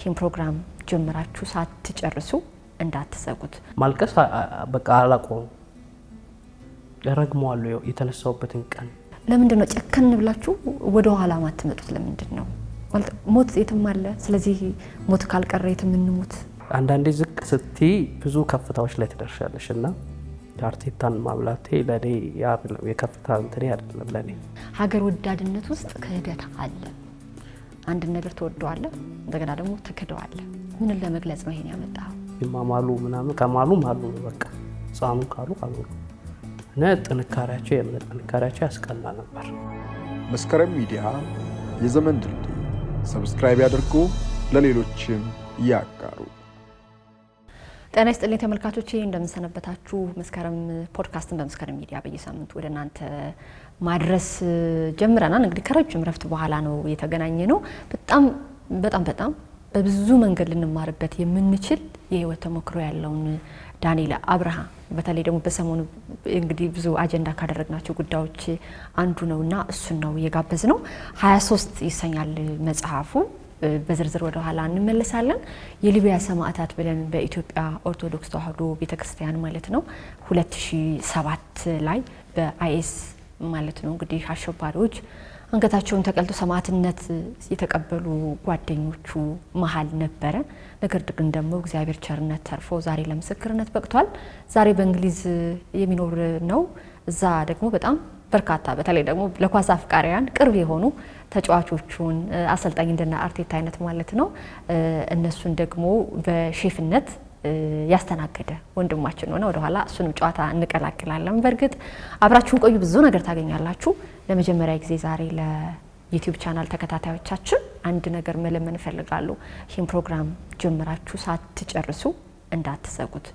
ይህን ፕሮግራም ጀምራችሁ ሳትጨርሱ እንዳትዘጉት። ማልቀስ በቃ አላቆም ረግመዋለሁ የተነሳውበትን ቀን። ለምንድን ነው ጨከን ብላችሁ ወደ ኋላ ማትመጡት? ለምንድን ነው ማለት ሞት የትም አለ። ስለዚህ ሞት ካልቀረ የትም እንሞት። አንዳንዴ ዝቅ ስትይ ብዙ ከፍታዎች ላይ ትደርሻለሽ እና አርቴታን ማብላቴ ለኔ የከፍታ እንትኔ አይደለም። ለኔ ሀገር ወዳድነት ውስጥ ክህደት አለ። አንድ ነገር ተወደዋለህ፣ እንደገና ደግሞ ትክደዋለህ። ምንን ለመግለጽ ነው ይሄን ያመጣው? ይማማሉ ምናምን ከማሉ ማሉ በቃ ጻሙ ካሉ ካሉ እና ጥንካሬያቸው የእምነት ጥንካሬያቸው ያስቀና ነበር። መስከረም ሚዲያ የዘመን ድልድይ ሰብስክራይብ ያድርጉ፣ ለሌሎችም ያጋሩ። ጤና ይስጥልኝ ተመልካቾቼ፣ እንደምንሰነበታችሁ። መስከረም ፖድካስትን በመስከረም ሚዲያ በየሳምንቱ ወደ እናንተ ማድረስ ጀምረናል። እንግዲህ ከረጅም ረፍት በኋላ ነው የተገናኘ ነው። በጣም በብዙ መንገድ ልንማርበት የምንችል የህይወት ተሞክሮ ያለውን ዳንኤል አብርሃ በተለይ ደግሞ በሰሞኑ እንግዲህ ብዙ አጀንዳ ካደረግናቸው ጉዳዮች አንዱ ነውና እሱን ነው የጋበዝ ነው። 23 ይሰኛል መጽሐፉ። በዝርዝር ወደ ኋላ እንመለሳለን። የሊቢያ ሰማዕታት ብለን በኢትዮጵያ ኦርቶዶክስ ተዋሕዶ ቤተክርስቲያን ማለት ነው 2007 ላይ በአይኤስ ማለት ነው እንግዲህ አሸባሪዎች አንገታቸውን ተቀልቶ ሰማዕትነት የተቀበሉ ጓደኞቹ መሃል ነበረ። ነገር ግን ደግሞ እግዚአብሔር ቸርነት ተርፎ ዛሬ ለምስክርነት በቅቷል። ዛሬ በእንግሊዝ የሚኖር ነው። እዛ ደግሞ በጣም በርካታ በተለይ ደግሞ ለኳስ አፍቃሪያን ቅርብ የሆኑ ተጫዋቾቹን አሰልጣኝ እንደና አርቴታ አይነት ማለት ነው እነሱን ደግሞ በሼፍነት ያስተናገደ ወንድማችን ነው። ወደ ኋላ እሱንም ጨዋታ እንቀላቅላለን። በርግጥ አብራችሁን ቆዩ፣ ብዙ ነገር ታገኛላችሁ። ለመጀመሪያ ጊዜ ዛሬ ለዩቲዩብ ቻናል ተከታታዮቻችን አንድ ነገር መለመን እፈልጋለሁ። ይህን ፕሮግራም ጀምራችሁ ሳትጨርሱ እንዳትዘጉት።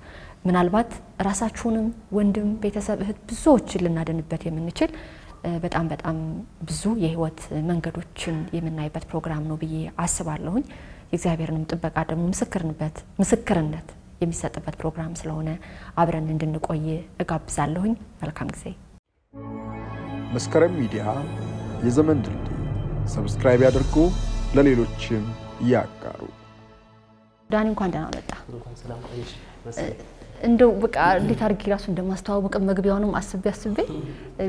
ምናልባት ራሳችሁንም ወንድም፣ ቤተሰብ፣ እህት ብዙዎችን ልናድንበት የምንችል በጣም ብዙ የህይወት መንገዶችን የምናይበት ፕሮግራም ነው ብዬ አስባለሁኝ። የእግዚአብሔርንም ጥበቃ ደግሞ ምስክርነት የሚሰጥበት ፕሮግራም ስለሆነ አብረን እንድንቆይ እጋብዛለሁኝ። መልካም ጊዜ። መስከረም ሚዲያ የዘመን ድልድይ ሰብስክራይብ ያድርጉ፣ ለሌሎችም ያጋሩ። ዳኒ እንኳን ደህና መጣ። እንደው በቃ እንዴት አድርጌ ራሱ እንደማስተዋወቅ መግቢያውንም አስቤ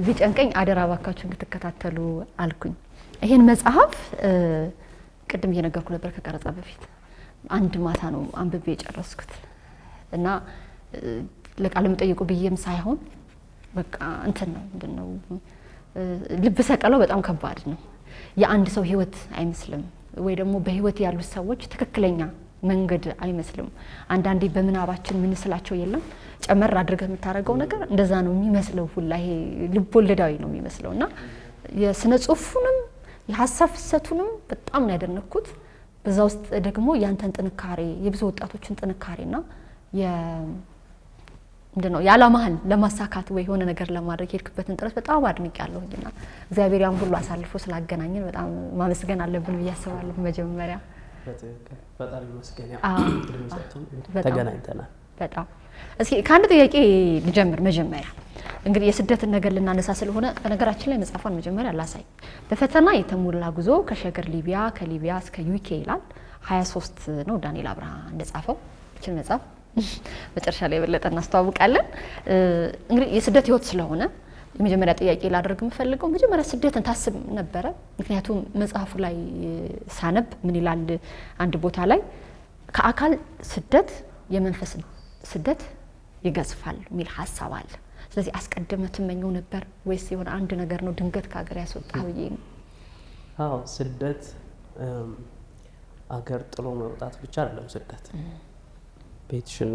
ቢጨንቀኝ አደራ ባካችሁ እንድትከታተሉ አልኩኝ። ይሄን መጽሐፍ ቅድም እየነገርኩ ነበር ከቀረጻ በፊት አንድ ማታ ነው አንብቤ የጨረስኩት እና ለቃለ መጠይቁ ብዬም ሳይሆን በቃ እንትን ነው ምንድነው ልብ ሰቀለው በጣም ከባድ ነው። የአንድ ሰው ህይወት አይመስልም ወይ ደግሞ በህይወት ያሉት ሰዎች ትክክለኛ መንገድ አይመስልም። አንዳንዴ በምናባችን ምን ስላቸው የለም ጨመር አድርገህ የምታረገው ነገር እንደዛ ነው የሚመስለው። ሁላ ይሄ ልብ ወለዳዊ ነው የሚመስለውና የስነ ጽሁፉንም የሐሳብ ፍሰቱንም በጣም ነው ያደነኩት። በዛ ውስጥ ደግሞ ያንተን ጥንካሬ የብዙ ወጣቶችን ጥንካሬና ምንድነው ያላማህን ለማሳካት ወይ ሆነ ነገር ለማድረግ የሄድክበትን ጥረት በጣም አድንቄያለሁና እግዚአብሔር ያን ሁሉ አሳልፎ ስላገናኘን በጣም ማመስገን አለብን ብዬ አስባለሁ። መጀመሪያ በጣም ይመስገን ተገናኝተናል። በጣም እስኪ ከአንድ ጥያቄ ልጀምር። መጀመሪያ እንግዲህ የስደትን ነገር ልናነሳ ስለሆነ በነገራችን ላይ መጽሐፏን መጀመሪያ ላሳይ። በፈተና የተሞላ ጉዞ ከሸገር ሊቢያ ከሊቢያ እስከ ዩኬ ይላል። 23 ነው ዳንኤል አብርሃ እንደጻፈው። እቺን መጽሐፍ መጨረሻ ላይ የበለጠ እናስተዋውቃለን። እንግዲህ የስደት ህይወት ስለሆነ የመጀመሪያ ጥያቄ ላደርግ የምፈልገው መጀመሪያ ስደትን ታስብ ነበረ? ምክንያቱም መጽሐፉ ላይ ሳነብ ምን ይላል አንድ ቦታ ላይ ከአካል ስደት የመንፈስ ስደት ይገዝፋል የሚል ሐሳብ አለ። ስለዚህ አስቀድመ ትመኘው ነበር ወይስ የሆነ አንድ ነገር ነው ድንገት ከሀገር ያስወጣው ብዬ ነው? አዎ ስደት አገር ጥሎ መውጣት ብቻ አይደለም። ስደት ቤትሽን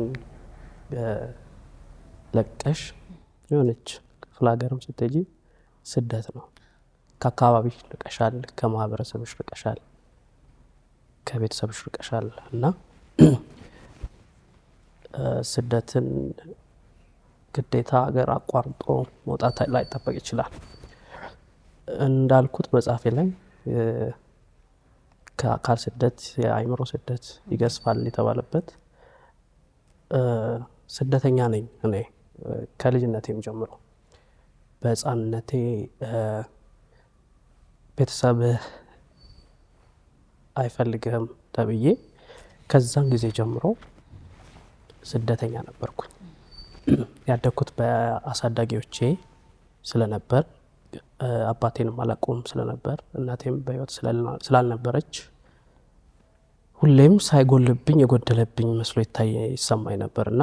ለቀሽ የሆነች ክፍለ ሀገርም ስትሄጂ ስደት ነው። ከአካባቢሽ ርቀሻል፣ ከማህበረሰብሽ ርቀሻል፣ ከቤተሰብሽ ርቀሻል እና ስደትን ግዴታ ሀገር አቋርጦ መውጣት ላይ ጠበቅ ይችላል። እንዳልኩት መጽሐፌ ላይ ከአካል ስደት የአእምሮ ስደት ይገዝፋል የተባለበት ስደተኛ ነኝ እኔ ከልጅነቴም ጀምሮ። በህፃንነቴ ቤተሰብ አይፈልግህም ተብዬ ከዛን ጊዜ ጀምሮ ስደተኛ ነበርኩኝ። ያደግኩት በአሳዳጊዎቼ ስለነበር አባቴንም አላውቀውም ስለነበር እናቴም በህይወት ስላልነበረች ሁሌም ሳይጎልብኝ የጎደለብኝ መስሎ ይሰማኝ ነበርና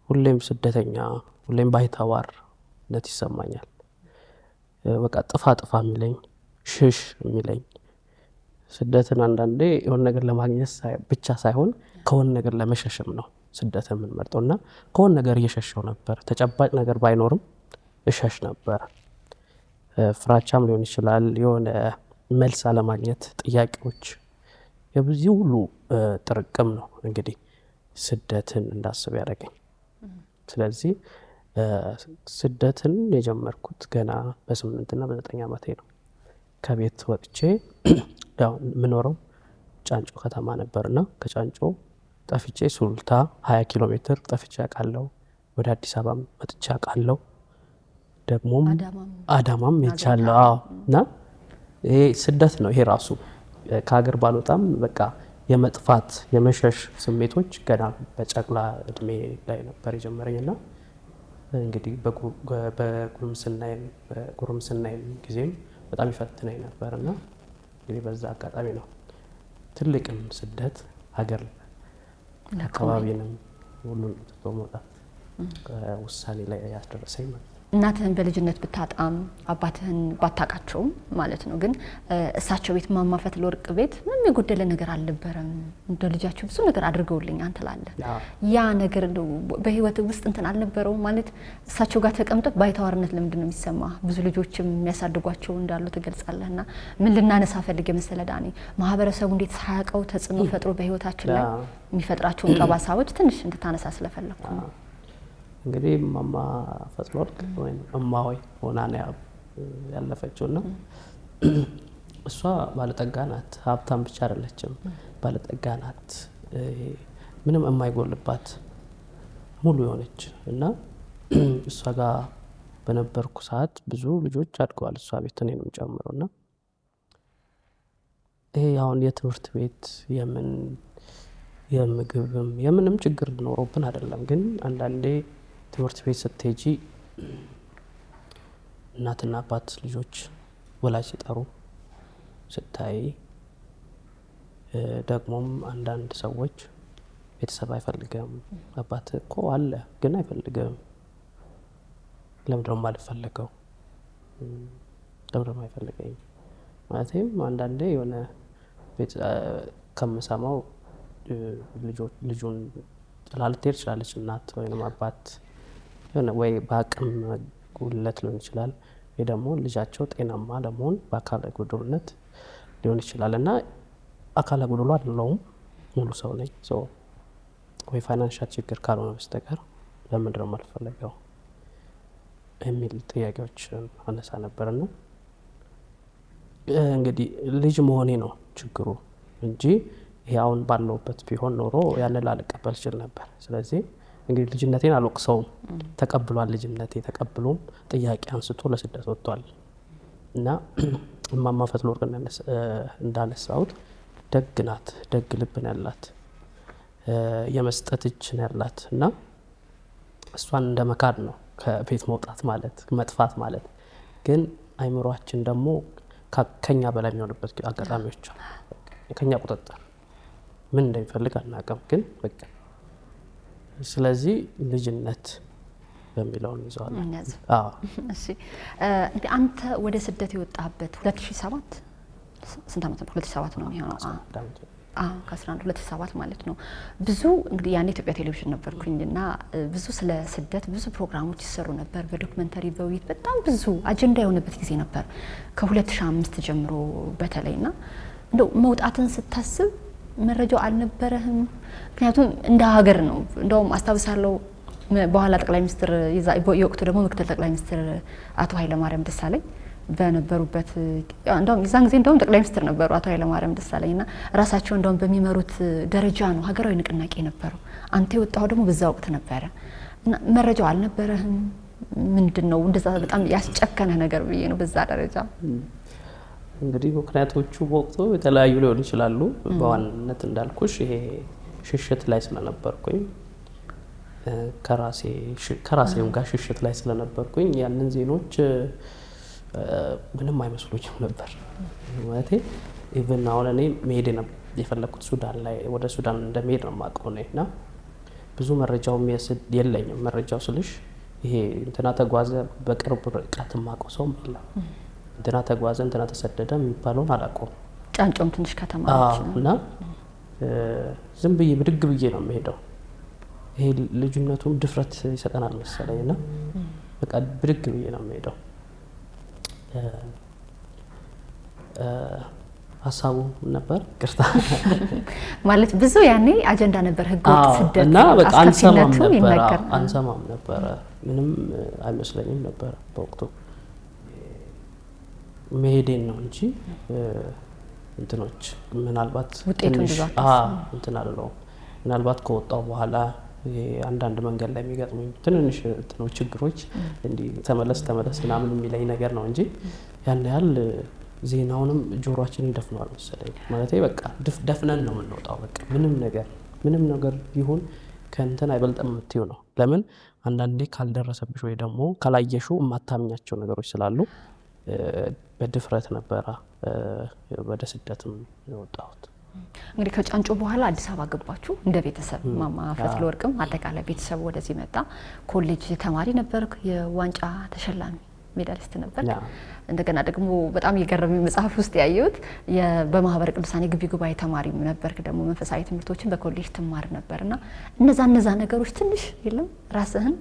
ሁሌም ስደተኛ ሁሌም ባይተዋርነት ይሰማኛል። በቃ ጥፋ የሚለኝ ሽሽ የሚለኝ ስደትን አንዳንዴ የሆነ ነገር ለማግኘት ብቻ ሳይሆን ከሆነ ነገር ለመሸሽም ነው ስደትን የምንመርጠውና ከሆነ ነገር እየሸሸው ነበር። ተጨባጭ ነገር ባይኖርም እሸሽ ነበር። ፍራቻም ሊሆን ይችላል፣ የሆነ መልስ አለማግኘት ጥያቄዎች፣ የብዙ ሁሉ ጥርቅም ነው እንግዲህ ስደትን እንዳስብ ያደረገኝ። ስለዚህ ስደትን የጀመርኩት ገና በ8 እና በ9 ዓመቴ ነው። ከቤት ወጥቼ ያው የምኖረው ጫንጮ ከተማ ነበርና ከጫንጮ ጠፍቼ ሱሉልታ 20 ኪሎ ሜትር ጠፍቼ አውቃለሁ። ወደ አዲስ አበባ መጥቼ አውቃለሁ። ደግሞም አዳማም ሄጃለሁ። እና ይሄ ስደት ነው። ይሄ ራሱ ከሀገር ባልወጣም በቃ የመጥፋት የመሸሽ ስሜቶች ገና በጨቅላ እድሜ ላይ ነበር የጀመረኝና እንግዲህ በጉርምስናዬም ጊዜም በጣም ይፈትነኝ ነበርና እንግዲህ በዛ አጋጣሚ ነው ትልቅም ስደት ሀገር አካባቢንም ሁሉን ትቶ መውጣት ውሳኔ ላይ ያስደረሰኝ ማለት ነው። እናትህን በልጅነት ብታጣም አባትህን ባታቃቸውም ማለት ነው፣ ግን እሳቸው ቤት እማማ ፈትለወርቅ ቤት ምንም የጎደለ ነገር አልነበረም። እንደ ልጃቸው ብዙ ነገር አድርገውልኝ አንተ ላለህ ያ ነገር በህይወት ውስጥ እንትን አልነበረው ማለት እሳቸው ጋር ተቀምጠህ ባይተዋርነት ለምንድን ነው የሚሰማ? ብዙ ልጆችም የሚያሳድጓቸው እንዳሉ ትገልጻለህና ምን ልናነሳ ፈልጌ መሰለህ ዳኒ፣ ማህበረሰቡ እንዴት ሳያውቀው ተጽዕኖ ፈጥሮ በህይወታችን ላይ የሚፈጥራቸውን ጠባሳዎች ትንሽ እንድታነሳ ስለፈለኩ ነው። እንግዲህ እማማ ፈትለወርቅ ወይም እማሆይ ሆና ነው ያለፈችውና እሷ ባለጠጋ ናት። ሀብታም ብቻ አይደለችም፣ ባለጠጋ ናት። ምንም የማይጎልባት ሙሉ የሆነች እና እሷ ጋር በነበርኩ ሰዓት ብዙ ልጆች አድገዋል። እሷ ቤት እኔንም ጨምሮና ይሄ አሁን የትምህርት ቤት የምግብም የምንም ችግር ኖሮብን አይደለም፣ ግን አንዳንዴ ትምህርት ቤት ስትሄጂ እናትና አባት ልጆች ወላጅ ሲጠሩ ስታይ፣ ደግሞም አንዳንድ ሰዎች ቤተሰብ አይፈልግም፣ አባት እኮ አለ ግን አይፈልግም፣ ለምንድነው የማልፈልገው? ለምንድነው አይፈልገኝ? ማለትም አንዳንዴ የሆነ ከምሰማው ልጁን ጥላ ልትሄድ ትችላለች እናት ወይም አባት፣ ወይ በአቅም ጉድለት ሊሆን ይችላል፣ ወይ ደግሞ ልጃቸው ጤናማ ለመሆን በአካለ ጎዶሎነት ሊሆን ይችላል። እና አካለ ጎዶሎ አይደለሁም፣ ሙሉ ሰው ነኝ። ወይ ፋይናንሻል ችግር ካልሆነ በስተቀር ለምንድን ነው የማልፈለገው የሚል ጥያቄዎች አነሳ ነበርና እንግዲህ ልጅ መሆኔ ነው ችግሩ እንጂ ይሄ አሁን ባለውበት ቢሆን ኖሮ ያንን ላልቀበል ይችል ነበር። ስለዚህ እንግዲህ ልጅነቴን አልወቅሰውም፣ ተቀብሏል። ልጅነቴ ተቀብሎም ጥያቄ አንስቶ ለስደት ወጥቷል። እና እማማ ፈትለወርቅ እንዳነሳሁት ደግ ናት፣ ደግ ልብ ነው ያላት፣ የመስጠት እጅ ነው ያላት እና እሷን እንደ መካድ ነው ከቤት መውጣት ማለት መጥፋት ማለት። ግን አይምሯችን ደግሞ ከኛ በላይ የሚሆንበት አጋጣሚዎች አሉ። ከኛ ቁጥጥር ምን እንደሚፈልግ አናውቅም፣ ግን በቃ ስለዚህ ልጅነት በሚለው እንይዘዋለን። እሺ እንግዲህ አንተ ወደ ስደት የወጣበት 2007 ስንት ዓመት ነው? 2007 ነው የሚሆነው። ከ11 2007 ማለት ነው። ብዙ እንግዲህ ያኔ ኢትዮጵያ ቴሌቪዥን ነበርኩኝና ብዙ ስለ ስደት ብዙ ፕሮግራሞች ይሰሩ ነበር፣ በዶክመንተሪ በውይይት በጣም ብዙ አጀንዳ የሆነበት ጊዜ ነበር ከ2005 ጀምሮ በተለይና እንደው መውጣትን ስታስብ መረጃው አልነበረህም? ምክንያቱም እንደ ሀገር ነው። እንደውም አስታውሳለሁ በኋላ ጠቅላይ ሚኒስትር የወቅቱ ደግሞ ምክትል ጠቅላይ ሚኒስትር አቶ ኃይለማርያም ደሳለኝ በነበሩበት እንደውም የዛን ጊዜ እንደውም ጠቅላይ ሚኒስትር ነበሩ አቶ ኃይለማርያም ደሳለኝና ራሳቸው እንደውም በሚመሩት ደረጃ ነው ሀገራዊ ንቅናቄ ነበረው። አንተ የወጣው ደግሞ በዛ ወቅት ነበረ እና መረጃው አልነበረህም? ምንድነው እንደዛ በጣም ያስጨከነ ነገር ብዬ ነው በዛ ደረጃ? እንግዲህ ምክንያቶቹ በወቅቱ የተለያዩ ሊሆኑ ይችላሉ። በዋናነት እንዳልኩሽ ይሄ ሽሽት ላይ ስለነበርኩኝ ከራሴም ጋር ሽሽት ላይ ስለነበርኩኝ ያንን ዜኖች ምንም አይመስሉኝም ነበር ማለት ኢቭን አሁን እኔ መሄድ የፈለኩት ሱዳን ላይ ወደ ሱዳን እንደመሄድ ነው የማውቀው እና ብዙ መረጃው የለኝም። መረጃው ስልሽ ይሄ እንትና ተጓዘ በቅርብ ርቀት የማውቀው ሰው የለም። እንትና ተጓዘ እንትና ተሰደደ የሚባለውን አላውቀውም። ጫንጮም ትንሽ ከተማዎች እና ዝም ብዬ ብድግ ብዬ ነው የምሄደው። ይሄ ልጅነቱም ድፍረት ይሰጠናል መሰለኝ እና በቃ ብድግ ብዬ ነው የምሄደው። ሀሳቡ ነበር ቅርታ ማለት ብዙ ያኔ አጀንዳ ነበር ህገወጥ ስደት እና በቃ አንሰማም ነበር ምንም አይመስለኝም ነበር በወቅቱ መሄዴን ነው እንጂ እንትኖች ምናልባት ትንሽ እንትን አለው ምናልባት ከወጣው በኋላ አንዳንድ መንገድ ላይ የሚገጥሙኝ ትንንሽ ችግሮች እንዲህ ተመለስ ምናምን የሚለኝ ነገር ነው እንጂ ያን ያህል ዜናውንም ጆሮአችንን ይደፍነዋል መሰለኝ። ማለት በቃ ደፍነን ነው የምንወጣው። በቃ ምንም ነገር ይሁን ከእንትን አይበልጥም የምትይው ነው። ለምን አንዳንዴ ካልደረሰብሽ ወይ ደግሞ ካላየሽው የማታምኛቸው ነገሮች ስላሉ በድፍረት ነበረ ወደ ስደትም የወጣሁት። እንግዲህ ከጫንጮ በኋላ አዲስ አበባ ገባችሁ እንደ ቤተሰብ። ማማ ፈትለወርቅም አጠቃላይ ቤተሰብ ወደዚህ መጣ። ኮሌጅ ተማሪ ነበርክ፣ የዋንጫ ተሸላሚ ሜዳሊስት ነበር። እንደገና ደግሞ በጣም የገረመኝ መጽሐፍ ውስጥ ያየሁት በማህበረ ቅዱሳን የግቢ ጉባኤ ተማሪም ነበርክ። ደግሞ መንፈሳዊ ትምህርቶችን በኮሌጅ ትማር ነበርና እነዛ ነገሮች ትንሽ የለም ራስህን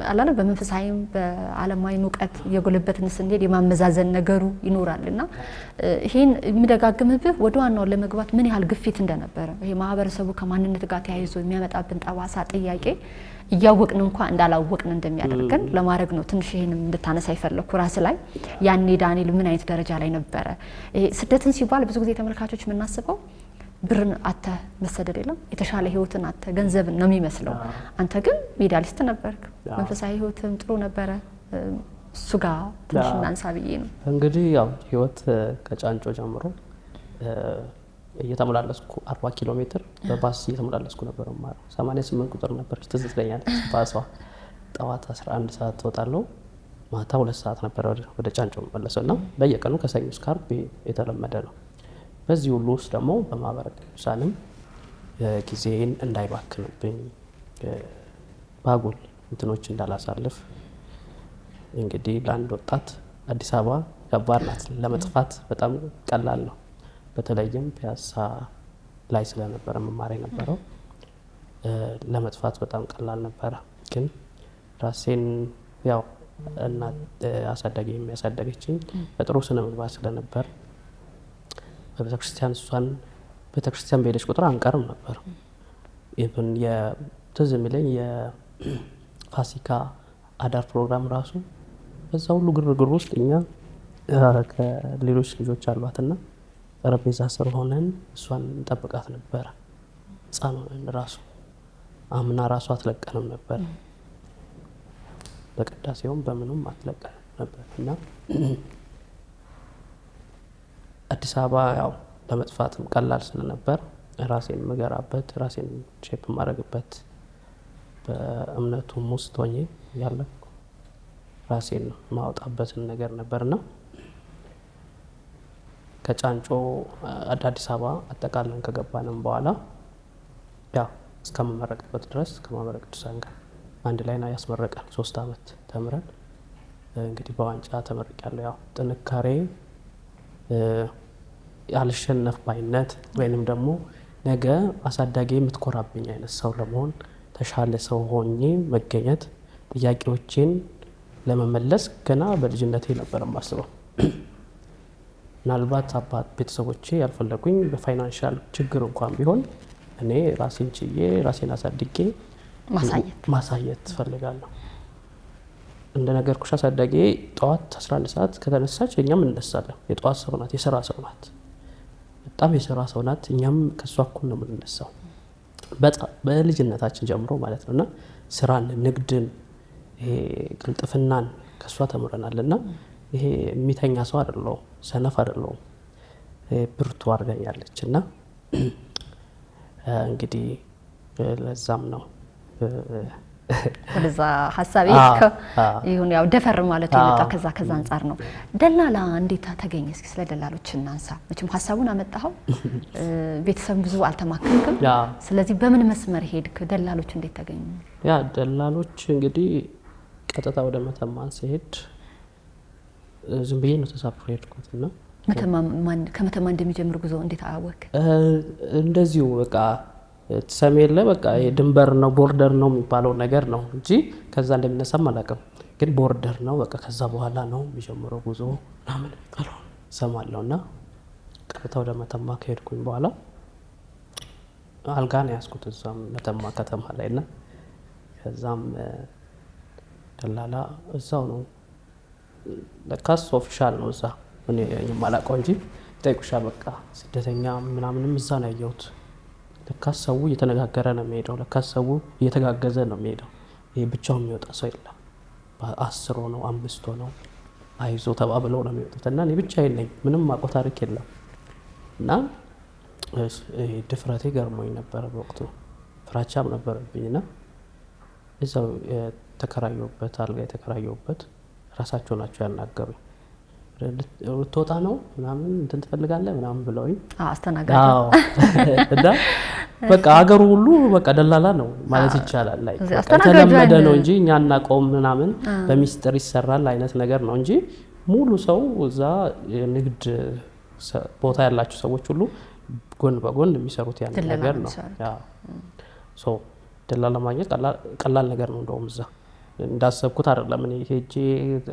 አላለ በመንፈሳዊም በዓለማዊ እውቀት የጎለበትን ስንሄድ የማመዛዘን ነገሩ ይኖራልና ይሄን የሚደጋግምብህ ወደ ዋናው ለመግባት ምን ያህል ግፊት እንደነበረ ይሄ ማህበረሰቡ ከማንነት ጋር ተያይዞ የሚያመጣብን ጠባሳ ጥያቄ እያወቅን እንኳን እንዳላወቅን እንደሚያደርገን ለማድረግ ነው። ትንሽ ይሄንም እንድታነሳ ይፈልኩ ራስ ላይ ያኔ ዳንኤል ምን አይነት ደረጃ ላይ ነበረ? ይሄ ስደትን ሲባል ብዙ ጊዜ ተመልካቾች የምናስበው ብርን አተ መሰደድ የለም የተሻለ ህይወትን አተ ገንዘብን ነው የሚመስለው። አንተ ግን ሜዳሊስት ነበርክ፣ መንፈሳዊ ህይወትም ጥሩ ነበረ። እሱ ጋር ትንሽ እናንሳ ብዬ ነው። እንግዲህ ያው ህይወት ከጫንጮ ጀምሮ እየተመላለስኩ 40 ኪሎ ሜትር በባስ እየተመላለስኩ ነበር ማለት 88 ቁጥር ነበር ትዝ ትለኛለች። ባሷ ጠዋት 11 ሰዓት ትወጣለሁ፣ ማታ 2 ሰዓት ነበር ወደ ጫንጮ መመለሰውና በየቀኑ ከሰኞ እስከ ዓርብ የተለመደ ነው። በዚህ ሁሉ ውስጥ ደግሞ በማህበረ ቅዱሳንም ጊዜን እንዳይባክንብኝ ባጉል እንትኖች እንዳላሳልፍ እንግዲህ ለአንድ ወጣት አዲስ አበባ ከባድ ናት። ለመጥፋት በጣም ቀላል ነው። በተለይም ፒያሳ ላይ ስለነበረ መማር የነበረው ለመጥፋት በጣም ቀላል ነበረ። ግን ራሴን ያው እናት አሳዳጊ የሚያሳደገችኝ በጥሩ ስነ ምግባር ስለነበር በቤተክርስቲያን እሷን ቤተክርስቲያን በሄደች ቁጥር አንቀርም ነበር። ኢቭን የትዝ የሚለኝ የፋሲካ አዳር ፕሮግራም ራሱ በዛ ሁሉ ግርግር ውስጥ እኛ ከሌሎች ልጆች አሏትና ጠረጴዛ ስር ሆነን እሷን እንጠብቃት ነበረ። ሕፃን ሆነን ራሱ አምና ራሱ አትለቀንም ነበር። በቅዳሴውም በምኑም አትለቀንም ነበር እና አዲስ አበባ ያው ለመጥፋትም ቀላል ስለነበር ራሴን መገራበት ራሴን ሼፕ ማድረግበት በእምነቱም ውስጥ ሆኜ ያለ ራሴን ማውጣበትን ነገር ነበርና ከጫንጮ አዲስ አበባ አጠቃለን ከገባንም በኋላ ያው እስከመመረቅበት ድረስ ከማህበረ ቅዱሳን ጋር አንድ ላይ ነው ያስመረቀን። 3 አመት ተምረን እንግዲህ በዋንጫ ተመርቄያለሁ። ያው ጥንካሬ ያልሸነፍ ባይነት ወይንም ደግሞ ነገ አሳዳጊ የምትኮራብኝ አይነት ሰው ለመሆን ተሻለ ሰው ሆኜ መገኘት ጥያቄዎችን ለመመለስ ገና በልጅነቴ ነበር የማስበው። ምናልባት አባት ቤተሰቦቼ ያልፈለጉኝ በፋይናንሻል ችግር እንኳን ቢሆን እኔ ራሴን ችዬ ራሴን አሳድጌ ማሳየት ፈልጋለሁ። እንደ ነገርኩሽ አሳዳጊ ጠዋት 11 ሰዓት ከተነሳች እኛም እንነሳለን። የጠዋት ሰው ናት፣ የሥራ ሰው ናት፣ በጣም የሥራ ሰው ናት። እኛም ከሷ እኩል ነው የምንነሳው በልጅነታችን ጀምሮ ማለት ነውና ስራን፣ ንግድን፣ ቅልጥፍናን ከሷ ተምረናልና ይሄ የሚተኛ ሰው አይደለሁም፣ ሰነፍ አይደለሁም። ብርቱ አድርጋኛለች እና እንግዲህ ለዛም ነው ወደዛ ሀሳቤ ይሁን ያው ደፈር ማለት የመጣ ከዛ አንጻር ነው። ደላላ እንዴት ተገኘ? እስኪ ስለ ደላሎች እናንሳ። መቼም ሀሳቡን አመጣኸው፣ ቤተሰብ ብዙ አልተማከርክም። ስለዚህ በምን መስመር ሄድክ? ደላሎች እንዴት ተገኙ? ያ ደላሎች እንግዲህ ቀጥታ ወደ መተማን ሲሄድ ዝም ብዬ ነው ተሳፍሮ ሄድኩት እና ከመተማ እንደሚጀምር ጉዞ እንዴት አወቅ? እንደዚሁ በቃ ትሰሜለ በቃ ድንበር ነው ቦርደር ነው የሚባለው ነገር ነው እንጂ ከዛ እንደሚነሳም አላውቅም። ግን ቦርደር ነው በቃ ከዛ በኋላ ነው የሚጀምረው ጉዞ ምናምን ሰማለሁ። እና ቀጥታ ወደ መተማ ከሄድኩኝ በኋላ አልጋ ነው ያዝኩት እዛም መተማ ከተማ ላይ እና ከዛም ደላላ እዛው ነው ለካስ ኦፊሻል ነው እዛ እኔ የማላውቀው እንጂ ይጠይቁሻል። በቃ ስደተኛ ምናምንም እዛ ነው ያየሁት። ለካስ ሰው እየተነጋገረ ነው የሚሄደው፣ ለካስ ሰው እየተጋገዘ ነው የሚሄደው። ይሄ ብቻውን የሚወጣ ሰው የለም። 10 ሆነው 5 ሆነው አይዞ ተባብለው ነው የሚወጡት እና እኔ ብቻዬን ነኝ፣ ምንም ማውቀው ታሪክ የለም። እና ድፍረቴ ገርሞኝ ነበረ በወቅቱ፣ ፍራቻም ነበረብኝና እዛው የተከራየሁበት አልጋ የተከራየሁበት ራሳቸው ናቸው ያናገሩኝ። ልትወጣ ነው ምናምን እንትን ትፈልጋለህ ምናምን ብለውኝ አስተናጋጅ እና በቃ ሀገሩ ሁሉ በቃ ደላላ ነው ማለት ይቻላል። ላይ የተለመደ ነው እንጂ እኛ እናውቀውም ምናምን በሚስጥር ይሰራል አይነት ነገር ነው እንጂ ሙሉ ሰው እዛ የንግድ ቦታ ያላቸው ሰዎች ሁሉ ጎን በጎን የሚሰሩት ያን ነገር ነው። ሶ ደላላ ማግኘት ቀላል ነገር ነው። እንደውም እዛ እንዳሰብኩት አይደለም። እኔ ሄጄ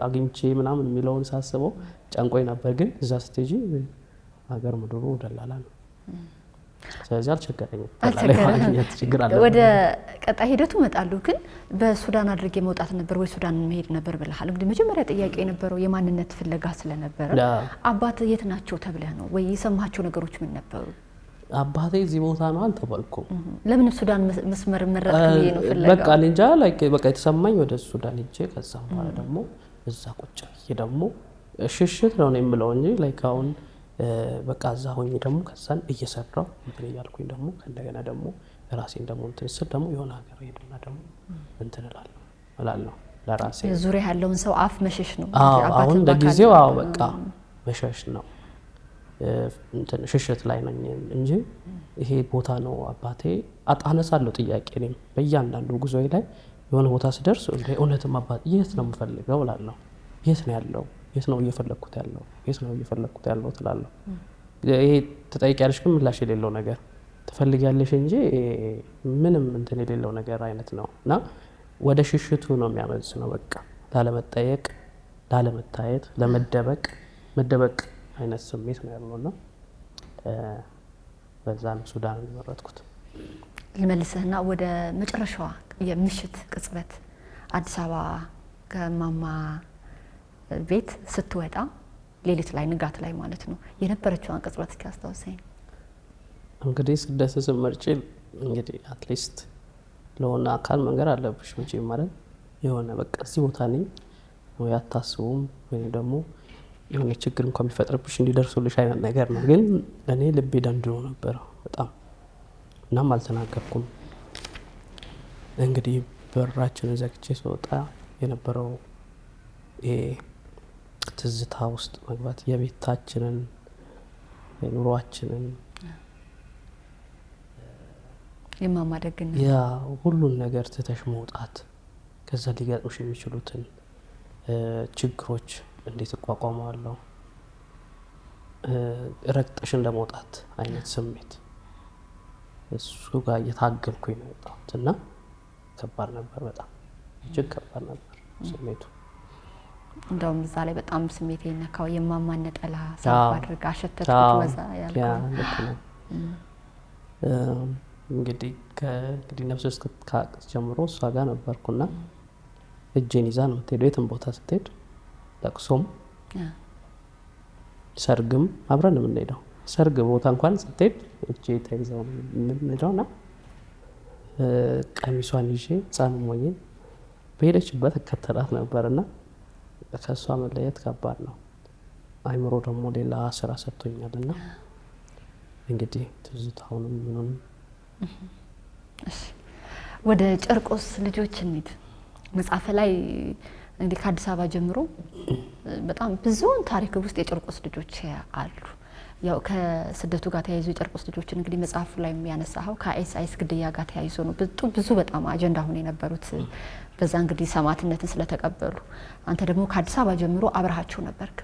አግኝቼ ምናምን የሚለውን ሳስበው ጨንቆኝ ነበር። ግን እዛ ስትሄጂ ሀገር ምድሩ ደላላ ነው። ስለዚህ አልቸገረኝም። ወደ ቀጣይ ሂደቱ እመጣለሁ። ግን በሱዳን አድርጌ መውጣት ነበር ወይ ሱዳን መሄድ ነበር ብለሃል። እንግዲህ መጀመሪያ ጥያቄ የነበረው የማንነት ፍለጋ ስለነበረ አባት የት ናቸው ተብለህ ነው ወይ? የሰማቸው ነገሮች ምን ነበሩ? አባቴ እዚህ ቦታ ነው አልተባልኩም። ለምን ሱዳን መስመር መረጥክ ብዬ ነው ፍለጋ። በቃ እንጃ በቃ የተሰማኝ ወደ ሱዳን ሄጄ ከዛም በኋላ ደግሞ እዛ ቁጭ ብዬ ደግሞ ሽሽት ነው የምለው እንጂ አሁን በቃ እዛ ሆኜ ደግሞ ከዛን እየሰራው እንትን እያልኩኝ ደግሞ ከእንደገና ደግሞ ራሴን ደግሞ እንትን ስል ደግሞ የሆነ ሀገር ሄድና ደግሞ እንትን እላለሁ ለራሴ። ዙሪያ ያለውን ሰው አፍ መሸሽ ነው አሁን ለጊዜው። በቃ መሸሽ ነው እንትን ሽሽት ላይ ነኝ እንጂ ይሄ ቦታ ነው አባቴ አነሳለሁ ጥያቄ ነኝ በእያንዳንዱ ጉዞዬ ላይ የሆነ ቦታ ስደርስ እውነትም አባቴ የት ነው የምፈልገው እላለሁ። የት ነው ያለው? የት ነው እየፈለኩት ያለው? የት ነው እየፈለኩት ያለው ትላለሁ። ይሄ ትጠይቂያለሽ ግን ምላሽ የሌለው ነገር ትፈልጊያለሽ እንጂ ምንም እንትን የሌለው ነገር አይነት ነው እና ወደ ሽሽቱ ነው የሚያመዝነው። በቃ ላለመጠየቅ፣ ላለመታየት፣ መደበቅ አይነት ስሜት ነው ያለውና በዛ ነው ሱዳን የመረጥኩት። ልመልስህና ወደ መጨረሻዋ የምሽት ቅጽበት አዲስ አበባ ከማማ ቤት ስትወጣ ሌሊት ላይ ንጋት ላይ ማለት ነው የነበረችውን ቅጽበት እስኪ አስታውሰኝ። እንግዲህ ስደት ስትመርጪ እንግዲህ አትሊስት ለሆነ አካል መንገር አለብሽ መቼም ማለት የሆነ በቃ እዚህ ቦታ ነኝ ነው ያታስቡም ወይም ደግሞ የሆነ ችግር እንኳን ቢፈጥርብሽ እንዲደርሱልሽ አይነት ነገር ነው። ግን እኔ ልቤ ደንድኖ ነበር በጣም እናም አልተናገርኩም። እንግዲህ በራችንን ዘግቼ ስወጣ የነበረው ትዝታ ውስጥ መግባት የቤታችንን የኑሯችንን የማማ ደግነት ያ ሁሉን ነገር ትተሽ መውጣት ከዛ ሊገጥሙሽ የሚችሉትን ችግሮች እንዴት እቋቋማለሁ ረግጠሽ እንደመውጣት አይነት ስሜት እሱ ጋር እየታገልኩኝ ነው የወጣሁት እና ከባድ ነበር። በጣም እጅግ ከባድ ነበር ስሜቱ። እንደውም እዛ ላይ በጣም ስሜቴ ነካው። የማማ ነጠላ ሳብ አድርጋ አሸተትኩት ወዛ ያልኩት እንግዲህ ነፍስ እስክትካቅ ጀምሮ እሷ ጋር ነበርኩና እጄን ይዛ ነው የምትሄደው የትም ቦታ ስትሄድ፣ ለቅሶም ሰርግም አብረን የምንሄደው። ሰርግ ቦታ እንኳን ስትሄድ እጄ ተይዘው የምንሄደውና ቀሚሷን ይዤ ህፃን ሞኝን በሄደችበት እከተላት ነበርና ከእሷ መለየት ከባድ ነው። አይምሮ ደግሞ ሌላ ስራ ሰጥቶኛልና እንግዲህ ትዝታውንም ምኑንም ወደ ጨርቆስ ልጆች እንሂድ። መጽሐፍ ላይ እንግዲህ ከአዲስ አበባ ጀምሮ በጣም ብዙ ታሪክ ውስጥ የጨርቆስ ልጆች አሉ። ያው ከስደቱ ጋር ተያይዞ የጨርቆስ ልጆችን እንግዲህ መጽሐፉ ላይ የሚያነሳው ከአይኤስ ግድያ ጋር ተያይዞ ነው ብዙ በጣም አጀንዳ ሆነ የነበሩት በዛ እንግዲህ ሰማዕትነትን ስለተቀበሉ። አንተ ደግሞ ከአዲስ አበባ ጀምሮ አብረሃቸው ነበርክ።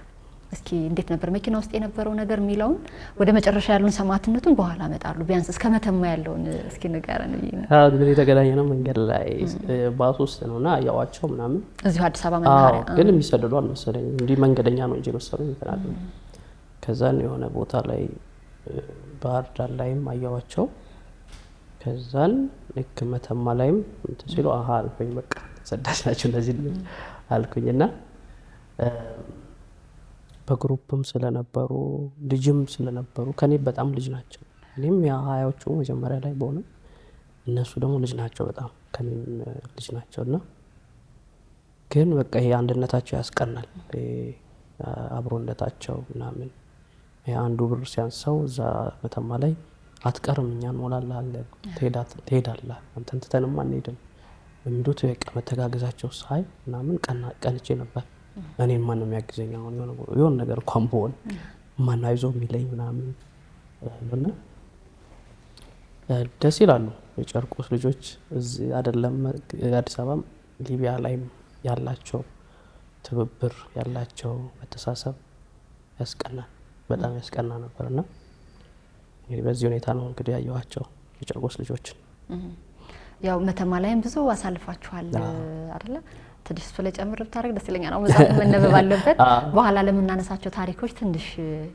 እስኪ እንዴት ነበር መኪና ውስጥ የነበረው ነገር የሚለውን ወደ መጨረሻ ያለውን ሰማዕትነቱን በኋላ እመጣለሁ። ቢያንስ እስከ መተማ ያለውን እስኪ ንገረን። እንግዲህ የተገናኘነው መንገድ ላይ ባስ ውስጥ ነውና ያዋቸው ምናምን እዚሁ አዲስ አበባ መናኸሪያ ግን የሚሰደዱ አልመሰለኝም። እንዲህ መንገደኛ ነው እንጂ መሰለኝ ይፈራል። ከዛን የሆነ ቦታ ላይ ባህር ዳር ላይም አያዋቸው። ከዛን ልክ መተማ ላይም እንትን ሲሉ አሃ አልኩኝ። በቃ ተሰዳጅ ናቸው እነዚህ ልጆች አልኩኝና በግሩፕም ስለነበሩ ልጅም ስለነበሩ ከኔ በጣም ልጅ ናቸው። እኔም ያ20ዎቹ መጀመሪያ ላይ በሆነም እነሱ ደግሞ ልጅ ናቸው፣ በጣም ከኔም ልጅ ናቸውና ግን በቃ ይሄ አንድነታቸው ያስቀናል። አብሮነታቸው ምናምን አንዱ ብር ሲያንሰው እዛ መተማ ላይ አትቀርም እኛ እንሞላልሃለን ትሄዳለህ አንተን ትተንም አንሄድም የሚሉት በቃ መተጋገዛቸው ሳይ ምናምን ቀንቼ ነበር። እኔን ማን ነው የሚያግዘኝ አሁን የሆነ ነገር እንኳን በሆነ ማን አይዞ የሚለኝ ምናምን እና ደስ ይላሉ የጨርቆስ ልጆች። እዚህ አይደለም አዲስ አበባም ሊቢያ ላይም ያላቸው ትብብር ያላቸው መተሳሰብ ያስቀናል፣ በጣም ያስቀና ነበርና እንግዲህ በዚህ ሁኔታ ነው እንግዲህ ያየኋቸው የጨርቆስ ልጆችን። ያው መተማ ላይም ብዙ አሳልፋችኋል አይደለ? ትንሽ እሱ ላይ ጨምር ብታደርግ ደስ ይለኛል። አሁን መጽሐፉ መነበብ አለበት። በኋላ ለምናነሳቸው ታሪኮች ትንሽ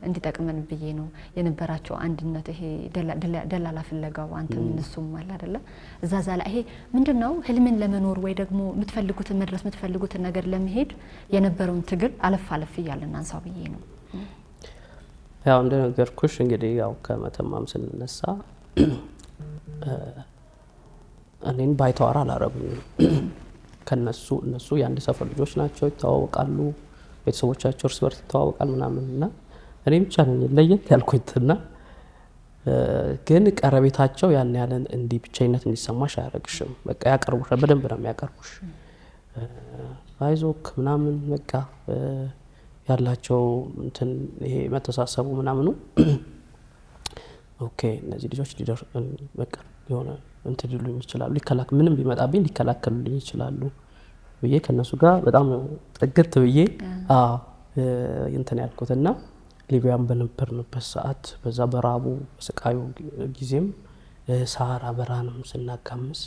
እንዲጠቅመን ብዬ ነው። የነበራቸው አንድነት ይሄ ደላላ ፍለጋው አንተም እነሱም አለ አይደለ? እዛዛ ላይ ይሄ ምንድነው ህልምን ለመኖር ወይ ደግሞ የምትፈልጉትን መድረስ የምትፈልጉትን ነገር ለመሄድ የነበረውን ትግል አለፍ እያለን አንሳው ብዬ ነው። ያው እንደነገርኩሽ እንግዲህ ያው ከመተማም ስንነሳ እኔን ባይተዋር አላረጉኝም። እነሱ የአንድ ሰፈር ልጆች ናቸው፣ ይተዋወቃሉ፣ ቤተሰቦቻቸው እርስ በርስ ይተዋወቃል ምናምን እና እኔ ብቻ ነኝ ለየት ያልኩትና ግን ቀረቤታቸው ያን ያለን እንዲህ ብቻይነት እንዲሰማሽ አያረግሽም። በቃ ያቀርቡሻል፣ በደንብ ነው የሚያቀርቡሽ። አይዞክ ምናምን በቃ ያላቸው እንትን ይሄ መተሳሰቡ ምናምኑ ኦኬ እነዚህ ልጆች ሊደር በቃ የሆነ እንትን ሊሉኝ ይችላሉ፣ ምንም ቢመጣብኝ ሊከላከሉልኝ ይችላሉ ብዬ ከነሱ ጋር በጣም ጥግት ብዬ እንትን ያልኩትና ሊቢያን በነበርንበት ሰዓት በዛ በራቡ በስቃዩ ጊዜም ሰሃራ በረሃንም ስናጋምስ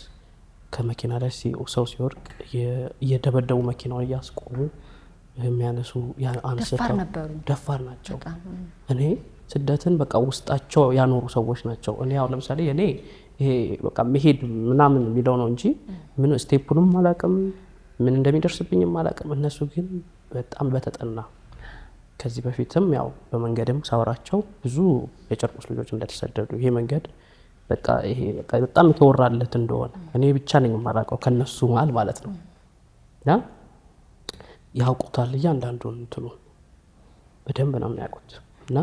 ከመኪና ላይ ሰው ሲወርቅ እየደበደቡ መኪናውን እያስቆሙ የሚያነሱ አንስተው ደፋር ናቸው። እኔ ስደትን በቃ ውስጣቸው ያኖሩ ሰዎች ናቸው። እኔ ያው ለምሳሌ እኔ ይሄ በቃ መሄድ ምናምን የሚለው ነው እንጂ ምን ስቴፑንም አላውቅም፣ ምን እንደሚደርስብኝም አላውቅም። እነሱ ግን በጣም በተጠና ከዚህ በፊትም ያው በመንገድም ሳወራቸው ብዙ የጨርቆስ ልጆች እንደተሰደዱ ይሄ መንገድ በቃ ይሄ በቃ በጣም የተወራለት እንደሆነ እኔ ብቻ ነኝ የማላውቀው ከነሱ መሀል ማለት ነው። እና ያውቁታል እያንዳንዱን እንትኑ በደንብ ነው የሚያውቁት። እና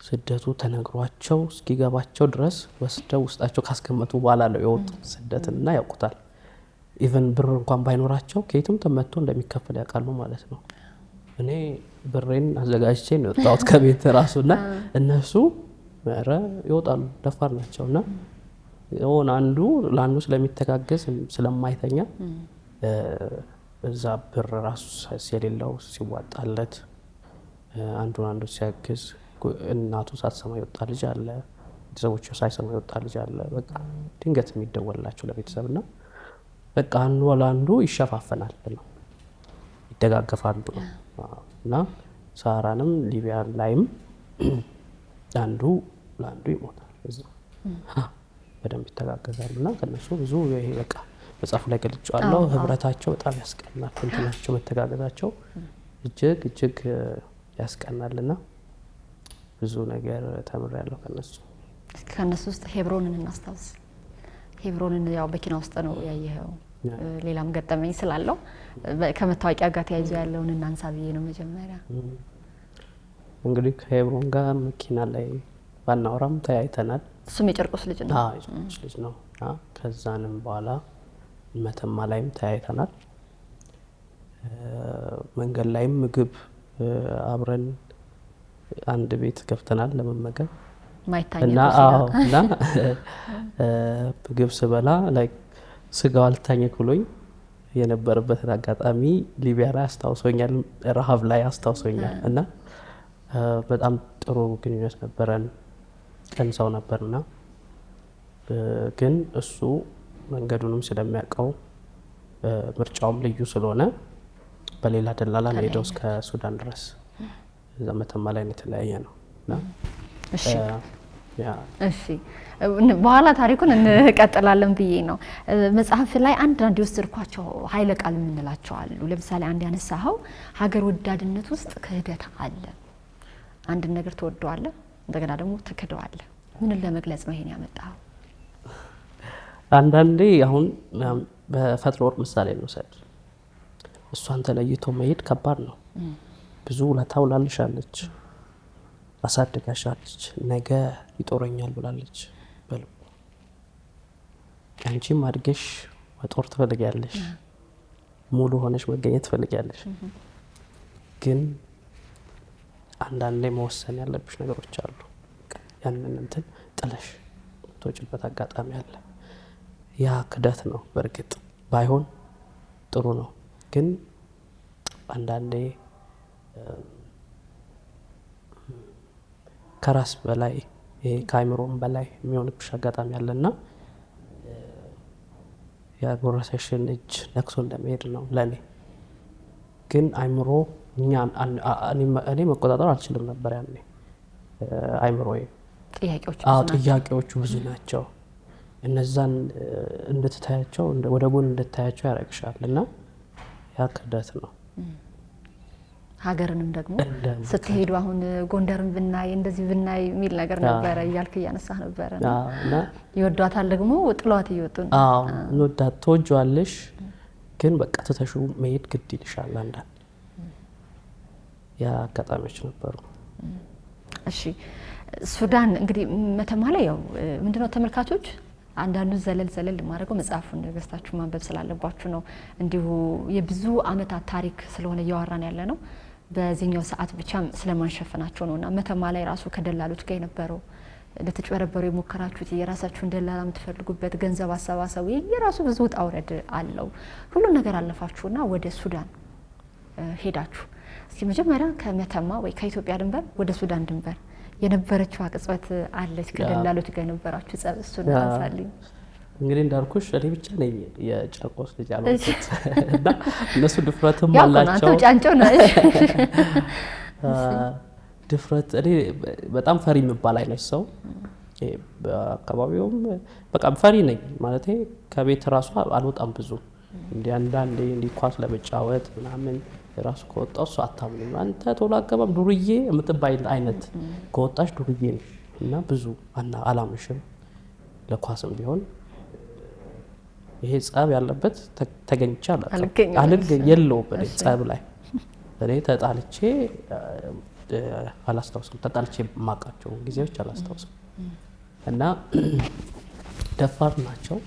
ስደቱ ተነግሯቸው እስኪገባቸው ድረስ ወስደው ውስጣቸው ካስቀመጡ በኋላ ነው የወጡት ስደትና ያውቁታል። ኢቨን ብር እንኳን ባይኖራቸው ከየትም ተመቶ እንደሚከፈል ያውቃሉ ማለት ነው። እኔ ብሬን አዘጋጅቼ ነው የወጣሁት ከቤት ራሱና እነሱ ኧረ ይወጣሉ፣ ደፋር ናቸውና የሆነ አንዱ ለአንዱ ስለሚተጋገዝ ስለማይተኛ እዛ ብር ራሱ የሌለው ሲዋጣለት አንዱ ሲያግዝ እናቱ ሳትሰማ ይወጣ ልጅ አለ፣ ቤተሰቦቹ ሳይሰማ ይወጣ ልጅ አለ። በቃ ድንገት የሚደወልላቸው ለቤተሰብና በቃ አንዱ ለአንዱ ይሸፋፈናል ነው ይደጋገፋሉ ነው። እና ሰሃራንም ሊቢያን ላይም አንዱ ለአንዱ ይሞታል፣ እዛ በደንብ ይተጋገዛሉና ከነሱ ብዙ ይሄ በቃ መጽሐፉ ላይ ገልጫለሁ። ህብረታቸው በጣም ያስቀናል፣ እንትናቸው መተጋገዛቸው እጅግ ያስቀናልና ብዙ ነገር ተምሬያለሁ ከነሱ። ከነሱ ውስጥ ሄብሮንን እናስታውስ። ሄብሮንን ያው መኪና ውስጥ ነው ያየኸው። ሌላም ገጠመኝ ስላለው ከመታወቂያ ጋር ተያይዞ ያለውን እናንሳ ብዬ ነው መጀመሪያ። እንግዲህ ከሄብሮን ጋር መኪና ላይ ባናወራም ተያይተናል። እሱም የጨርቆስ ልጅ ነው። የጨርቆስ ልጅ ነው። ከዛንም በኋላ መተማ ላይም ተያይተናል። መንገድ ላይም ምግብ አብረን አንድ ቤት ገብተናል ለመመገብ እና ምግብ ስበላ ላይ ስጋው አልታኘክ ብሎኝ የነበረበትን አጋጣሚ ሊቢያ ላይ አስታውሶኛል፣ ረሃብ ላይ አስታውሶኛል። እና በጣም ጥሩ ግንኙነት ነበረን፣ ቀን ሰው ነበርና ግን እሱ መንገዱንም ስለሚያውቀው ምርጫውም ልዩ ስለሆነ በሌላ ደላላ ነው ሄደው እስከ ሱዳን ድረስ እዛ መተማ ላይ የተለያየ ነው። እሺ በኋላ ታሪኩን እንቀጥላለን ብዬ ነው። መጽሐፍ ላይ አንድ የወሰድኳቸው ኃይለ ቃል የምንላቸው አሉ። ለምሳሌ አንድ ያነሳኸው ሀገር ወዳድነት ውስጥ ክህደት አለ። አንድን ነገር ትወደዋለህ፣ እንደገና ደግሞ ትክደዋለህ። ምንን ለመግለጽ ነው ይሄን ያመጣኸው? አንዳንዴ አሁን በፈትለ ወርቅ ምሳሌ እንውሰድ። እሷን ተለይቶ መሄድ ከባድ ነው። ብዙ ውለታ ውላልሻለች፣ አሳድጋሻለች፣ ነገ ይጦረኛል ብላለች በልቡ። አንቺም አድገሽ መጦር ትፈልጊያለሽ፣ ሙሉ ሆነሽ መገኘት ትፈልጊያለሽ። ግን አንዳንዴ መወሰን ያለብሽ ነገሮች አሉ። ያንን እንትን ጥለሽ ትወጪበት አጋጣሚ አለ። ያ ክደት ነው። በእርግጥ ባይሆን ጥሩ ነው። ግን አንዳንዴ ከራስ በላይ ከአይምሮም በላይ የሚሆንብሽ አጋጣሚ አለና ያጎረሰሽን እጅ ነክሶ እንደመሄድ ነው ለኔ። ግን አይምሮ እኔ መቆጣጠር አልችልም ነበር ያኔ። አይምሮዬ ጥያቄዎቹ ብዙ ናቸው። እነዛን እንድትታያቸው ወደ ጎን እንድታያቸው ያደርግሻል እና ያ ክህደት ነው። ሀገርንም ደግሞ ስትሄዱ አሁን ጎንደርን ብናይ እንደዚህ ብናይ የሚል ነገር ነበረ እያልክ እያነሳህ ነበረ። እና ይወዷታል ደግሞ ጥሏት እየወጡ ነው። እንወዳት ትወጂዋለሽ፣ ግን በቃ ትተሽው መሄድ ግድ ይልሻል አንዳንድ። ያ አጋጣሚዎች ነበሩ። እሺ ሱዳን እንግዲህ መተማ ላይ ያው ምንድነው ተመልካቾች አንዳንዱ ዘለል ማድረገው መጽሐፉን ገዝታችሁ ማንበብ ስላለባችሁ ነው። እንዲሁ የብዙ አመታት ታሪክ ስለሆነ እያወራን ያለ ነው። በዚህኛው ሰዓት ብቻ ስለማንሸፈናቸው ነውና መተማ ላይ ራሱ ከደላሎች ጋር የነበረው ለተጨበረበሩ የሞከራችሁት የራሳችሁን ደላላ የምትፈልጉበት ገንዘብ አሰባሰቡ የራሱ ብዙ ውጣ ውረድ አለው። ሁሉን ነገር አለፋችሁና ወደ ሱዳን ሄዳችሁ እስኪ መጀመሪያ ከመተማ ወይ ከኢትዮጵያ ድንበር ወደ ሱዳን ድንበር የነበረችው ቅጽበት አለች። ከደላሎች ጋር የነበራችሁ ጸብ እሱን አንሳልኝ። እንግዲህ እንዳልኩሽ እኔ ብቻ ነኝ የጨርቆስ ልጅ አልኩት እና እነሱ ድፍረትም አላቸው። ጫንጮ ነው ድፍረት። እኔ በጣም ፈሪ የሚባል አይነት ሰው በአካባቢውም በቃ ፈሪ ነኝ ማለት ከቤት ራሱ አልወጣም ብዙ። እንዲህ አንዳንዴ እንዲህ ኳስ ለመጫወት ምናምን ራሱ ከወጣው እሱ አታምንም፣ አንተ ቶሎ አገባም ዱርዬ የምትባይ አይነት ከወጣሽ ዱርዬ ነው እና ብዙ አላምሽም። ለኳስም ቢሆን ይሄ ጸብ ያለበት ተገኝቼ አልገኝ የለውም። ጸብ ላይ እኔ ተጣልቼ አላስታውስም። ተጣልቼ የማውቃቸው ጊዜዎች አላስታውስም። እና ደፋር ናቸው፣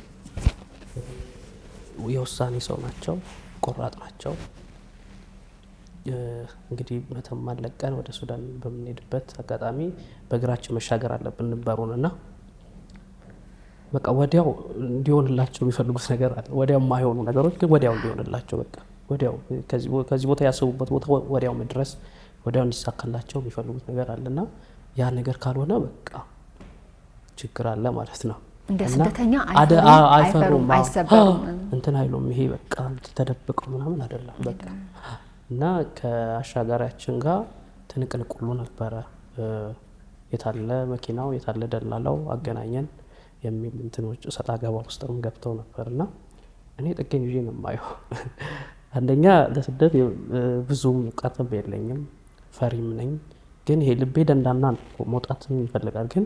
የውሳኔ ሰው ናቸው፣ ቆራጥ ናቸው። እንግዲህ መተማ ለቀን ወደ ሱዳን በምንሄድበት አጋጣሚ በእግራችን መሻገር አለብን ድንበሩን እና በቃ ወዲያው እንዲሆንላቸው የሚፈልጉት ነገር አለ። ወዲያው የማይሆኑ ነገሮች ግን ወዲያው እንዲሆንላቸው በቃ ወዲያው ከዚህ ቦታ ያሰቡበት ቦታ ወዲያው መድረስ ወዲያው እንዲሳካላቸው የሚፈልጉት ነገር አለና ያ ነገር ካልሆነ በቃ ችግር አለ ማለት ነው። እንደ ስደተኛ አይፈሩም፣ አይሰበሩም፣ እንትን አይሉም። ይሄ በቃ ተደብቀው ምናምን አይደለም በቃ እና ከአሻጋሪያችን ጋር ትንቅንቅ ሁሉ ነበረ። የታለ መኪናው የታለ ደላላው አገናኘን የሚል እንትኖች ሰጣ ገባ ውስጥም ገብተው ነበርና እኔ ጥገኝ ይዤ ነው የማየው። አንደኛ ለስደት ብዙም እውቀትም የለኝም፣ ፈሪም ነኝ። ግን ይሄ ልቤ ደንዳና ነው፣ መውጣትም ይፈልጋል። ግን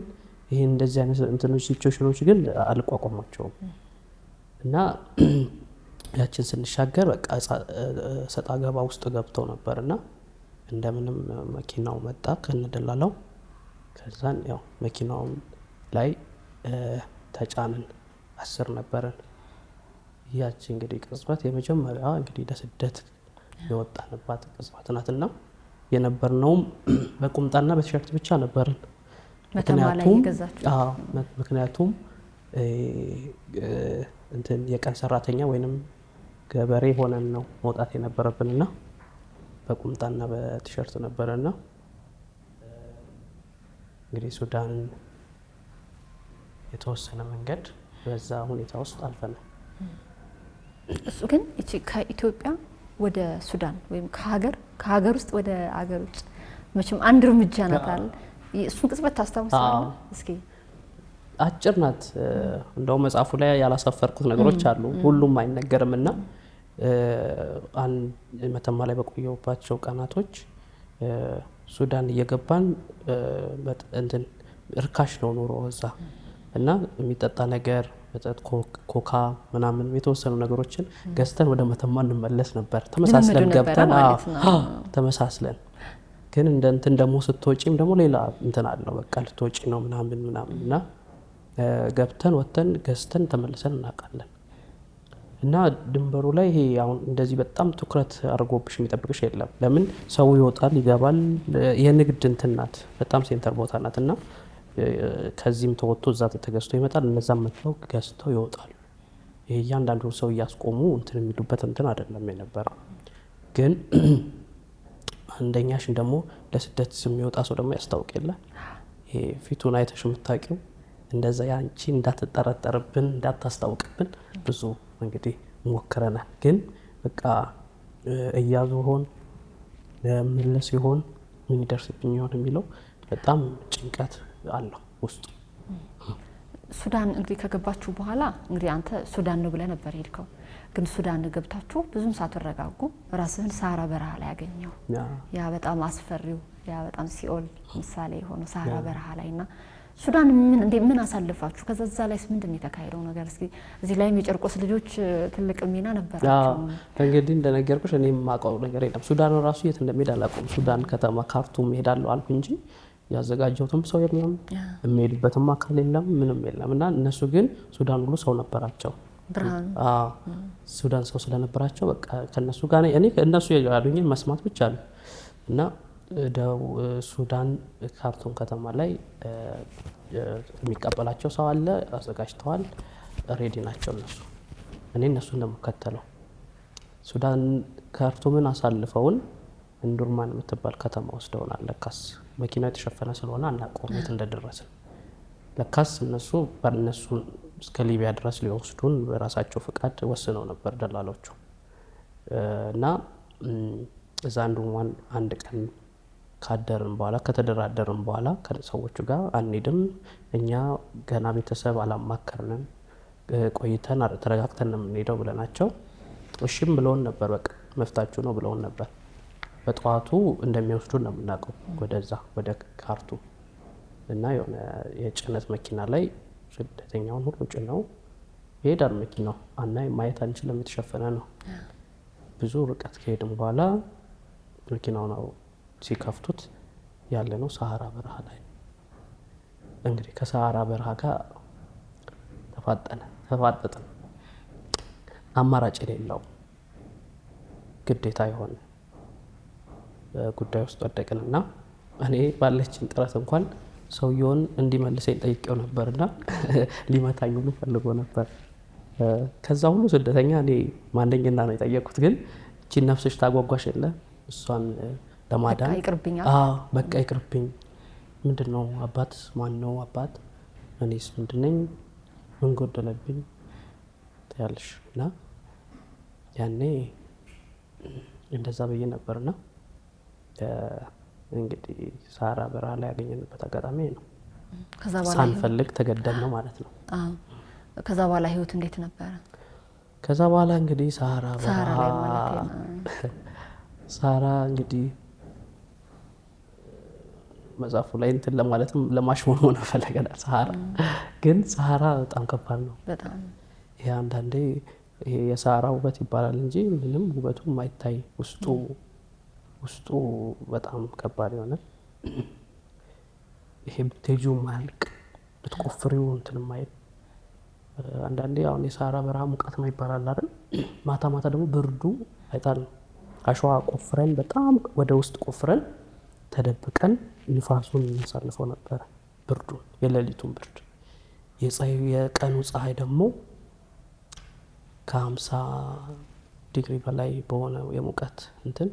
ይሄ እንደዚህ አይነት እንትኖች ሲቹዌሽኖች ግን አልቋቋማቸውም እና ያችን ስንሻገር በቃ ሰጣ ገባ ውስጥ ገብተው ነበርና እንደምንም መኪናው መጣ ከነደላላው። ከዛን ያው መኪናው ላይ ተጫንን። 10 ነበርን። ያቺ እንግዲህ ቅጽበት የመጀመሪያዋ እንግዲህ ለስደት የወጣንባት ቅጽበት ናትና የነበርነውም በቁምጣና በቲሸርት ብቻ ነበርን። ምክንያቱም እንትን የቀን ሰራተኛ ወይንም ገበሬ ሆነን ነው መውጣት የነበረብንና በቁምጣና በቲሸርት ነበረና እንግዲህ ሱዳን የተወሰነ መንገድ በዛ ሁኔታ ውስጥ አልፈናል። እሱ ግን እቺ ከኢትዮጵያ ወደ ሱዳን ወይም ከሀገር ውስጥ ወደ ሀገር ውጭ መቼም አንድ እርምጃ ናት አይደል? እሱን ቅጽበት ታስታውሳለህ? እስኪ አጭር ናት። እንደው መጽሐፉ ላይ ያላሰፈርኩት ነገሮች አሉ፣ ሁሉም አይነገርምና መተማ ላይ በቆየሁባቸው ቀናቶች ሱዳን እየገባን እንትን እርካሽ ነው ኑሮ እዛ እና የሚጠጣ ነገር መጠጥ ኮካ ምናምን የተወሰኑ ነገሮችን ገዝተን ወደ መተማ እንመለስ ነበር። ተመሳስለን ገብተን ተመሳስለን ግን እንደ እንትን ደግሞ ስትወጪም ደግሞ ሌላ እንትን አለው። በቃ ልትወጪ ነው ምናምን እና ገብተን ወተን ገዝተን ተመልሰን እናውቃለን። እና ድንበሩ ላይ ይሄ አሁን እንደዚህ በጣም ትኩረት አድርጎብሽ የሚጠብቅሽ የለም። ለምን ሰው ይወጣል ይገባል። የንግድ እንትን ናት፣ በጣም ሴንተር ቦታ ናት። እና ከዚህም ተወጥቶ እዛ ተገዝቶ ይመጣል፣ እነዛም መጥተው ገዝተው ይወጣሉ። ይሄ እያንዳንዱ ሰው እያስቆሙ እንትን የሚሉበት እንትን አይደለም የነበረው። ግን አንደኛሽን ደግሞ ለስደት የሚወጣ ሰው ደግሞ ያስታውቅ የለ ይሄ ፊቱን አይተሽ የምታውቂው እንደዛ ያንቺ እንዳትጠረጠርብን እንዳታስታውቅብን ብዙ እንግዲህ ሞክረናል። ግን በቃ እያዙ ሆን ለምለስ ይሆን ምን ይደርስብኝ ይሆን የሚለው በጣም ጭንቀት አለው ውስጡ። ሱዳን እንግዲህ ከገባችሁ በኋላ እንግዲህ አንተ ሱዳን ነው ብለህ ነበር ሄድከው። ግን ሱዳን ገብታችሁ ብዙም ሳትረጋጉ ራስህን ሳራ በረሃ ላይ ያገኘው ያ በጣም አስፈሪው ያ በጣም ሲኦል ምሳሌ የሆነው ሳራ በረሃ ላይና ሱዳን ምን አሳልፋችሁ? ከዛ ላይ ምንድን ነው የተካሄደው ነገር? እስኪ እዚህ ላይም የጨርቆስ ልጆች ትልቅ ሚና ነበራቸው። እንግዲህ እንደነገርኩሽ እኔም የማውቀው ነገር የለም። ሱዳን ራሱ የት እንደሚሄድ አላውቅም። ሱዳን ከተማ ካርቱም እሄዳለሁ አልኩ እንጂ ያዘጋጀሁትም ሰው የለም፣ የሚሄድበትም አካል የለም፣ ምንም የለም። እና እነሱ ግን ሱዳን ሁሉ ሰው ነበራቸው። ሱዳን ሰው ስለነበራቸው በቃ ከነሱ ጋር እኔ እነሱ ያሉኝን መስማት ብቻ ነው። እና ሱዳን ካርቱም ከተማ ላይ የሚቀበላቸው ሰው አለ፣ አዘጋጅተዋል፣ ሬዲ ናቸው እነሱ። እኔ እነሱ እንደምከተለው ሱዳን ካርቱምን አሳልፈውን እንዱርማን የምትባል ከተማ ወስደውናል። ለካስ መኪናው የተሸፈነ ስለሆነ አናውቀውም የት እንደደረስን። ለካስ እነሱ በእነሱ እስከ ሊቢያ ድረስ ሊወስዱን በራሳቸው ፍቃድ ወስነው ነበር ደላሎቹ። እና እዛ እንዱርማን አንድ ቀን ካደርን በኋላ ከተደራደርን በኋላ ከሰዎቹ ጋር አንሄድም፣ እኛ ገና ቤተሰብ አላማከርንም፣ ቆይተን ተረጋግተን ነው የምንሄደው ብለናቸው እሺም ብለውን ነበር። በቃ መፍታችሁ ነው ብለውን ነበር። በጠዋቱ እንደሚወስዱን ነው የምናውቀው ወደዛ ወደ ካርቱም። እና የሆነ የጭነት መኪና ላይ ስደተኛውን ሁሉ ጭነው ይሄዳል መኪናው። ማየት አንችልም፣ የተሸፈነ ነው። ብዙ ርቀት ከሄድን በኋላ መኪናው ነው ሲከፍቱት ያለ ነው ሰሃራ በረሃ ላይ። እንግዲህ ከሰሃራ በረሃ ጋር ተፋጠጥን። አማራጭ የሌለው ግዴታ የሆነ ጉዳይ ውስጥ ወደቅንና እኔ ባለችን ጥረት እንኳን ሰውየውን እንዲመልሰኝ ጠይቄው ነበርና ሊመታኝ ሁሉ ፈልጎ ነበር። ከዛ ሁሉ ስደተኛ እኔ ማንደኝና ነው የጠየቁት። ግን እቺ ነፍስሽ ታጓጓሽ የለ እሷን ለማዳን በቃ ይቅርብኝ። ምንድነው አባት ማን ነው አባት? እኔስ ምንድነኝ? ምን ጎደለብኝ ታያለሽ? እና ያኔ እንደዛ ብዬ ነበርና እንግዲህ ሰሃራ በረሃ ላይ ያገኘንበት አጋጣሚ ነው። ሳንፈልግ ተገደልን ነው ማለት ነው። ከዛ በኋላ ህይወት እንዴት ነበረ? ከዛ በኋላ እንግዲህ ሰሃራ በረሃ ሰሃራ እንግዲህ መጽሐፉ ላይ እንትን ለማለትም ለማሽሞን ፈለገና ሰሃራ ግን ሰሃራ በጣም ከባድ ነው። ይሄ አንዳንዴ ይሄ የሰሃራ ውበት ይባላል እንጂ ምንም ውበቱ የማይታይ ውስጡ በጣም ከባድ የሆነ ይሄ ብትሄጂው ማያልቅ ብትቆፍሪው እንትን የማይል አንዳንዴ አሁን የሰሃራ በረሃ ሙቀት ነው ይባላል አይደል? ማታ ማታ ደግሞ ብርዱ አይጣል ነው። አሸዋ ቆፍረን በጣም ወደ ውስጥ ቆፍረን ተደብቀን ንፋሱን እናሳልፈው ነበረ፣ ብርዱን፣ የሌሊቱን ብርድ። የቀኑ ፀሐይ ደግሞ ከ50 ዲግሪ በላይ በሆነ የሙቀት እንትን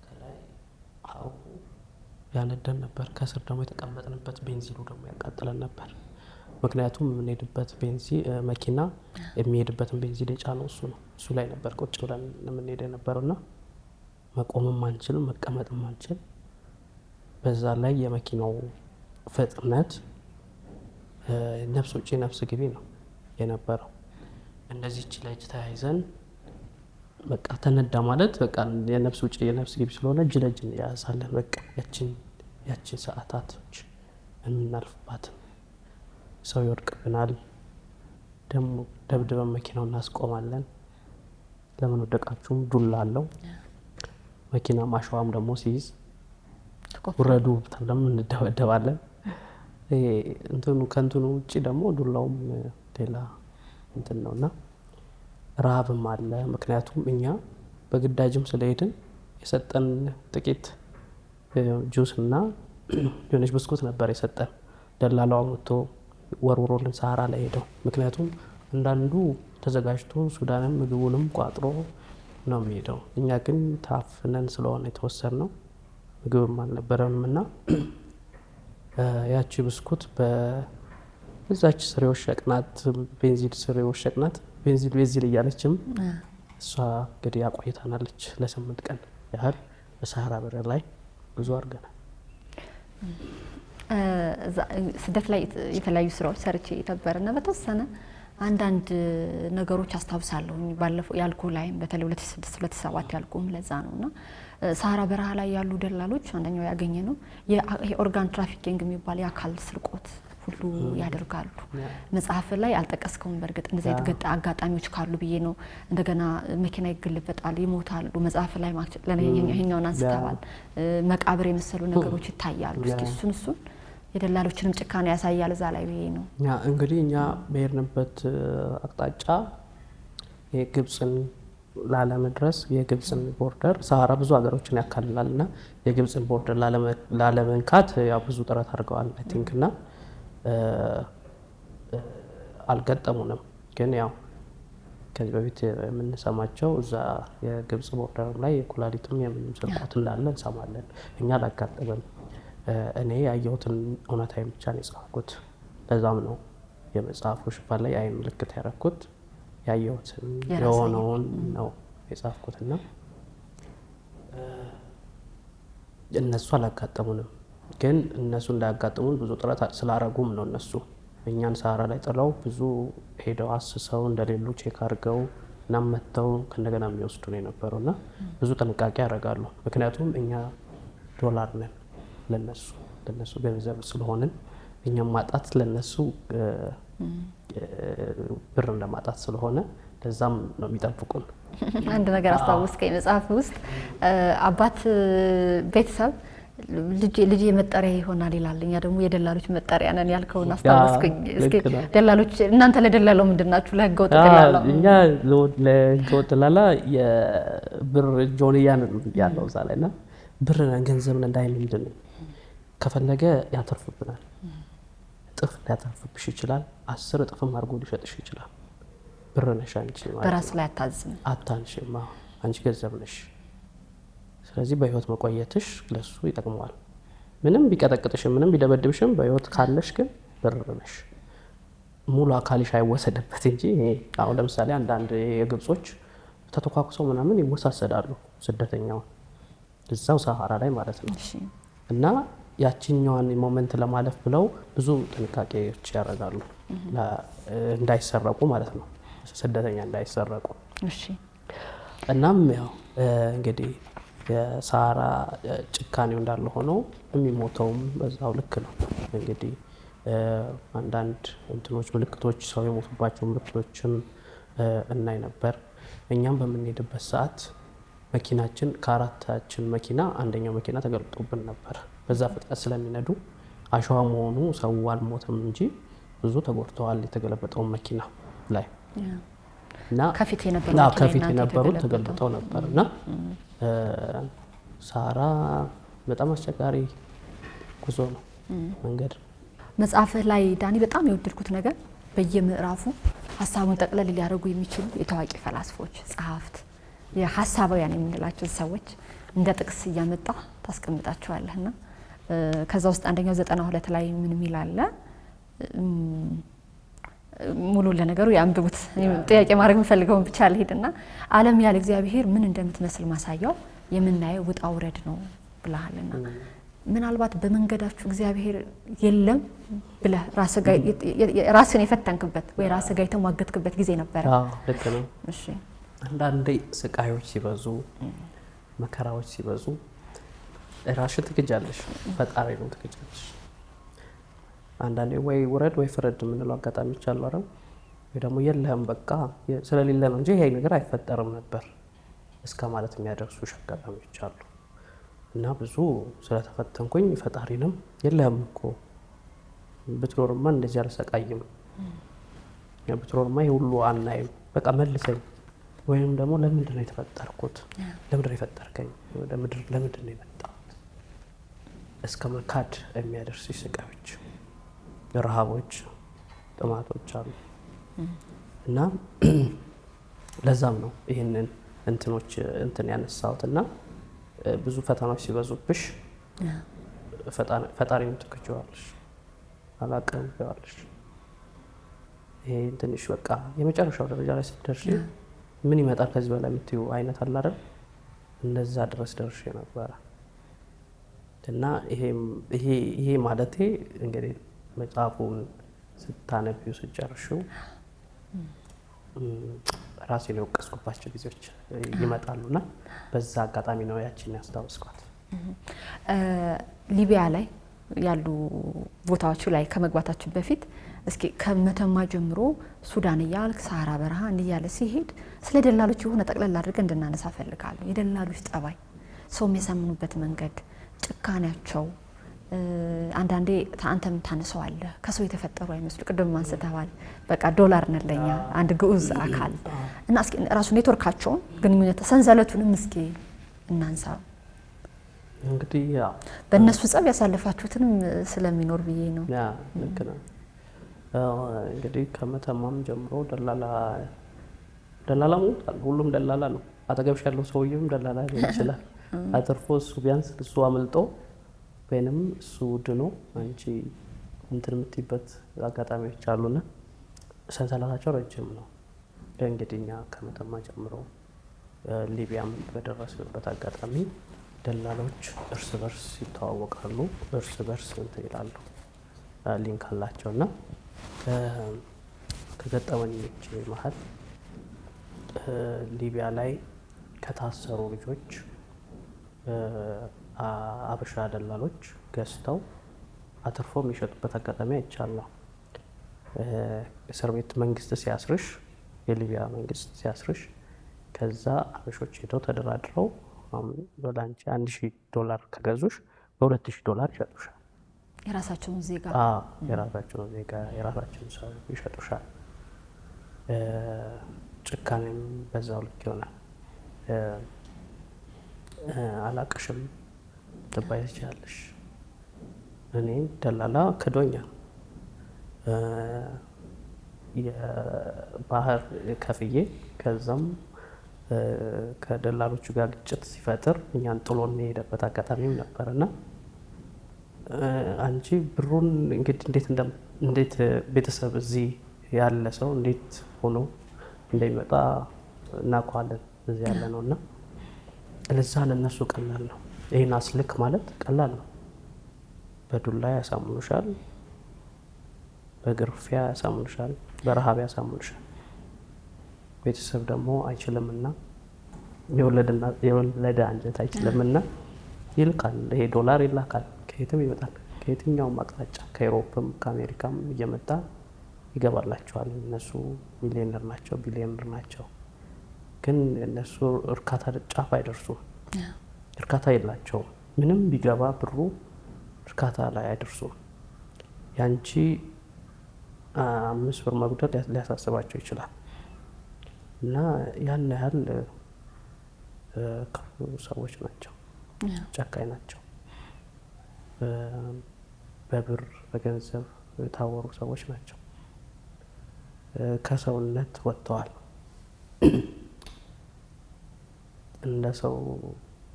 ከላይ ያነደን ነበር። ከስር ደግሞ የተቀመጥንበት ቤንዚሉ ደግሞ ያቃጥለን ነበር። ምክንያቱም የምንሄድበት መኪና የሚሄድበትን ቤንዚን የጫነው እሱ ነው። እሱ ላይ ነበር ቁጭ ብለን የምንሄድ የነበረውና መቆምም አንችል መቀመጥም አንችል። በዛ ላይ የመኪናው ፍጥነት ነፍስ ውጪ ነፍስ ግቢ ነው የነበረው። እንደዚህ እጅ ለእጅ ተያይዘን በቃ ተነዳ ማለት በቃ የነፍስ ውጪ የነፍስ ግቢ ስለሆነ እጅ ለእጅ እንያያዛለን። በቃ ያችን ሰዓታቶች የምናልፍባትን ሰው ይወድቅብናል፣ ደግሞ ደብድበን መኪናው እናስቆማለን። ለምን ወደቃችሁም ዱላ አለው። መኪና ማሸዋም ደግሞ ሲይዝ ውረዱ ተብለን እንደበደባለን። ከእንትኑ ውጭ ደግሞ ዱላውም ሌላ እንትን ነውና ረሃብም አለ። ምክንያቱም እኛ በግዳጅም ስለሄድን የሰጠን ጥቂት ጁስ እና የሆነች ብስኩት ነበር የሰጠን። ደላላው መጥቶ ወርውሮልን ሰሃራ ላይ ሄደው። ምክንያቱም አንዳንዱ ተዘጋጅቶ ሱዳንም ምግቡንም ቋጥሮ ነው የሚሄደው። እኛ ግን ታፍነን ስለሆነ የተወሰድነው ምግብም አልነበረንም እና ያቺ ብስኩት በዛች ስሬዎች ሸቅናት፣ ቤንዚል ስሬዎች ሸቅናት፣ ቤንዚል እያለችም እሷ እንግዲህ ያቆይታናለች ለ8 ቀን ያህል በሰሃራ በረሃ ላይ ጉዞ አድርገናል። ስደት ላይ የተለያዩ ስራዎች ሰርቼ ነበርና በተወሰነ አንዳንድ ነገሮች አስታውሳለሁ። ባለፈው ያልኩ ላይም በተለይ 2006 2007 ያልኩም ለዛ ነውና ሰሃራ በረሃ ላይ ያሉ ደላሎች አንደኛው ያገኘ ነው የኦርጋን ትራፊኪንግ የሚባል የአካል ስርቆት ሁሉ ያደርጋሉ። መጽሐፍ ላይ አልጠቀስከውም። በእርግጥ እንደዚህ የተገጠ አጋጣሚዎች ካሉ ብዬ ነው። እንደገና መኪና ይገለበጣል፣ ይሞታሉ። መጽሐፍ ላይ ይሄኛውን አንስተዋል። መቃብር የመሰሉ ነገሮች ይታያሉ። እስኪ እሱን የደላሎችንም ጭካኔ ያሳያል እዛ ላይ ብዬ ነው። እንግዲህ እኛ በሄድንበት አቅጣጫ የግብፅን ላለመድረስ የግብፅን ቦርደር ሰሃራ ብዙ ሀገሮችን ያካልላል እና የግብፅን ቦርደር ላለመንካት ያው ብዙ ጥረት አድርገዋል አይ ቲንክ እና አልገጠሙንም። ግን ያው ከዚህ በፊት የምንሰማቸው እዛ የግብፅ ቦርደር ላይ የኩላሊትም የምንም ስርቆት እንዳለ እንሰማለን። እኛ አላጋጠመም። እኔ ያየሁትን እውነታዊ ብቻ ነው የጻፍኩት። ለዛም ነው የመጽሐፉ ሽፋን ላይ አይን ምልክት ያደረኩት። ያየሁትን የሆነውን ነው የጻፍኩትና እነሱ አላጋጠሙንም። ግን እነሱ እንዳያጋጥሙን ብዙ ጥረት ስላረጉም ነው እነሱ እኛን ሰሃራ ላይ ጥለው ብዙ ሄደው አስሰው እንደሌሉ ቼክ አድርገው እና መተው ከእንደገና የሚወስዱ ነው የነበረውና ብዙ ጥንቃቄ ያደርጋሉ። ምክንያቱም እኛ ዶላር ነን ለነሱ ገንዘብ ስለሆንን እኛም ማጣት ለነሱ ብር እንደማጣት ስለሆነ ለዛም ነው የሚጠብቁን። አንድ ነገር አስታውስከኝ መጽሐፍ ውስጥ አባት ቤተሰብ ልጅ መጠሪያ ይሆናል ይላል። እኛ ደግሞ የደላሎች መጠሪያ ነን ያልከውን አስታውስከኝ። እስኪ ደላሎች እናንተ ለደላላው ምንድናችሁ? ለህገወጥ ደላላው እኛ ለህገወጥ ደላላ የብር ጆንያ ነው ያለው እዛ ላይና ብር ገንዘብ እንዳይል ምንድን ነው ከፈለገ ያተርፍብናል። እጥፍ ሊያተርፍብሽ ይችላል። 10 እጥፍም አድርጎ ሊሸጥሽ ይችላል። ብር ነሽ አንቺ ማለት በራስ ላይ አታንሽማ። አንቺ ገንዘብ ነሽ። ስለዚህ በህይወት መቆየትሽ ለሱ ይጠቅመዋል። ምንም ቢቀጠቅጥሽም ምንም ቢደበድብሽም በህይወት ካለሽ ግን ብር ነሽ። ሙሉ አካልሽ አይወሰድበት እንጂ አሁን ለምሳሌ አንዳንድ የግብጾች ተተኳኩሰው ምናምን ይወሳሰዳሉ ስደተኛውን እዛው ሰሃራ ላይ ማለት ነው። እና ያቺኛዋን ሞመንት ለማለፍ ብለው ብዙ ጥንቃቄዎች ያደርጋሉ እንዳይሰረቁ ማለት ነው። ስደተኛ እንዳይሰረቁ። እናም ያው እንግዲህ የሰሃራ ጭካኔው እንዳለ ሆኖ የሚሞተውም በዛው ልክ ነው። እንግዲህ አንዳንድ እንትኖች ምልክቶች ሰው የሞቱባቸው ምልክቶችም እናይ ነበር። እኛም በምንሄድበት ሰዓት መኪናችን ከአራታችን መኪና አንደኛው መኪና ተገልጦብን ነበር። በዛ ፍጥነት ስለሚነዱ አሸዋ መሆኑ ሰው አልሞትም እንጂ ብዙ ተጎድተዋል የተገለበጠውን መኪና ላይ እና ከፊት የነበሩት ተገልብጠው ነበር እና ሳራ በጣም አስቸጋሪ ጉዞ ነው መንገድ። መጽሐፍህ ላይ ዳኒ በጣም የወደድኩት ነገር በየምዕራፉ ሀሳቡን ጠቅለል ሊያደርጉ የሚችሉ የታዋቂ ፈላስፎች፣ ጸሐፍት፣ የሀሳባውያን የምንላቸው ሰዎች እንደ ጥቅስ እያመጣ ታስቀምጣቸዋለህና ከዛ ውስጥ አንደኛው 92 ላይ ምን የሚል አለ? ሙሉ ለነገሩ ያንብቡት። ጥያቄ ማድረግ የምፈልገውን ብቻ ልሄድና ዓለም ያለ እግዚአብሔር ምን እንደምትመስል ማሳያው የምናየው ውጣ ውረድ ነው ብለሃልና ምናልባት በመንገዳችሁ እግዚአብሔር የለም ብለህ ራስን የፈተንክበት ወይ ራስህ ጋር የተሟገትክበት ጊዜ ነበር? ልክ ነው። እሺ፣ አንዳንዴ ስቃዮች ሲበዙ፣ መከራዎች ሲበዙ ራስሽን ትክጃለሽ፣ ፈጣሪ ነው ትክጃለሽ። አንዳንዴ ወይ ውረድ ወይ ፍረድ የምንለው አጋጣሚዎች አሉ አይደል? ወይ ደግሞ የለህም በቃ ስለሌለ ነው እንጂ ይሄ ነገር አይፈጠርም ነበር እስከ ማለት የሚያደርሱ አጋጣሚዎች አሉ። እና ብዙ ስለተፈተንኩኝ ፈጣሪንም የለህም እኮ ብትኖርማ እንደዚህ አልሰቃይም፣ ብትኖርማ ይሄ ሁሉ አናይም፣ በቃ መልሰኝ፣ ወይም ደግሞ ለምንድን ነው የተፈጠርኩት? ለምንድን ነው የፈጠርከኝ? ወደ ምድር ለምንድን ነው የመጣሁት? እስከ መካድ የሚያደርሱ ስቃዮች፣ ረሃቦች፣ ጥማቶች አሉ። እና ለዛም ነው ይህንን እንትን ያነሳሁት እና ብዙ ፈተናዎች ሲበዙብሽ ፈጣሪን ትክጂዋለሽ፣ አላቅም ትይዋለሽ። ይሄ ትንሽ በቃ የመጨረሻው ደረጃ ላይ ስትደርሺ ምን ይመጣል ከዚህ በላይ የምትይው አይነት አለ አይደል? እንደዛ ድረስ ደርሼ ነበረ። እና ይሄ ማለቴ እንግዲህ መጽሐፉን ስታነቢው ስትጨርሺው ራሴን የወቀስኩባቸው ጊዜዎች ይመጣሉና በዛ አጋጣሚ ነው ያቺን ያስታውስኳት። ሊቢያ ላይ ያሉ ቦታዎቹ ላይ ከመግባታችን በፊት እስኪ ከመተማ ጀምሮ ሱዳን እያልክ ሳራ በረሃ እንዲያለ ሲሄድ ስለ ደላሎች የሆነ ጠቅለል አድርገን እንድናነሳ ፈልጋለሁ። የደላሎች ጠባይ፣ ሰው የሚያሳምኑበት መንገድ፣ ጭካኔያቸው አንዳንዴ አንተም ታነሳዋለህ። ከሰው የተፈጠሩ አይመስሉ ቅድም አንስተዋል። በቃ ዶላር ነለኛ አንድ ግዑዝ አካል እና እስኪ ራሱ ኔትወርካቸውን ግንኙነት ሰንሰለቱንም እስኪ እናንሳ። እንግዲህ ያው በእነሱ ጸብ ያሳለፋችሁትንም ስለሚኖር ብዬ ነው። ያ ልክ ነው። እንግዲህ ከመተማም ጀምሮ ደላላ ሞቷል። ሁሉም ደላላ ነው። አጠገብሽ ያለው ሰውዬም ደላላ ሊሆን ይችላል። አትርፎ እሱ ቢያንስ እሱ አመልጦ ወይንም እሱ ድኖ አንቺ እንትን የምትይበት አጋጣሚዎች አሉና ሰንሰለታቸው ረጅም ነው። እንግዲህ እኛ ከመተማ ጀምሮ ሊቢያም በደረስንበት አጋጣሚ ደላሎች እርስ በርስ ይተዋወቃሉ፣ እርስ በርስ እንትን ይላሉ፣ ሊንክ አላቸው። እና ከገጠመኞች መሀል ሊቢያ ላይ ከታሰሩ ልጆች አበሻ ደላሎች ገዝተው አትርፎ የሚሸጡበት አጋጣሚ አይቻለሁ። እስር ቤት መንግስት ሲያስርሽ፣ የሊቢያ መንግስት ሲያስርሽ፣ ከዛ አበሾች ሄደው ተደራድረው ወላንቺ $1000 ከገዙሽ $2000 ይሸጡሻል። የራሳቸውን ዜጋ የራሳቸውን ሰው ይሸጡሻል። ጭካኔም በዛው ልክ ይሆናል። አላቅሽም ትባይ ትችላለሽ። እኔ ደላላ ክዶኛል። የባህር ከፍዬ ከዛም ከደላሎቹ ጋር ግጭት ሲፈጥር እኛን ጥሎን የሄደበት አጋጣሚም ነበርና አንቺ ብሩን እንግዲህ እንዴት ቤተሰብ እዚህ ያለ ሰው እንዴት ሆኖ እንደሚመጣ እናውቀዋለን እዚህ ያለ ነውና ለዛ ለነሱ ቀላል ነው። ይሄን አስልክ ማለት ቀላል ነው። በዱላ ያሳምኑሻል፣ በግርፊያ ያሳምኑሻል፣ በረሃብ ያሳምኑሻል። ቤተሰብ ደግሞ አይችልምና የወለደ አንጀት አይችልምና ይልካል። ይሄ ዶላር ይላካል፣ ከየትም ይመጣል፣ ከየትኛውም አቅጣጫ ከአውሮፓም ከአሜሪካም እየመጣ ይገባላቸዋል። እነሱ ሚሊዮነር ናቸው፣ ቢሊዮነር ናቸው። ግን እነሱ እርካታ ጫፍ አይደርሱም። እርካታ የላቸውም። ምንም ቢገባ ብሩ እርካታ ላይ አይደርሱም። ያንቺ 5 ብር መጉደል ሊያሳስባቸው ይችላል። እና ያን ያህል ክፉ ሰዎች ናቸው፣ ጨካኝ ናቸው። በብር በገንዘብ የታወሩ ሰዎች ናቸው። ከሰውነት ወጥተዋል። እንደ ሰው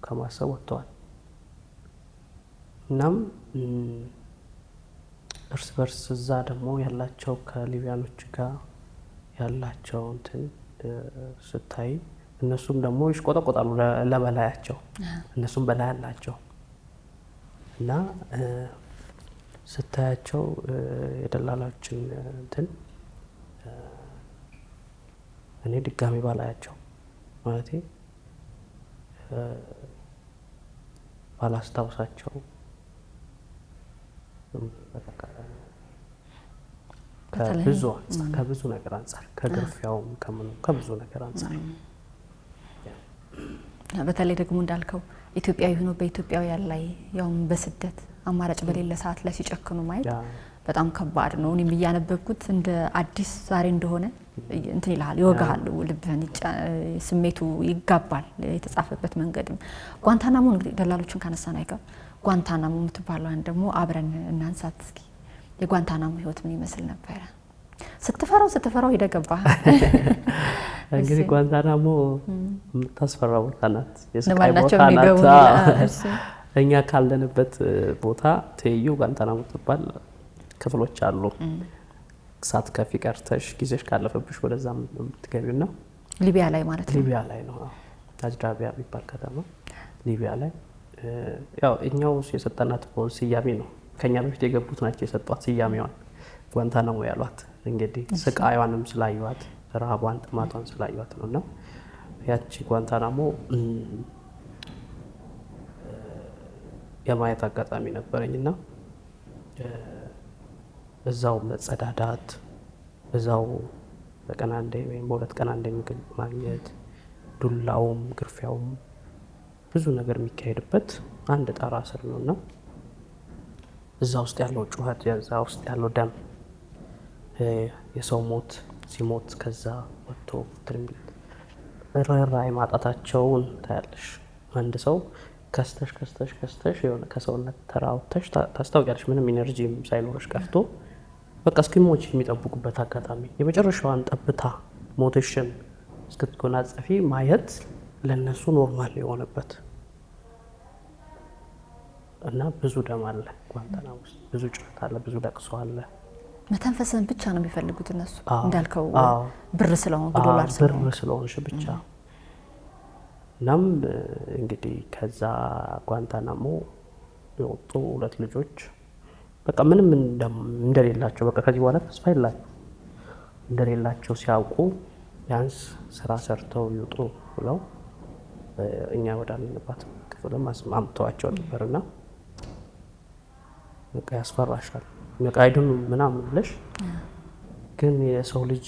ከማሰብ ወጥተዋል። እናም እርስ በርስ እዛ ደግሞ ያላቸው ከሊቢያኖች ጋር ያላቸው እንትን ስታይ እነሱም ደግሞ ይሽቆጠቆጣሉ ለበላያቸው። እነሱም በላይ አላቸው እና ስታያቸው የደላላችን እንትን እኔ ድጋሚ ባላያቸው ማለቴ ባላስታውሳቸው ከብዙ ነገር አንጻር ከግርፊያውም ከብዙ ነገር አንጻር በተለይ ደግሞ እንዳልከው ኢትዮጵያዊ ሆኖ በኢትዮጵያውያን ላይ ያውም በስደት አማራጭ በሌለ ሰዓት ላይ ሲጨክኑ ማየት በጣም ከባድ ነው። እኔም እያነበብኩት እንደ አዲስ ዛሬ እንደሆነ እንትን ይልሃል፣ ይወጋሃል፣ ልብህን ስሜቱ ይጋባል። የተጻፈበት መንገድም ጓንታናሞ እንግዲህ ደላሎችን ካነሳን አይቀር ጓንታናሞ የምትባለውን ደግሞ አብረን እናንሳት እስኪ። የጓንታናሞ ህይወት ምን ይመስል ነበረ? ስትፈራው ይደገባህ። እንግዲህ ጓንታናሞ የምታስፈራ ቦታ ናት፣ የስቃይ ቦታ ናት። እኛ ካለንበት ቦታ ትይዩ ጓንታናሞ ትባል ክፍሎች አሉ። ሳት ከፊ ቀርተሽ ጊዜሽ ካለፈብሽ ወደዛ የምትገቢው ነው። ሊቢያ ላይ ማለት ነው። ሊቢያ ላይ ነው። አጅዳቢያ የሚባል ከተማ ሊቢያ ላይ። ያው እኛው የሰጠናት ስያሜ ነው። ከኛ በፊት የገቡት ናቸው የሰጧት ስያሜዋን ጓንታናሞ ያሏት። እንግዲህ ስቃይዋንም ስላዩዋት ረሃቧን ጥማቷን ስላዩዋት ነውና ያቺ ጓንታናሞ የማየት አጋጣሚ ነበረኝና እዛው መጸዳዳት፣ እዛው በቀን አንዴ ወይም በሁለት ቀን አንዴ ምግብ ማግኘት፣ ዱላውም ግርፊያውም ብዙ ነገር የሚካሄድበት አንድ ጣራ ስር ነውና እዛ ውስጥ ያለው ጩኸት፣ እዛ ውስጥ ያለው ደም፣ የሰው ሞት ሲሞት ከዛ ወጥቶ ትርምት ራይ ማጣታቸውን ታያለሽ። አንድ ሰው ከስተሽ የሆነ ከሰውነት ተራውተሽ ታስታውቂያለሽ። ምንም ኢነርጂ ሳይኖርሽ ቀርቶ በቃ እስኪሞች የሚጠብቁበት አጋጣሚ የመጨረሻዋን ጠብታ ሞትሽን እስክትጎናጸፊ ማየት ለነሱ ኖርማል የሆነበት እና ብዙ ደም አለ ጓንታናሞ ውስጥ፣ ብዙ ጭረት አለ፣ ብዙ ለቅሶ አለ። መተንፈስን ብቻ ነው የሚፈልጉት እነሱ እንዳልከው ብር ስለሆነ ዶላር ስለሆነሽ ብቻ። እናም እንግዲህ ከዛ ጓንታናሞ የወጡ 2 ልጆች በቃ ምንም እንደሌላቸው በቃ ከዚህ በኋላ ተስፋ የላቸው እንደሌላቸው ሲያውቁ ቢያንስ ስራ ሰርተው ይውጡ ብለው እኛ ወዳለንባት ክፍልም አምጥተዋቸው ነበርና በቃ ያስፈራሻል። በቃ አይደሉ ምናምን ብለሽ ግን የሰው ልጅ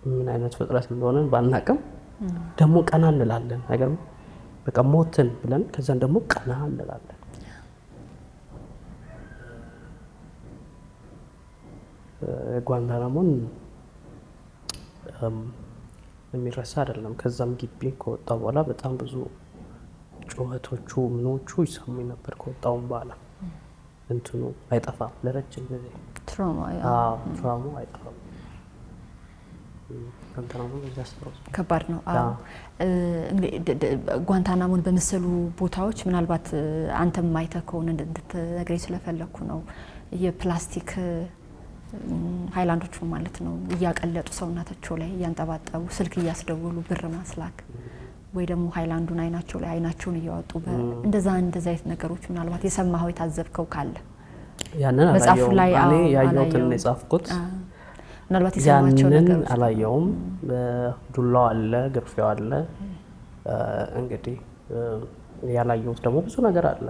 ምን አይነት ፍጥረት እንደሆነ ባናቅም ደግሞ ቀና እንላለን። ነገር በቃ ሞትን ብለን ከዛን ደግሞ ቀና እንላለን። ጓንታናሞን የሚረሳ አይደለም። ከዛም ግቢ ከወጣ በኋላ በጣም ብዙ ጩኸቶቹ ምኖቹ ይሰሙኝ ነበር። ከወጣውም በኋላ እንትኑ አይጠፋም ለረጅም ጊዜ ትራውማው አይጠፋም። ከባድ ነው። ጓንታናሞን በመሰሉ ቦታዎች ምናልባት አንተም አይተህ ከሆነ እንድትነግረኝ ስለፈለኩ ነው። የፕላስቲክ ሃይላንዶቹ ማለት ነው እያቀለጡ ሰውነታቸው ላይ እያንጠባጠቡ ስልክ እያስደወሉ ብር ማስላክ ወይ ደግሞ ሃይላንዱን አይናቸውን እያወጡ እንደዛ አይነት ነገሮች ምናልባት የሰማኸው የታዘብከው ካለ ያንን መጽሐፉ ላይ እኔ ያየሁትን የጻፍኩት ምናልባት የሰማቸው ነገር አላየውም። ዱላው አለ፣ ግርፊያው አለ። እንግዲህ ያላየሁት ደግሞ ብዙ ነገር አለ።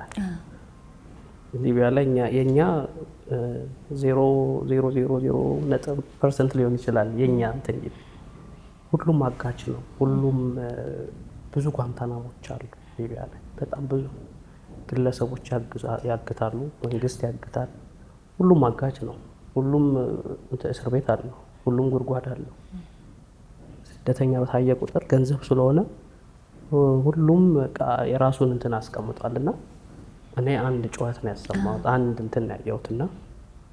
ሊቢያ ላይ የኛ 0.00% ሊሆን ይችላል የኛ እንትን። ሁሉም አጋች ነው። ሁሉም ብዙ ጓንታናሞች አሉ ሊቢያ ላይ በጣም ብዙ ግለሰቦች ያግታሉ፣ መንግስት ያግታል። ሁሉም አጋች ነው። ሁሉም እስር ቤት አለው። ሁሉም ጉድጓድ አለው። ስደተኛ በታየ ቁጥር ገንዘብ ስለሆነ ሁሉም የራሱን እንትን አስቀምጧልና እኔ አንድ ጩኸት ነው ያሰማሁት፣ አንድ እንትን ነው ያየሁትና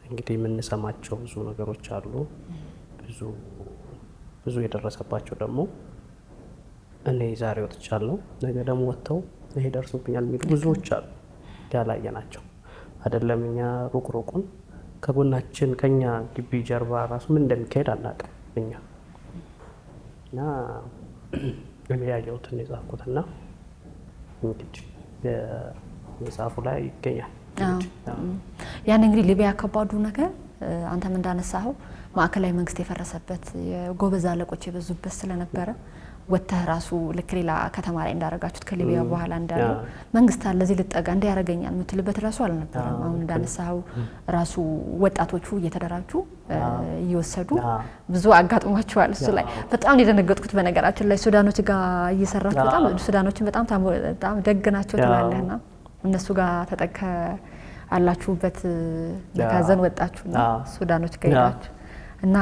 እንግዲህ የምንሰማቸው ብዙ ነገሮች አሉ። ብዙ የደረሰባቸው ደግሞ እኔ ዛሬ ወጥቻለሁ፣ ነገ ደግሞ ወጥተው ይሄ ደርሶብኛል የሚሉ ብዙዎች አሉ ያላየናቸው። አይደለም እኛ ሩቁን ከጎናችን ከኛ ግቢ ጀርባ ራሱ ምን እንደሚካሄድ አናውቅም እኛ። እና እኔ ያየሁትን የጻፍኩትና እንግዲህ የመጽሐፉ ላይ ይገኛል። ያን እንግዲህ ሊቢያ ከባዱ ነገር አንተም እንዳነሳኸው ማዕከላዊ መንግስት የፈረሰበት የጎበዝ አለቆች የበዙበት ስለነበረ ወጥተህ ራሱ ልክ ሌላ ከተማ ላይ እንዳረጋችሁት ከሊቢያ በኋላ እንዳለው መንግስት አለ እዚህ ልጠጋ እንደ ያረጋኛል የምትልበት ራሱ አልነበረም። አሁን እንዳነሳኸው ራሱ ወጣቶቹ እየተደራጁ እየወሰዱ ብዙ አጋጥሟቸዋል። እሱ ላይ በጣም የደነገጥኩት በነገራችን ላይ ሱዳኖች ጋር እየሰራችሁ በጣም ሱዳኖችን በጣም ደግ ናቸው ትላለህና እነሱ ጋር ተጠቀ አላችሁበት ለካዘን ወጣችሁና ሱዳኖች ጋር ሄዳችሁ እና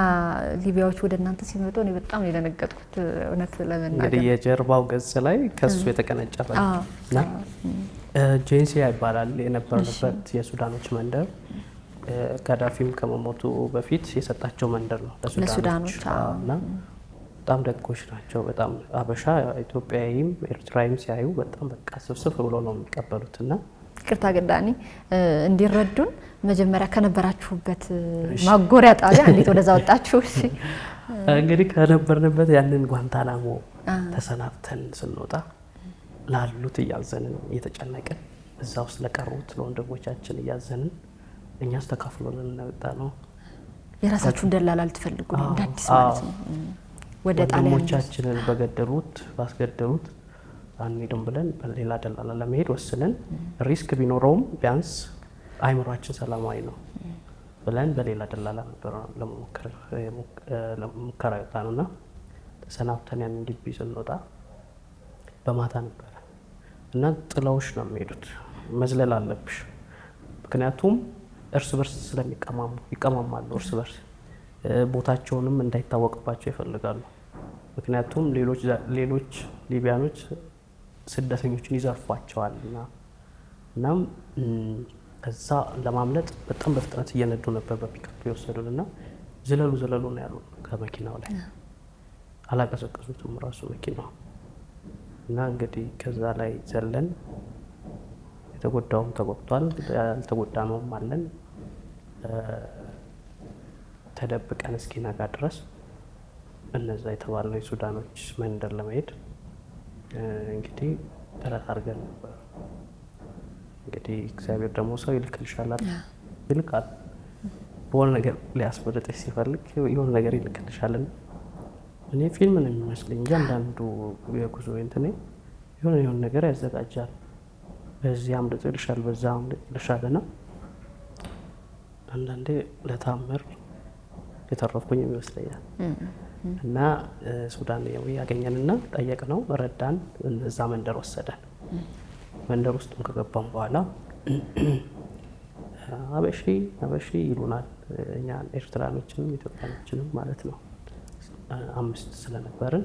ሊቢያዎች ወደ እናንተ ሲመጡ እኔ በጣም የደነገጥኩት እውነት ለመናገር እንግዲህ የጀርባው ገጽ ላይ ከሱ የተቀነጨፈ እና ጄንሲያ ይባላል የነበረበት የሱዳኖች መንደር። ጋዳፊም ከመሞቱ በፊት የሰጣቸው መንደር ነው ለሱዳኖች እና በጣም ደጎች ናቸው። በጣም አበሻ ኢትዮጵያዊም ኤርትራዊም ሲያዩ በጣም በቃ ስብስብ ብሎ ነው የሚቀበሉትና ይቅርታ ገዳኒ እንዲረዱን መጀመሪያ ከነበራችሁበት ማጎሪያ ጣቢያ እንዴት ወደዛ ወጣችሁ? እሺ እንግዲህ ከነበርንበት ያንን ጓንታናሞ ተሰናብተን ስንወጣ ላሉት እያዘንን እየተጨነቅን እዛ ውስጥ ለቀሩት ለወንድሞቻችን እያዘንን እኛስ ተካፍሎልን እንወጣ ነው። የራሳችሁን ደላላ ልትፈልጉ ነው እንደ አዲስ ማለት ነው። ወደ ጣሊያን ወንድሞቻችንን ባስገደሉት አንሄድም ብለን በሌላ ደላላ ለመሄድ ወስነን ሪስክ ቢኖረውም ቢያንስ አይምሯችን ሰላማዊ ነው ብለን በሌላ ደላላ ነበር ለሙከራ የወጣነውና ተሰናብተን ያንን ግቢ ስንወጣ በማታ ነበረ እና ጥለውሽ ነው የሚሄዱት። መዝለል አለብሽ፣ ምክንያቱም እርስ በርስ ይቀማማሉ። እርስ በርስ ቦታቸውንም እንዳይታወቅባቸው ይፈልጋሉ። ምክንያቱም ሌሎች ሊቢያኖች ስደተኞችን ይዘርፏቸዋል እናም ከዛ ለማምለጥ በጣም በፍጥነት እየነዱ ነበር በፒክአፕ የወሰዱንና ዝለሉ ነው ያሉ ከመኪናው ላይ አላቀሰቀሱትም ራሱ መኪናው እና እንግዲህ ከዛ ላይ ዘለን የተጎዳውም ተጎድቷል፣ ያልተጎዳነውም አለን። ተደብቀን እስኪነጋ ድረስ እነዛ የተባለው የሱዳኖች መንደር ለመሄድ እንግዲህ ጥረት አድርገን ነበር። እንግዲህ እግዚአብሔር ደግሞ ሰው ይልክልሻል ይልካል። በሆነ ነገር ሊያስመርጥሽ ሲፈልግ የሆነ ነገር ይልክልሻልና እኔ ፊልም ነው የሚመስለኝ እያንዳንዱ የጉዞ እንትኔ የሆነ ነገር ያዘጋጃል። በዚህ አምልጦ ይልሻል፣ በዛ አምልጦ ይልሻልና አንዳንዴ ለታምር የተረፍኩኝ ይመስለኛል። እና ሱዳናዊ ያገኘንና ጠየቅነው፣ ረዳን፣ እዛ መንደር ወሰደን። መንደር ውስጥም ከገባን በኋላ አበሺ ይሉናል እኛ ኤርትራኖችንም ኢትዮጵያኖችንም ማለት ነው። 5 ስለነበርን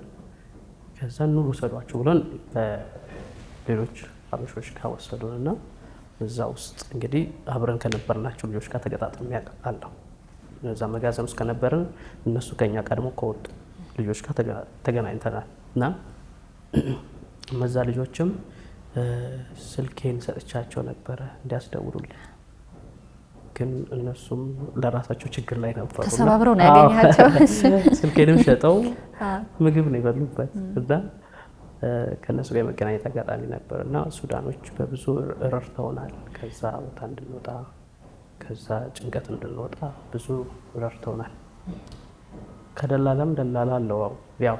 ከዛ ኑ ውሰዷቸው ብለን በሌሎች አበሾች ጋር ወሰዱንና እዛ ውስጥ እንግዲህ አብረን ከነበርናቸው ልጆች ጋር ተገጣጥሜ ያውቃለሁ። እዛ መጋዘን ውስጥ ከነበርን እነሱ ከኛ ቀድሞ ከወጡ ልጆች ጋር ተገናኝተናል እና እነዛ ልጆችም ስልኬን ሰጥቻቸው ነበረ እንዲያስደውሉልኝ፣ ግን እነሱም ለራሳቸው ችግር ላይ ነበሩ። ተሰባብረው ነው ያገኛቸው። ስልኬንም ሸጠው ምግብ ነው የበሉበት እና ከነሱ ጋር የመገናኘት አጋጣሚ ነበር እና ሱዳኖች በብዙ ረድተውናል። ከዛ ቦታ እንድንወጣ ከዛ ጭንቀት እንድንወጣ ብዙ ረድተውናል። ከደላላም ደላላ አለው። ያው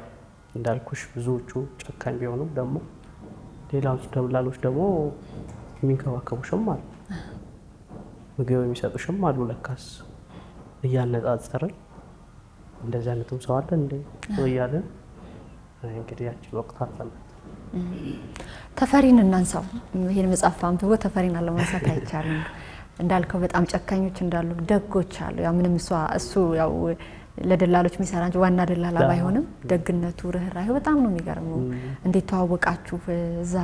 እንዳልኩሽ ብዙዎቹ ጨካኝ ቢሆኑም ደግሞ ሌላዎች ደላሎች ደግሞ የሚንከባከቡሽም አሉ። ምግብ የሚሰጡሽም አሉ ለካስ እያነጻጸርን እንደዚህ አይነትም ሰው አለ እንዴ እያለን እንግዲህ ያችን ወቅት አልፈናል። ተፈሪን እናንሳው። ይሄን መጽሐፍ አንብቦ ተፈሪን አለማንሳት አይቻልም። እንዳልከው በጣም ጨካኞች እንዳሉ ደጎች አሉ። ያው ምንም እሱ ያው ለደላሎች የሚሰራ እንጂ ዋና ደላላ ባይሆንም ደግነቱ ርህራሄው በጣም ነው የሚገርመው። እንዴት ተዋወቃችሁ? እዛ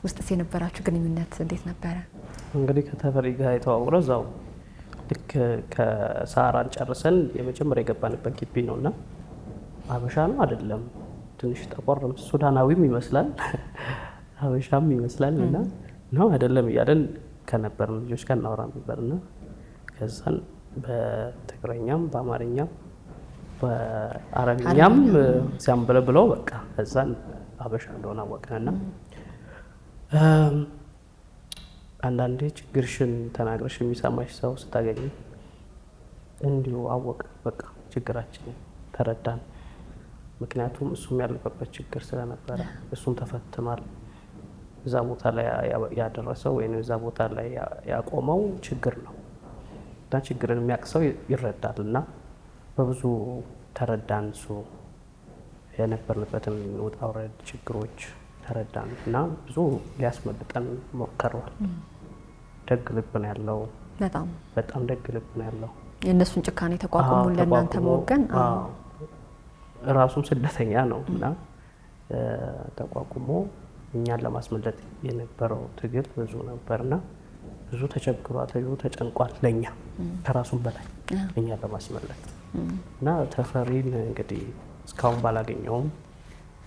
ውስጥ የነበራችሁ ግንኙነት እንዴት ነበረ? እንግዲህ ከተፈሪ ጋር የተዋወቅነው እዛው ልክ ከሳራን ጨርሰን የመጀመሪያ የገባንበት ግቢ ነውና አበሻ ነው አይደለም፣ ትንሽ ጠቆርም ሱዳናዊም ይመስላል አበሻም ይመስላል እና ነው አይደለም እያለን ከነበርን ልጆች ጋር እናወራ ነበርና ከዛን በትግረኛም በአማርኛም በአረብኛም ሲያንበለብለው በቃ ከዛን አበሻ እንደሆነ አወቅንና አንዳንዴ ችግርሽን ተናግረሽ የሚሰማሽ ሰው ስታገኝ እንዲሁ አወቅ በቃ ችግራችን ተረዳን። ምክንያቱም እሱም ያለፈበት ችግር ስለነበረ እሱም ተፈትኗል። እዛ ቦታ ላይ ያደረሰው ወይም እዛ ቦታ ላይ ያቆመው ችግር ነው እና ችግርን የሚያቅሰው ይረዳል እና በብዙ ተረዳን። እሱ የነበርንበትን ውጣ ውረድ ችግሮች ተረዳን እና ብዙ ሊያስመልጠን ሞክሯል። ደግ ልብ ነው ያለው። በጣም ደግ ልብ ነው ያለው። የእነሱን ጭካኔ ተቋቁሞ ለእናንተ መወገን ራሱም ስደተኛ ነው እና ተቋቁሞ እኛን ለማስመለጥ የነበረው ትግል ብዙ ነበርና ብዙ ተቸግሯል፣ ብዙ ተጨንቋል። ለኛ ከራሱም በላይ እኛን ለማስመለጥ እና ተፈሪን እንግዲህ እስካሁን ባላገኘውም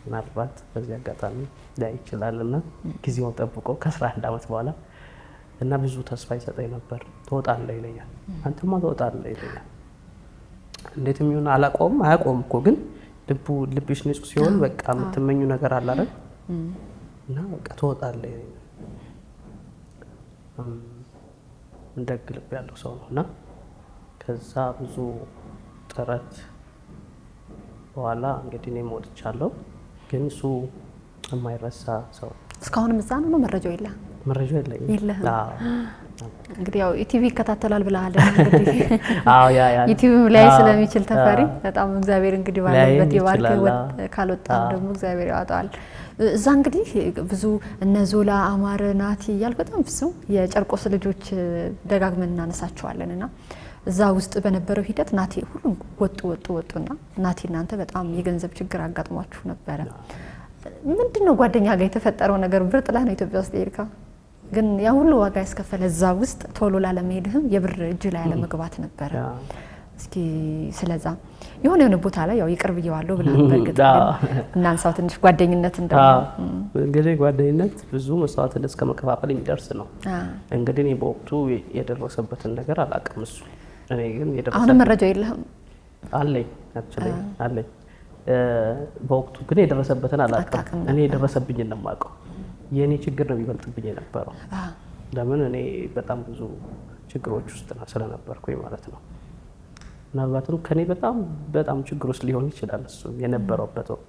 ምናልባት በዚህ አጋጣሚ ላይ ይችላልና ጊዜውን ጠብቆ ከ11 ዓመት በኋላ እና ብዙ ተስፋ ይሰጠኝ ነበር። ትወጣለህ ይለኛል። አንተማ ትወጣለህ ይለኛል። እንዴት የሚሆን አላውቀውም። አያውቀውም እኮ ግን ልብሽ ንጹህ ሲሆን በቃ የምትመኙ ነገር አለ አይደል? እና በቃ ትወጣለህ ይለኛል። እንደግ ልብ ያለው ሰው ነው እና ከዛ ብዙ ጥረት በኋላ እንግዲህ እኔም ወጥቻለሁ። ግን እሱ የማይረሳ ሰው እስካሁንም እዛ ነው። መረጃው የለህም? መረጃው የለህም። እንግዲህ ያው ኢቲቪ ይከታተላል ብለሃል። እንግዲህ ኢቲቪ ላይ ስለሚችል ተፈሪ በጣም እግዚአብሔር እንግዲህ ባለበት ይባርክ። ካልወጣም ደግሞ እግዚአብሔር ያወጣዋል። እዛ እንግዲህ ብዙ እነ ዞላ፣ አማረ፣ ናቲ እያልኩ በጣም ብዙ የጨርቆስ ልጆች ደጋግመን እናነሳቸዋለን እና እዛ ውስጥ በነበረው ሂደት ናቲ ሁሉም ወጡና ናቲ እናንተ በጣም የገንዘብ ችግር አጋጥሟችሁ ነበረ። ምንድነው ጓደኛ ጋር የተፈጠረው ነገር? ብር ጥላ ነው ኢትዮጵያ ውስጥ የሄድከው፣ ግን ያ ሁሉ ዋጋ ያስከፈለ እዛ ውስጥ ቶሎ ላለመሄድህም የብር እጅ ላይ ያለ መግባት ነበረ። እስኪ ስለዛ የሆነ ቦታ ላይ ያው ይቅር ብየዋለሁ ብለሃል። በእርግጥ እናንሳው ትንሽ ጓደኝነት እንግዲህ ጓደኝነት ብዙ መስዋዕትነት እስከ መከፋፈል የሚደርስ ነው። እንግዲህ እኔ በወቅቱ የደረሰበትን ነገር አላውቅም። እሱ እኔ ግን አሁንም መረጃው የለህም? አለኝ አለኝ። በወቅቱ ግን የደረሰበትን አላውቅም። እኔ የደረሰብኝን ነው የማውቀው። የእኔ ችግር ነው የሚበልጥብኝ የነበረው። ለምን እኔ በጣም ብዙ ችግሮች ውስጥ ስለነበርኩኝ ማለት ነው። ምናልባትም ከኔ በጣም ችግር ውስጥ ሊሆን ይችላል እሱ የነበረበት ወቅት።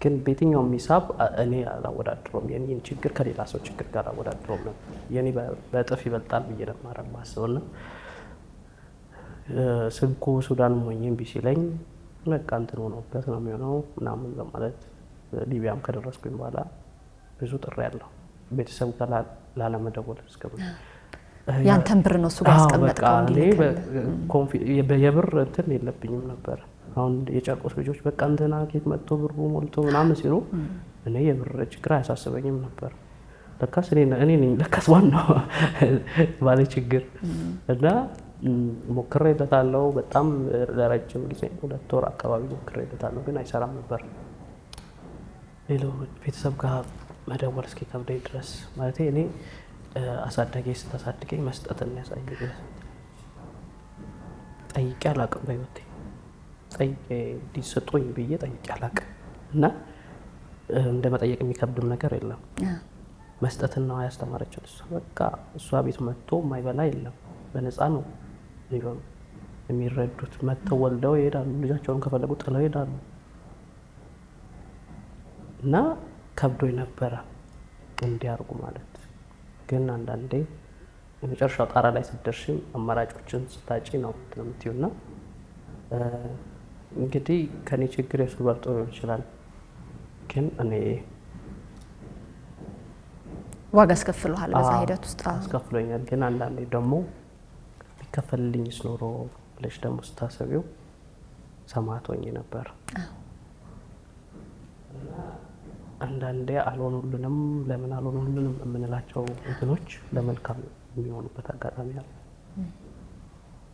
ግን በየትኛውም ሂሳብ እኔ አላወዳድረውም። የኔን ችግር ከሌላ ሰው ችግር ጋር አላወዳድረውም ነበር። የኔ በእጥፍ ይበልጣል ብዬ ነበር የማስበውና ስልኩ ሱዳን ሆኜ እምቢ ሲለኝ በቃ እንትን ሆኖበት ነው የሚሆነው ምናምን በማለት ሊቢያም ከደረስኩኝ በኋላ ብዙ ጥሪ ያለው ቤተሰብ ጋር ላለመደወል እስከምን ያንተን ብር ነው እሱ ጋር ያስቀመጥከው እንዴ? የብር እንትን የለብኝም ነበር። አሁን የጨርቆስ ልጆች በቃ እንትና ኬት መጥቶ ብሩ ሞልቶ ምናምን ሲሉ እኔ የብር ችግር አያሳስበኝም ነበር። ለካስ እኔ ነኝ ለካስ ዋናው ባለ ችግር እና ሞክሬለታለሁ። በጣም ለረጅም ጊዜ 2 ወር አካባቢ ሞክሬለታለሁ፣ ግን አይሰራም ነበር። ሌላው ቤተሰብ ጋር መደወል እስኪ ከብደኝ ድረስ ማለት እኔ አሳዳጊ ስታሳድገኝ መስጠትን ያሳየኝ ጠይቄ አላውቅም። በህይወቴ ጠይቄ እንዲሰጡኝ ብዬ ጠይቄ አላውቅም እና እንደ መጠየቅ የሚከብድም ነገር የለም። መስጠትን ነው ያስተማረችው እሷ። በቃ እሷ ቤት መጥቶ የማይበላ የለም፣ በነፃ ነው የሚረዱት። መጥተው ወልደው ይሄዳሉ፣ ልጃቸውን ከፈለጉ ጥለው ይሄዳሉ። እና ከብዶኝ ነበረ እንዲያርጉ ማለት። ግን አንዳንዴ የመጨረሻው ጣራ ላይ ስትደርሽም አማራጮችን ስታጪ ነው የምትይውና እንግዲህ ከኔ ችግር የሱ በልጦ ሊሆን ይችላል፣ ግን እኔ ዋጋ አስከፍሎሃል በዛ ሂደት ውስጥ? አስከፍሎኛል። ግን አንዳንዴ ደግሞ ሊከፈልልኝስ ኖሮ ብለሽ ደግሞ ስታሰቢው ሰማዕት ሆኜ ነበር። አንዳንዴ አልሆኑልንም፣ ለምን አልሆኑልንም የምንላቸው እንትኖች ለመልካም የሚሆኑበት አጋጣሚ አለ።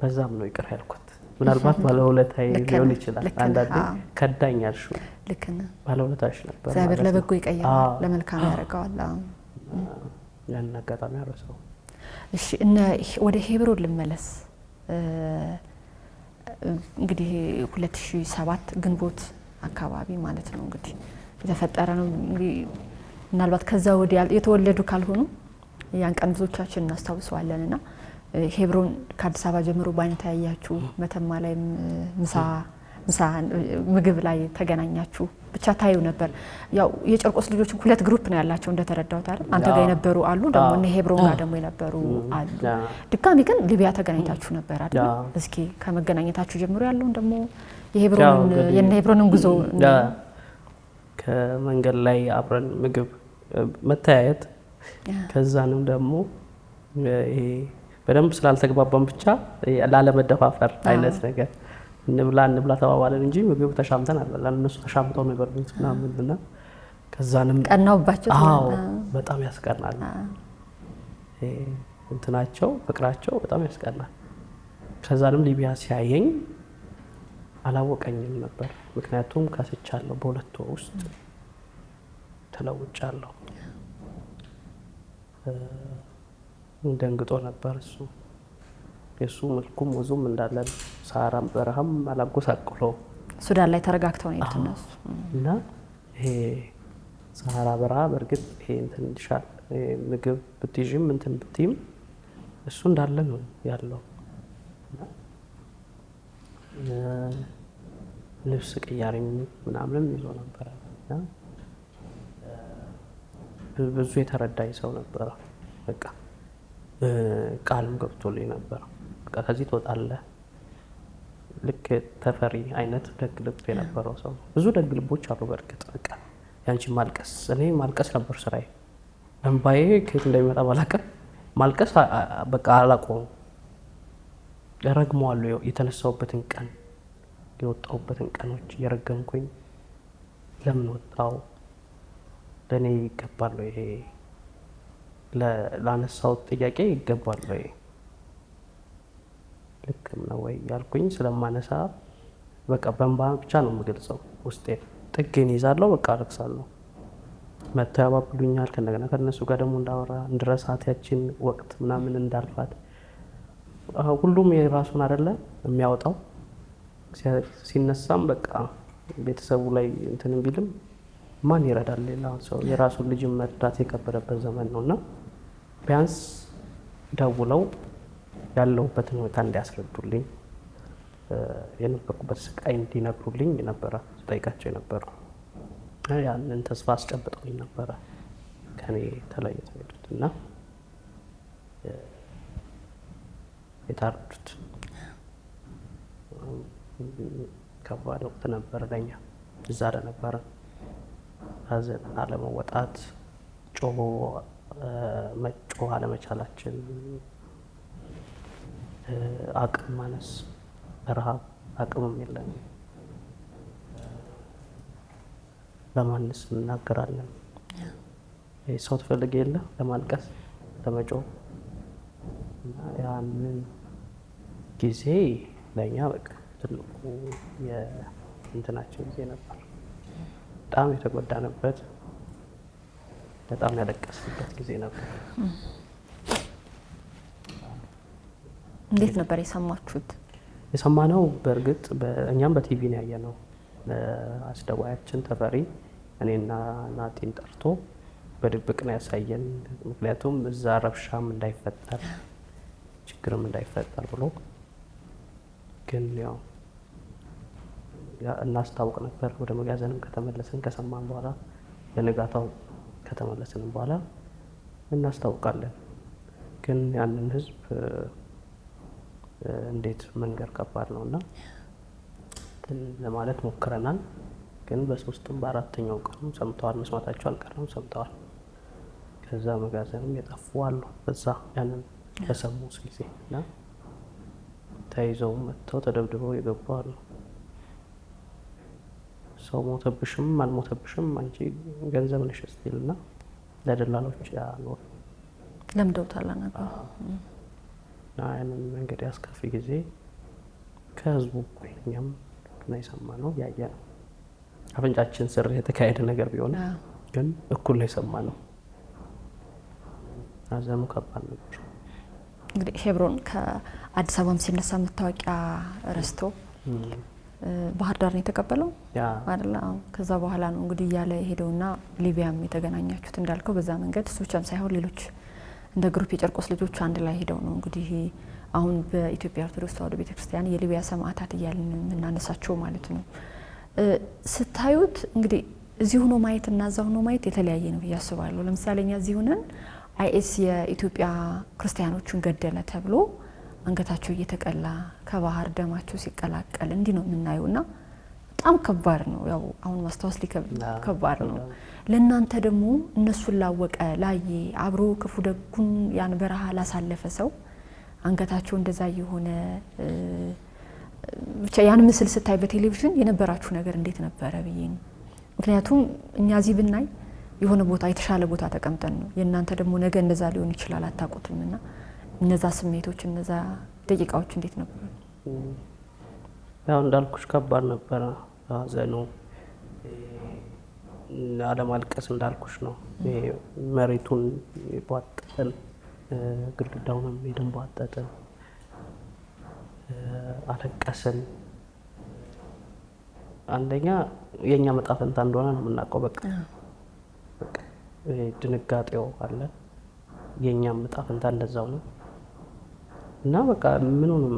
በዛም ነው ይቅር ያልኩት። ምናልባት ባለውለታዬ ሊሆን ይችላል። አንዳንዴ ከዳኝ ያልሽው ልክ ነህ፣ ባለውለታሽ ነበር። እግዚአብሔር ለበጎ ይቀይራል፣ ለመልካም ያደርገዋል። ያንን አጋጣሚ አረሰው። እሺ፣ ወደ ሄብሮን ልመለስ። እንግዲህ 2007 ግንቦት አካባቢ ማለት ነው እንግዲህ የተፈጠረ ነው። እንግዲህ ምናልባት ከዛ ወዲያ የተወለዱ ካልሆኑ ያን ቀን ብዙዎቻችን እናስታውሰዋለን። እና ሄብሮን ከአዲስ አበባ ጀምሮ በአይነት ያያችሁ፣ መተማ ላይ ምሳ ምግብ ላይ ተገናኛችሁ፣ ብቻ ታዩ ነበር። ያው የጨርቆስ ልጆች ሁለት ግሩፕ ነው ያላቸው እንደተረዳሁት አይደል? አንተ ጋር የነበሩ አሉ፣ ደግሞ እነ ሄብሮን ጋር ደግሞ የነበሩ አሉ። ድጋሚ ግን ሊቢያ ተገናኝታችሁ ነበር አይደል? እስኪ ከመገናኘታችሁ ጀምሮ ያለውን ደግሞ የሄብሮንን ጉዞ ከመንገድ ላይ አብረን ምግብ መተያየት፣ ከዛንም ደግሞ ይሄ በደንብ ስላልተግባባን ብቻ ላለመደፋፈር አይነት ነገር እንብላ ተባባለን እንጂ ምግብ ተሻምተን አልበላን። እነሱ ተሻምተው ነው የበሉት ምናምንና ከዛንም ቀናውባቸው። በጣም ያስቀናል። እንትናቸው ፍቅራቸው በጣም ያስቀናል። ከዛንም ሊቢያ ሲያየኝ አላወቀኝም ነበር፣ ምክንያቱም ከስቻለሁ። በሁለት ወር ውስጥ ተለውጫለሁ። ደንግጦ ነበር እሱ። የሱ መልኩም ወዙም እንዳለ ሳራም በረሃም አላጎሳቅለው። ሱዳን ላይ ተረጋግተው ነው የሄዱት እነሱ። እና ይሄ ሳራ በረሃ በእርግጥ ይሄ እንትን ይሻል፣ ምግብ ብትይዥም እንትን ብትይም እሱ እንዳለ ነው ያለው። ልብስ ቅያሬ ምናምንም ይዞ ነበረ። ብዙ የተረዳኝ ሰው ነበረ። በቃ ቃልም ገብቶልኝ ነበር። በቃ ከዚህ ትወጣለህ። ልክ ተፈሪ አይነት ደግ ልብ የነበረው ሰው። ብዙ ደግ ልቦች አሉ በእርግጥ። በቃ ያንቺ ማልቀስ፣ እኔ ማልቀስ ነበር ስራዬ። እንባዬ ከየት እንደሚመጣ ባላውቅም ማልቀስ በቃ አላቆምም። እረግመዋለሁ። የተነሳሁበትን ቀን የወጣሁበትን ቀኖች እየረገምኩኝ ለምን ወጣው? ለእኔ ይገባል ወይ? ይሄ ላነሳሁት ጥያቄ ይገባል ወይ? ልክም ነው ወይ ያልኩኝ ስለማነሳ በቃ በእንባ ብቻ ነው የምገልጸው። ውስጤ ጥጌን ይዛለሁ። በቃ አለቅሳለሁ። መተው ያባብሉኛል። ከእንደገና ከእነሱ ጋር ደግሞ እንዳወራ እንድረሳት ያችን ወቅት ምናምን እንዳልፋት። ሁሉም የራሱን አይደለ የሚያወጣው። ሲነሳም በቃ ቤተሰቡ ላይ እንትን ቢልም ማን ይረዳል? ሌላ ሰው የራሱን ልጅ መርዳት የከበደበት ዘመን ነው እና ቢያንስ ደውለው ያለሁበትን ሁኔታ እንዲያስረዱልኝ፣ የነበርኩበት ስቃይ እንዲነግሩልኝ ነበረ ስጠይቃቸው የነበረው። ያንን ተስፋ አስጨብጠውኝ ነበረ ከኔ ተለይተው ሄዱት እና የታረዱት። ከባድ ወቅት ነበር ለኛ። እዛ ለነበረ ሐዘን አለመወጣት፣ መጮህ አለመቻላችን፣ አቅም ማነስ፣ ረሃብ፣ አቅምም የለንም። ለማንስ እናገራለን? ሰው ትፈልግ የለ ለማልቀስ ለመጮህ። ያንን ጊዜ ለእኛ በቃ ትልቁ የእንትናችን ጊዜ ነበር። በጣም የተጎዳንበት፣ በጣም ያለቀስንበት ጊዜ ነበር። እንዴት ነበር የሰማችሁት? የሰማነው በእርግጥ እኛም በቲቪ ነው ያየነው። አስደዋያችን ተፈሪ እኔና ናቲን ጠርቶ በድብቅ ነው ያሳየን። ምክንያቱም እዛ ረብሻም እንዳይፈጠር ችግርም እንዳይፈጠር ብሎ። ግን ያው እናስታውቅ ነበር። ወደ መጋዘንም ከተመለስን ከሰማን በኋላ ለንጋታው ከተመለስንም በኋላ እናስታውቃለን። ግን ያንን ህዝብ እንዴት መንገር ከባድ ነውና ለማለት ሞክረናል። ግን በሶስትም በአራተኛው ቀን ሰምተዋል፣ መስማታቸው አልቀረም፣ ሰምተዋል። ከዛ መጋዘንም የጠፉ አሉ በዛ ያንን በሰሙት ጊዜ እና ተይዘውም መጥተው ተደብድበው የገቡ አሉ። ሰው ሞተብሽም አልሞተብሽም አንቺ ገንዘብ ነሽ ስቲል እና ለደላሎች ያኖር ለምደውታል ነገሩ እና ያንን መንገድ ያስከፊ ጊዜ ከህዝቡ እኛም ነው የሰማነው ያየነው። አፍንጫችን ስር የተካሄደ ነገር ቢሆን ግን እኩል ነው የሰማነው። አዘኑ ከባድ ነበር። እንግዲህ ሄብሮን ከአዲስ አበባም ሲነሳ መታወቂያ ረስቶ ባህር ዳር ነው የተቀበለው አይደል? ከዛ በኋላ ነው እንግዲህ እያለ ሄደውና ሊቢያም የተገናኛችሁት እንዳልከው በዛ መንገድ እሱ ብቻም ሳይሆን ሌሎች እንደ ግሩፕ የጨርቆስ ልጆች አንድ ላይ ሄደው ነው እንግዲህ አሁን በኢትዮጵያ ኦርቶዶክስ ተዋሕዶ ቤተክርስቲያን የሊቢያ ሰማዕታት እያልን የምናነሳቸው ማለት ነው። ስታዩት እንግዲህ እዚህ ሆኖ ማየት እና እዛ ሆኖ ማየት የተለያየ ነው ብዬ አስባለሁ። ለምሳሌ እኛ እዚህ ሆነን አይኤስ የኢትዮጵያ ክርስቲያኖችን ገደለ ተብሎ አንገታቸው እየተቀላ ከባህር ደማቸው ሲቀላቀል እንዲህ ነው የምናየው እና በጣም ከባድ ነው። ያው አሁን ማስታወስ ከባድ ነው። ለእናንተ ደግሞ እነሱን ላወቀ ላየ አብሮ ክፉ ደጉን ያን በረሃ ላሳለፈ ሰው አንገታቸው እንደዛ የሆነ ብቻ ያን ምስል ስታይ በቴሌቪዥን የነበራችሁ ነገር እንዴት ነበረ ብዬ ነው። ምክንያቱም እኛ እዚህ ብናይ የሆነ ቦታ የተሻለ ቦታ ተቀምጠን ነው፣ የእናንተ ደግሞ ነገ እንደዛ ሊሆን ይችላል አታውቁትም። እና እነዛ ስሜቶች እነዛ ደቂቃዎች እንዴት ነበሩ? ያው እንዳልኩሽ ከባድ ነበረ። ሀዘኑ አለማልቀስ እንዳልኩሽ ነው። መሬቱን ቧጠጠን፣ ግድግዳውንም ሄደን ቧጠጠን፣ አለቀስን። አንደኛ የእኛ መጣፈንታ እንደሆነ ነው የምናውቀው። በቃ ድንጋጤው አለ፣ የእኛም መጣፈንታ እንደዛው ነው እና በቃ ምኑንም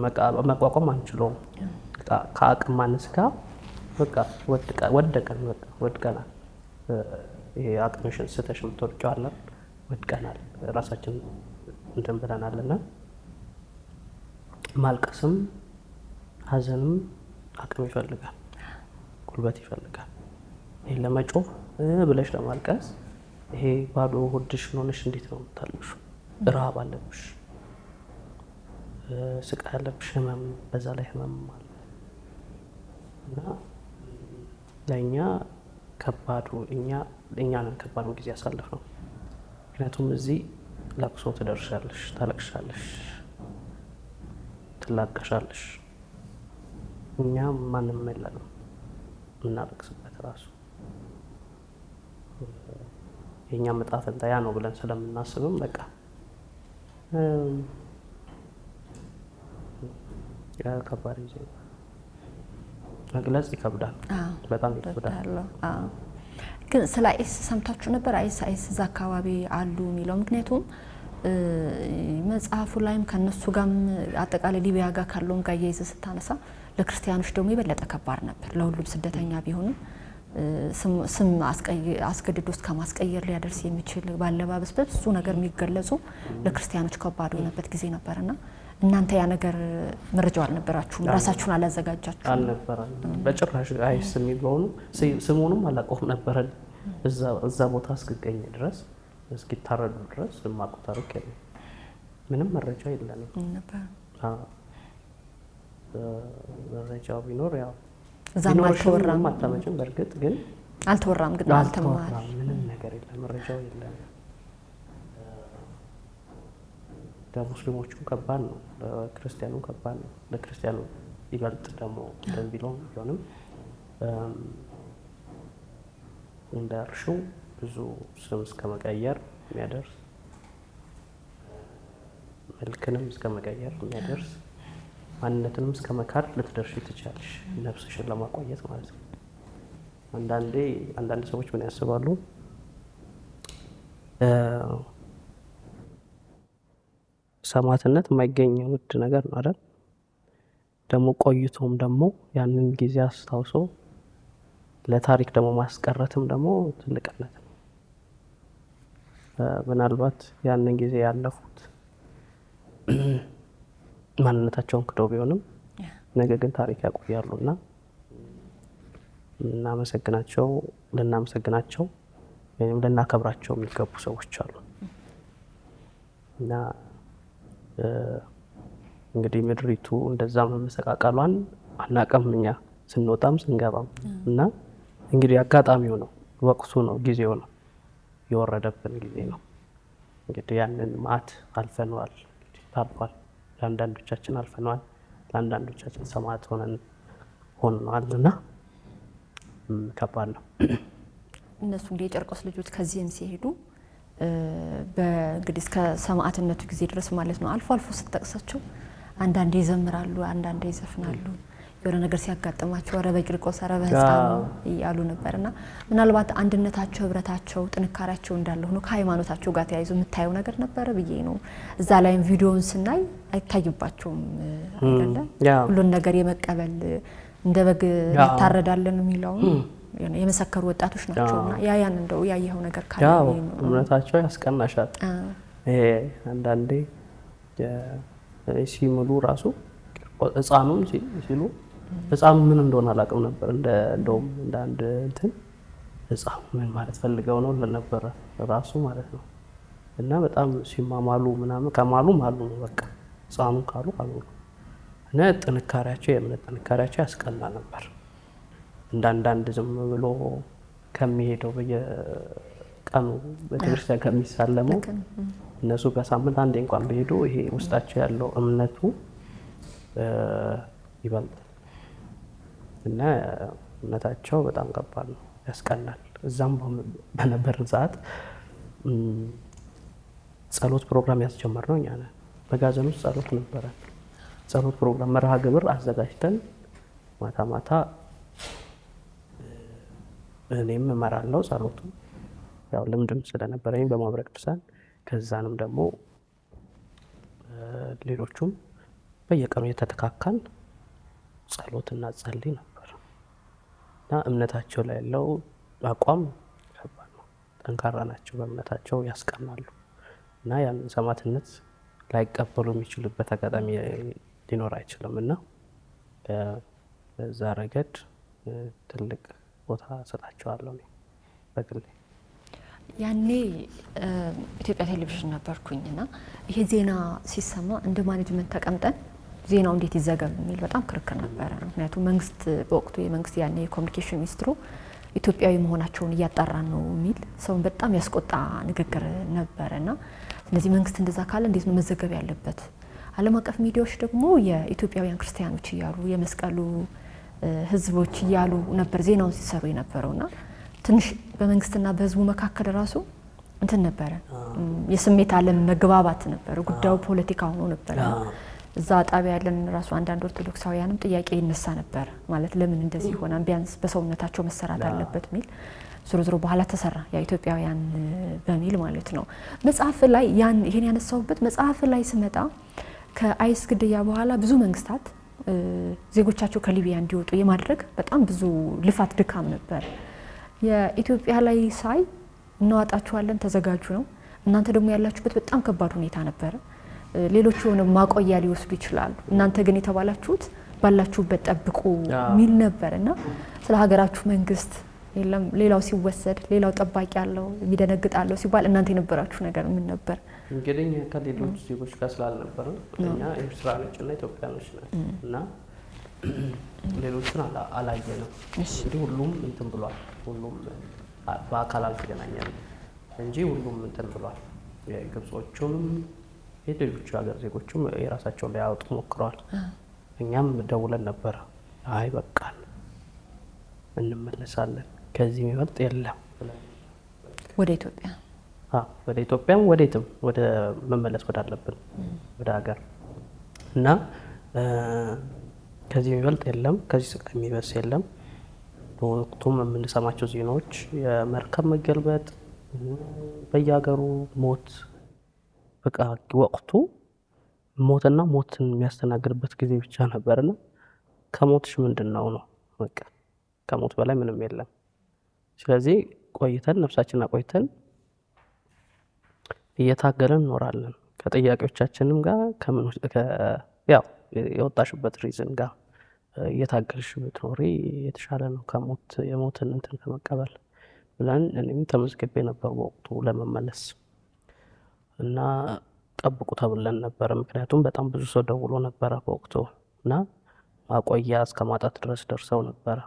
መቋቋም አንችለውም። ከአቅም ማነስ ጋር በቃ ወድቀናል። ይሄ አቅምሽን ስተሽ የምትወድቂዋለን፣ ወድቀናል፣ ራሳችን እንትን ብለናል። እና ማልቀስም ሀዘንም አቅም ይፈልጋል፣ ጉልበት ይፈልጋል። ይሄ ለመጮህ ብለሽ ለማልቀስ ይሄ ባዶ ሆድሽን ሆነሽ እንዴት ነው የምታለቅሹ? ረሃብ አለብሽ፣ ስቃይ አለብሽ፣ ህመም፣ በዛ ላይ ህመም አለ እና ለእኛ ከባዱ እኛ ነን ከባዱ ጊዜ ያሳለፍ ነው። ምክንያቱም እዚህ ለቅሶ ትደርሻለሽ፣ ታለቅሻለሽ፣ ትላቀሻለሽ። እኛ ማንም የለንም የምናለቅስበት ራሱ የእኛ ዕጣ ፈንታ ያ ነው ብለን ስለምናስብም በቃ ከባድ ጊዜ መግለጽ ይከብዳል፣ በጣም ይከብዳል። ግን ስለ አይኤስ ሰምታችሁ ነበር? አይኤስ እዛ አካባቢ አሉ የሚለው ምክንያቱም መጽሐፉ ላይም ከነሱ ጋርም አጠቃላይ ሊቢያ ጋር ካለውም ጋር እያይዘ ስታነሳ ለክርስቲያኖች ደግሞ የበለጠ ከባድ ነበር። ለሁሉም ስደተኛ ቢሆንም ስም አስገድዶ እስከ ማስቀየር ሊያደርስ የሚችል ባለባበስ በብዙ ነገር የሚገለጹ ለክርስቲያኖች ከባድ የሆነበት ጊዜ ነበርና እናንተ ያ ነገር መረጃው አልነበራችሁም? ራሳችሁን አላዘጋጃችሁም? አልነበረም በጭራሽ። አይኤስ የሚባሉ ስሙንም አላውቀውም ነበረ እዛ ቦታ እስክገኝ ድረስ እስኪታረዱ ድረስ የማውቀው ታሪክ የለም። ምንም መረጃ የለንም ነበር። መረጃው ቢኖር ያው እዛም አልተወራም፣ አታመጭም። በእርግጥ ግን አልተወራም፣ ግን አልተማረም። ምንም ነገር የለም፣ መረጃው የለም። ለሙስሊሞቹም ከባድ ነው፣ ለክርስቲያኑም ከባድ ነው። ለክርስቲያኑ ይበልጥ ደግሞ ቢለውም ቢሆንም እንዳልሽው ብዙ ስም እስከ መቀየር የሚያደርስ መልክንም እስከ መቀየር የሚያደርስ ማንነትንም እስከ መካድ ልትደርሺ ትችያለሽ፣ ነፍስሽን ለማቆየት ማለት ነው። አንዳንድ ሰዎች ምን ያስባሉ? ሰማዕትነት የማይገኝ ውድ ነገር ነው አይደል? ደግሞ ቆይቶም ደግሞ ያንን ጊዜ አስታውሶ ለታሪክ ደግሞ ማስቀረትም ደግሞ ትልቅነት ነው። ምናልባት ያንን ጊዜ ያለፉት ማንነታቸውን ክደው ቢሆንም ነገ ግን ታሪክ ያቆያሉና ልናመሰግናቸው ወይም ልናከብራቸው የሚገቡ ሰዎች አሉ እና እንግዲህ ምድሪቱ እንደዛ መመሰቃቀሏን አናቀም እኛ ስንወጣም ስንገባም እና እንግዲህ አጋጣሚው ነው፣ ወቅቱ ነው፣ ጊዜው ነው፣ የወረደብን ጊዜ ነው። እንግዲህ ያንን ማት አልፈነዋል፣ ታልፏል። ለአንዳንዶቻችን አልፈነዋል፣ ለአንዳንዶቻችን ሰማዕት ሆነናል እና ከባድ ነው። እነሱ እንግዲህ የጨርቆስ ልጆች ከዚህም ሲሄዱ በእንግዲህ እስከ ሰማዕትነቱ ጊዜ ድረስ ማለት ነው አልፎ አልፎ ስትጠቅሳቸው አንዳንዴ ይዘምራሉ፣ አንዳንዴ ይዘፍናሉ። የሆነ ነገር ሲያጋጥማቸው ኧረ በቂርቆስ ኧረ በሕፃኑ እያሉ ነበርና ምናልባት አንድነታቸው፣ ህብረታቸው፣ ጥንካሬያቸው እንዳለ ሆኖ ከሃይማኖታቸው ጋር ተያይዞ የምታየው ነገር ነበረ ብዬ ነው። እዛ ላይም ቪዲዮውን ስናይ አይታይባቸውም አይደለ? ሁሉን ነገር የመቀበል እንደ በግ ይታረዳለን የሚለውን የመሰከሩ ወጣቶች ናቸውና ያን እንደው ያየኸው ነገር ካለ እምነታቸው ያስቀናሻል። ይሄ አንዳንዴ ሲምሉ ራሱ ሕፃኑም ሲሉ ሕፃኑ ምን እንደሆነ አላውቅም ነበር። እንደውም እንደ አንድ እንትን ሕፃኑ ምን ማለት ፈልገው ነው ለነበረ ራሱ ማለት ነው። እና በጣም ሲማማሉ ምናምን ከማሉ ማሉ ነው በቃ ሕፃኑ ካሉ አሉ እና ጥንካሬያቸው የእምነት ጥንካሬያቸው ያስቀና ነበር። እንዳንዳንድ ዝም ብሎ ከሚሄደው በየቀኑ ቤተክርስቲያን ከሚሳለመው እነሱ በሳምንት አንዴ እንኳን ቢሄዱ ይሄ ውስጣቸው ያለው እምነቱ ይበልጣል እና እምነታቸው በጣም ከባድ ነው፣ ያስቀናል። እዛም በነበርን ሰዓት ጸሎት ፕሮግራም ያስጀመርነው እኛ ነን። በጋዘን ውስጥ ጸሎት ነበረ። ጸሎት ፕሮግራም መርሃ ግብር አዘጋጅተን ማታ ማታ እኔም እመራለሁ ጸሎቱ፣ ያው ልምድም ስለነበረኝ በማህበረ ቅዱሳን። ከዛንም ደግሞ ሌሎቹም በየቀኑ የተተካካን ጸሎትና ጸልይ ነበር እና እምነታቸው ላይ ያለው አቋም ከባድ ነው። ጠንካራ ናቸው በእምነታቸው፣ ያስቀናሉ እና ያን ሰማዕትነት ላይቀበሉ የሚችሉበት አጋጣሚ ሊኖር አይችልም እና በዛ ረገድ ትልቅ ቦታ ሰጣቸዋለሁ እኔ በግሌ። ያኔ ኢትዮጵያ ቴሌቪዥን ነበርኩኝና ይሄ ዜና ሲሰማ እንደ ማኔጅመንት ተቀምጠን ዜናው እንዴት ይዘገብ የሚል በጣም ክርክር ነበረ። ምክንያቱም መንግስት በወቅቱ የመንግስት ያኔ የኮሚኒኬሽን ሚኒስትሩ ኢትዮጵያዊ መሆናቸውን እያጣራን ነው የሚል ሰውን በጣም ያስቆጣ ንግግር ነበረና ስለዚህ መንግስት እንደዛ ካለ እንዴት ነው መዘገብ ያለበት? ዓለም አቀፍ ሚዲያዎች ደግሞ የኢትዮጵያውያን ክርስቲያኖች እያሉ የመስቀሉ ህዝቦች እያሉ ነበር ዜናውን ሲሰሩ የነበረውና ትንሽ በመንግስትና በህዝቡ መካከል ራሱ እንትን ነበረ፣ የስሜት ዓለም መግባባት ነበረ። ጉዳዩ ፖለቲካ ሆኖ ነበረ። እዛ ጣቢያ ያለን ራሱ አንዳንድ ኦርቶዶክሳውያንም ጥያቄ ይነሳ ነበር ማለት ለምን እንደዚህ ሆነ፣ ቢያንስ በሰውነታቸው መሰራት አለበት ሚል ዞሮ ዞሮ በኋላ ተሰራ ያ ኢትዮጵያውያን በሚል ማለት ነው። መጽሐፍ ላይ ይሄን ያነሳውበት መጽሐፍ ላይ ስመጣ ከአይስ ግድያ በኋላ ብዙ መንግስታት ዜጎቻቸው ከሊቢያ እንዲወጡ የማድረግ በጣም ብዙ ልፋት ድካም ነበር። የኢትዮጵያ ላይ ሳይ እናዋጣችኋለን ተዘጋጁ ነው፣ እናንተ ደግሞ ያላችሁበት በጣም ከባድ ሁኔታ ነበረ። ሌሎች የሆነ ማቆያ ሊወስዱ ይችላሉ፣ እናንተ ግን የተባላችሁት ባላችሁበት ጠብቁ ሚል ነበር እና ስለ ሀገራችሁ መንግስት የለም ሌላው ሲወሰድ ሌላው ጠባቂ ያለው የሚደነግጣለው ሲባል እናንተ የነበራችሁ ነገር ምን ነበር? እንግዲህ ከሌሎች ዜጎች ጋር ስላልነበረ እኛ ኤርትራኖች እና ኢትዮጵያኖች ነን እና ሌሎችን አላየንም። እንግዲህ ሁሉም እንትን ብሏል፣ ሁሉም በአካል አልተገናኘንም እንጂ ሁሉም እንትን ብሏል። የግብጾቹም የሌሎች ሀገር ዜጎችም የራሳቸውን ሊያወጡ ሞክረዋል። እኛም ደውለን ነበረ፣ አይ በቃን እንመለሳለን ከዚህ የሚበልጥ የለም ወደ ኢትዮጵያ ወደ ኢትዮጵያም ወዴትም ወደ መመለስ ወዳለብን ወደ ሀገር እና ከዚህ የሚበልጥ የለም፣ ከዚህ ስቃይ የሚበስ የለም። በወቅቱም የምንሰማቸው ዜናዎች የመርከብ መገልበጥ፣ በየሀገሩ ሞት፣ በቃ ወቅቱ ሞትና ሞትን የሚያስተናግድበት ጊዜ ብቻ ነበርና ከሞትሽ ምንድነው ነው በቃ ከሞት በላይ ምንም የለም። ስለዚህ ቆይተን ነፍሳችንን አቆይተን እየታገለን እንኖራለን። ከጥያቄዎቻችንም ጋር ያው የወጣሽበት ሪዝን ጋር እየታገልሽ ብትኖሪ የተሻለ ነው ከሞት የሞትን እንትን ከመቀበል ብለን እኔም ተመዝግቤ ነበር በወቅቱ ለመመለስ እና ጠብቁ ተብለን ነበረ። ምክንያቱም በጣም ብዙ ሰው ደውሎ ነበረ በወቅቱ እና ማቆያ እስከ ማጣት ድረስ ደርሰው ነበረ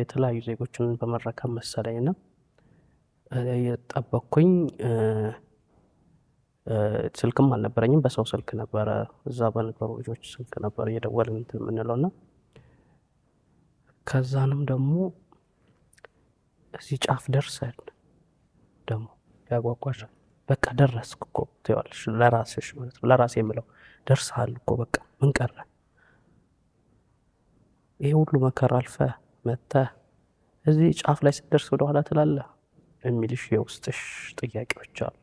የተለያዩ ዜጎችን በመረከብ መሰለኝና የጠበቅኩኝ ስልክም አልነበረኝም። በሰው ስልክ ነበረ እዛ በነበሩ ልጆች ስልክ ነበር እየደወልን እንትን የምንለውና ከዛንም ደግሞ እዚህ ጫፍ ደርሰን ደግሞ ያጓጓሻል። በቃ ደረስክ እኮ ትይዋለሽ ለራስሽ ማለት ነው። ለራሴ የምለው ደርሰሃል እኮ በቃ ምን ቀረ? ይሄ ሁሉ መከራ አልፈህ መጥተህ እዚህ ጫፍ ላይ ስትደርስ ወደኋላ ትላለህ የሚልሽ የውስጥሽ ጥያቄዎች አሉ።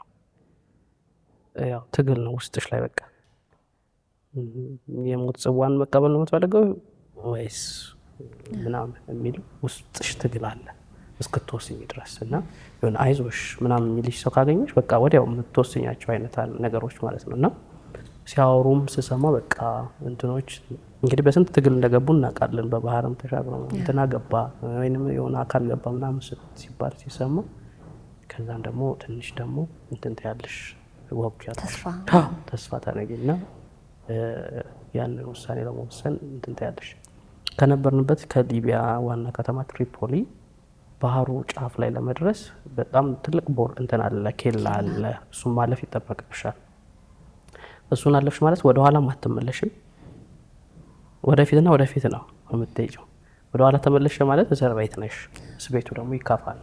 ያው ትግል ነው ውስጥሽ ላይ በቃ የሞት ጽዋን መቀበል ነው የምትፈልገው ወይስ ምናምን የሚል ውስጥሽ ትግል አለ እስክትወስኝ ድረስ እና የሆነ አይዞሽ ምናምን የሚልሽ ሰው ካገኘሽ በቃ ወዲያው የምትወስኛቸው አይነት ነገሮች ማለት ነው። እና ሲያወሩም ስሰማ በቃ እንትኖች እንግዲህ በስንት ትግል እንደገቡ እናውቃለን። በባህርም ተሻግረው እንትና ገባ ወይንም የሆነ አካል ገባ ምናምን ሲባል ሲሰማ ከዛን ደግሞ ትንሽ ደግሞ እንትን ያለሽ ወብያ ተስፋ ታነጊና ያንን ውሳኔ ለመወሰን እንትን ያለሽ ከነበርንበት ከሊቢያ ዋና ከተማ ትሪፖሊ ባህሩ ጫፍ ላይ ለመድረስ በጣም ትልቅ እንትን አለ ኬላ አለ። እሱን ማለፍ ይጠበቅብሻል። እሱን አለፍሽ ማለት ወደ ኋላም አትመለሽም። ወደፊትና ወደፊት ነው የምትሄጂው። ወደ ኋላ ተመለሽ ማለት እስር ቤት ነሽ። እስር ቤቱ ደግሞ ይከፋል፣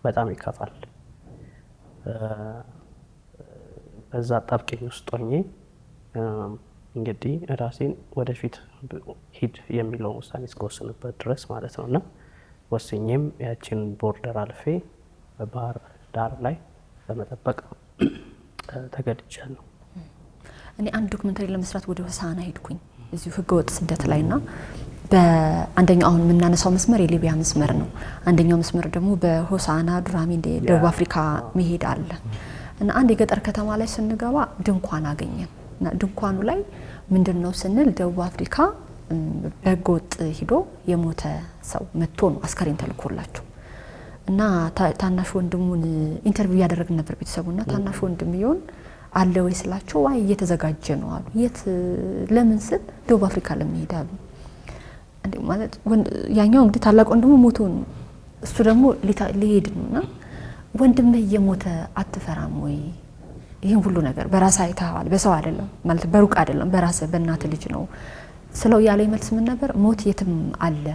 በጣም ይከፋል። በዛ ጣብቂኝ ውስጥ ሆኜ እንግዲህ ራሴን ወደፊት ሂድ የሚለው ውሳኔ እስከወስንበት ድረስ ማለት ነው እና ወስኜም ያችን ቦርደር አልፌ በባህር ዳር ላይ ለመጠበቅ ተገድጃለሁ። እኔ አንድ ዶክመንታሪ ለመስራት ወደ ሆሳዕና ሄድኩኝ እዚሁ ህገወጥ ስደት ላይና በአንደኛው አሁን የምናነሳው መስመር የሊቢያ መስመር ነው። አንደኛው መስመር ደግሞ በሆሳዕና ዱራሜንዴ ደቡብ አፍሪካ መሄድ አለ እና አንድ የገጠር ከተማ ላይ ስንገባ ድንኳን አገኘን እና ድንኳኑ ላይ ምንድነው ስንል ደቡብ አፍሪካ በህገወጥ ሂዶ የሞተ ሰው መጥቶ ነው አስከሬን ተልኮላቸው እና ታናሽ ወንድሙን ኢንተርቪው ያደረግን ነበር ቤተሰቡና ታናሽ ወንድም ይሆን አለ ወይ ስላቸው አይ እየተዘጋጀ ነው አሉ። የት ለምን ስል ደቡብ አፍሪካ ለመሄድ አሉ። እንዴ ማለት ያኛው እንግዲህ ታላቅ ወንድሙ ሞቶ ነው እሱ ደግሞ ሊሄድ ነውና ወንድምህ እየሞተ አትፈራም ወይ? ይሄን ሁሉ ነገር በራስ አይተሃል፣ በሰው አይደለም ማለት በሩቅ አይደለም በራስ በእናት ልጅ ነው ስለው ያለኝ መልስ ምን ነበር? ሞት የትም አለ